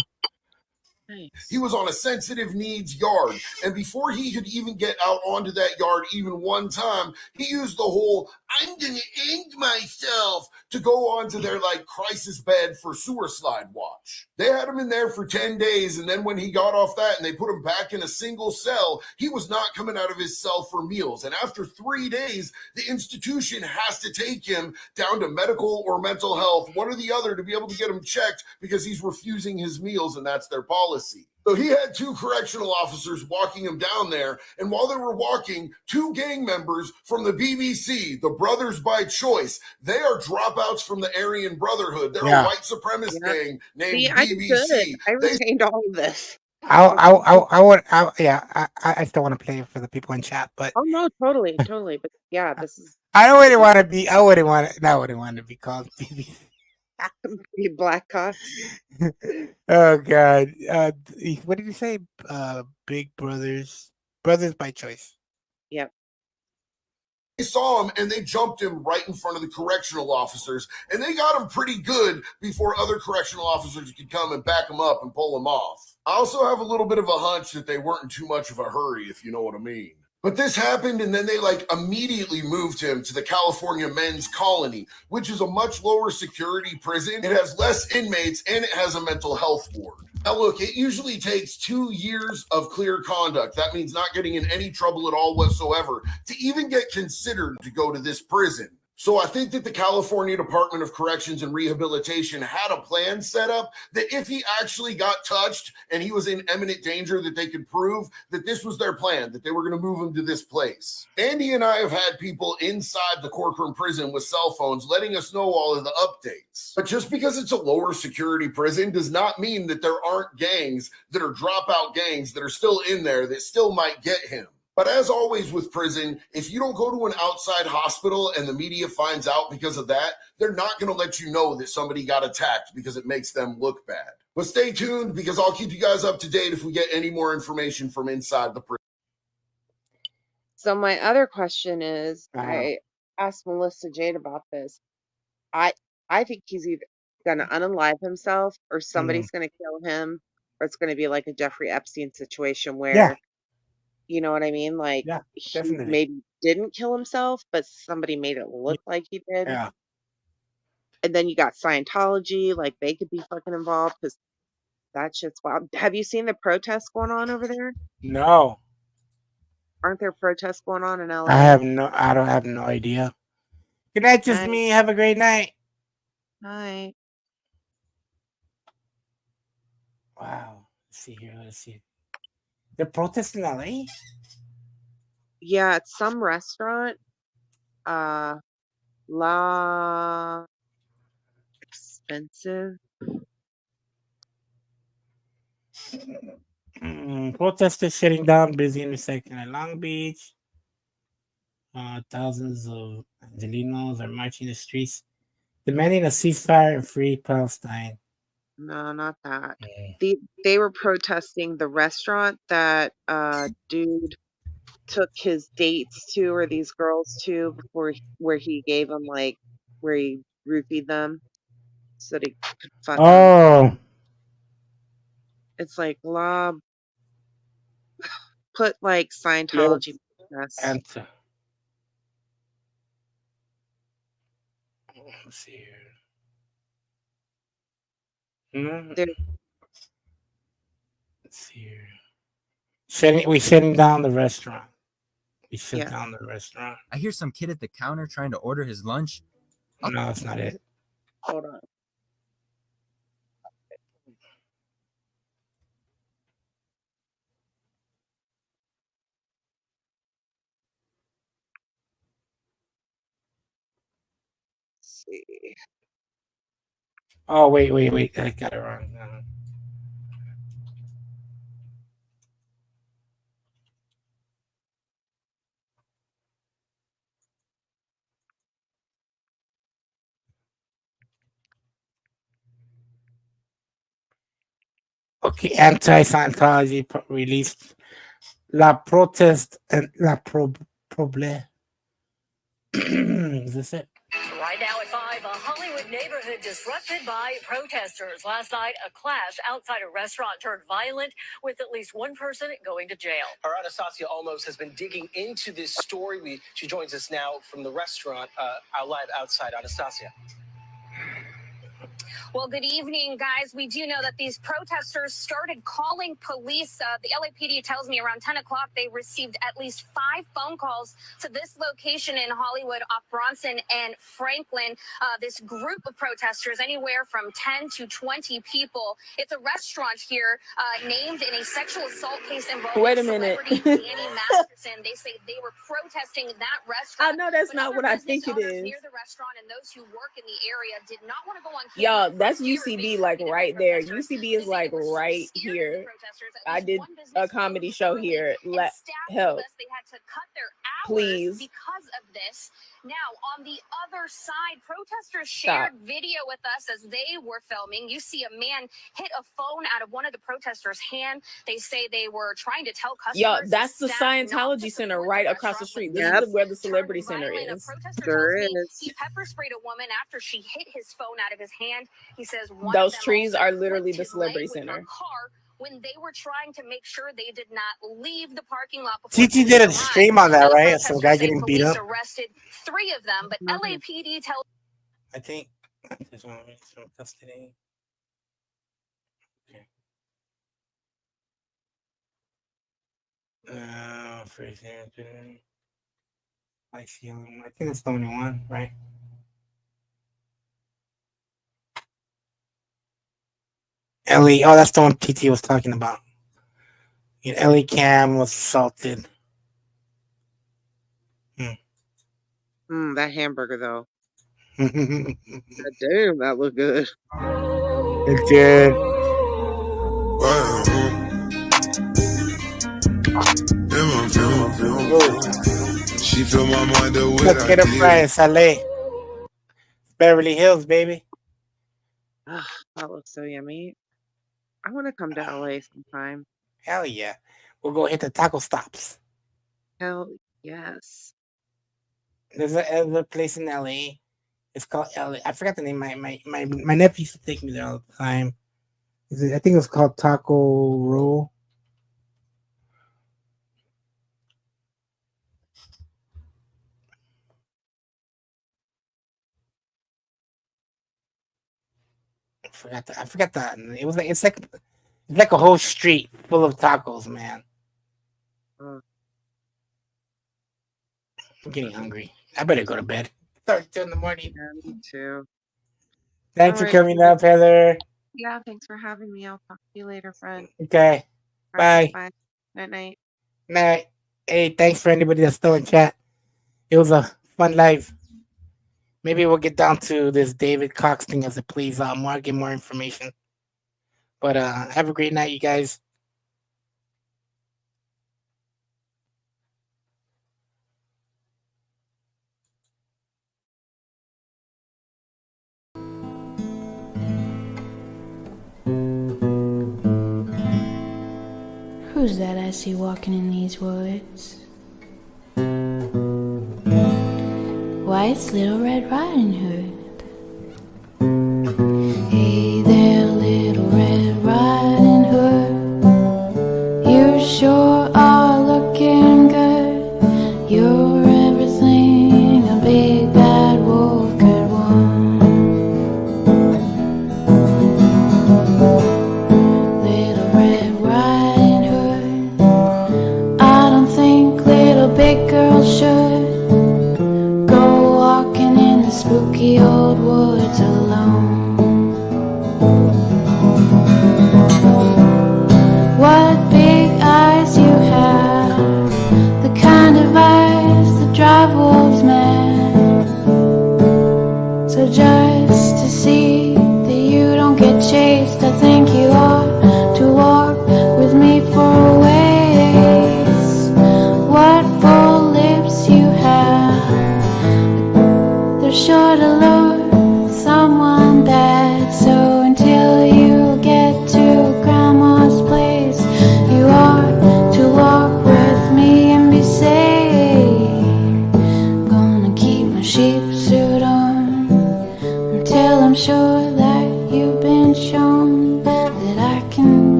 He was on a sensitive needs yard. And before he could even get out onto that yard even one time, he used the whole, I'm going to end myself to go onto their like crisis bed for sewer slide watch. They had him in there for 10 days. And then when he got off that and they put him back in a single cell, he was not coming out of his cell for meals. And after 3 days, the institution has to take him down to medical or mental health, one or the other, to be able to get him checked because he's refusing his meals, and that's their policy. So he had 2 correctional officers walking him down there, and while they were walking, 2 gang members from the BBC, the Brothers by Choice, they are dropouts from the Aryan Brotherhood. They're a white supremacist gang named See, I did good. BBC. I retained all of this. I still want to play it for the people in chat, but Oh no, totally. But yeah, this is I wouldn't want to be. I wouldn't want to be called BBC. be Black Cox. Oh God. What did you say? Big Brothers by Choice. Yep. They saw him and they jumped him right in front of the correctional officers, and they got him pretty good before other correctional officers could come and back him up and pull him off. I also have a little bit of a hunch that they weren't in too much of a hurry, if you know what I mean. But this happened, and then they immediately moved him to the California Men's Colony, which is a much lower security prison. It has less inmates, and it has a mental health ward. Now look, it usually takes 2 years of clear conduct. That means not getting in any trouble at all whatsoever to even get considered to go to this prison. So I think that the California Department of Corrections and Rehabilitation had a plan set up that if he actually got touched and he was in imminent danger, that they could prove that this was their plan, that they were going to move him to this place. Andy and I have had people inside the Corcoran prison with cell phones letting us know all of the updates. But just because it's a lower security prison does not mean that there aren't gangs that are dropout gangs that are still in there that still might get him. But as always with prison, if you don't go to an outside hospital and the media finds out because of that, they're not going to let you know that somebody got attacked because it makes them look bad. But stay tuned because I'll keep you guys up to date if we get any more information from inside the prison. So my other question is, I asked Melissa Jade about this. I think he's either gonna unalive himself or somebody's gonna kill him, or it's gonna be like a Jeffrey Epstein situation where you know what I mean? Like he definitely. maybe didn't kill himself, but somebody made it look like he did. Yeah. And then you got Scientology, like they could be fucking involved because that shit's wild. Have you seen the protests going on over there? No. Aren't there protests going on in LA? I don't have no idea. Good night, just me. Have a great night. Night. Wow. Let's see here. Let's see. They're protesting in LA? Yeah, it's some restaurant. La expensive. Protesters shutting down busy intersection at Long Beach. Thousands of Angelinos are marching the streets, demanding a ceasefire and free Palestine. No, not that. They were protesting the restaurant that dude took his dates to, or these girls to, before where he gave them where he roofied them so that he could fuck them. Oh. It's like put Scientology Answer. Let's see here. Let's see here. We shutting down the restaurant. We shut down the restaurant. I hear some kid at the counter trying to order his lunch. No, that's not it. Hold on. Let's see. Oh, wait. I got it wrong. Okay, anti-Scientology released La Protest and La Problème. Is this it? Right now at 5, a Hollywood neighborhood disrupted by protesters. Last night, a clash outside a restaurant turned violent with at least one person going to jail. Our Anastasia Olmos has been digging into this story. She joins us now from the restaurant live outside. Anastasia. Well, good evening, guys. We do know that these protesters started calling police. The LAPD tells me around 10 o'clock they received at least 5 phone calls to this location in Hollywood off Bronson and Franklin. This group of protesters, anywhere from 10 to 20 people. It's a restaurant here named in a sexual assault case involving Wait a minute. celebrity Danny Masterson. They say they were protesting that restaurant. I know that's not what I think it is. Near the restaurant and those who work in the area did not want to go on Y'all, that's UCB like right there. UCB is like right here. I did a comedy show here. Help. They had to cut their hours Please. because of this. Now, on the other side, protesters shared video with us as they were filming. You see a man hit a phone out of one of the protesters' hand. They say they were trying to tell customers. Y'all, that's the Scientology Center right across the street. This is where the Celebrity Center is. Sure is. He pepper sprayed a woman after she hit his phone out of his hand. He says those trees are literally the Celebrity Center. When they were trying to make sure they did not leave the parking lot. TT did a stream on that, right? Some guy getting beat up. Arrested 3 of them, but LAPD tells. I think. Custody. Okay. I think that's the only one, right? Ellie, oh, that's the one PT was talking about. Ellie Cam was assaulted. That hamburger, though. Damn, that looked good. It did. She fill my mind up with Let's get a price, LA. Beverly Hills, baby. That looks so yummy. I want to come to LA sometime. Hell yeah. We'll go hit the taco stops. Hell yes. There's a place in LA. It's called LA. I forgot the name. My nephew used to take me there all the time. I think it was called Taco Roll. I forgot that. It was like it's like a whole street full of tacos, man. I'm getting hungry. I better go to bed. Start 2 in the morning. Yeah, me too. Thanks for coming up, Heather. Yeah, thanks for having me. I'll talk to you later, friend. Okay. Bye. Bye. Night night. Night. Hey, thanks for anybody that's still in chat. It was a fun live. Maybe we'll get down to this David Cox thing as it plays out more, get more information. But have a great night, you guys. Who's that I see walking in these woods? Why, it's Little Red Riding Hood. Hey there, Little Red Riding Hood. You sure are looking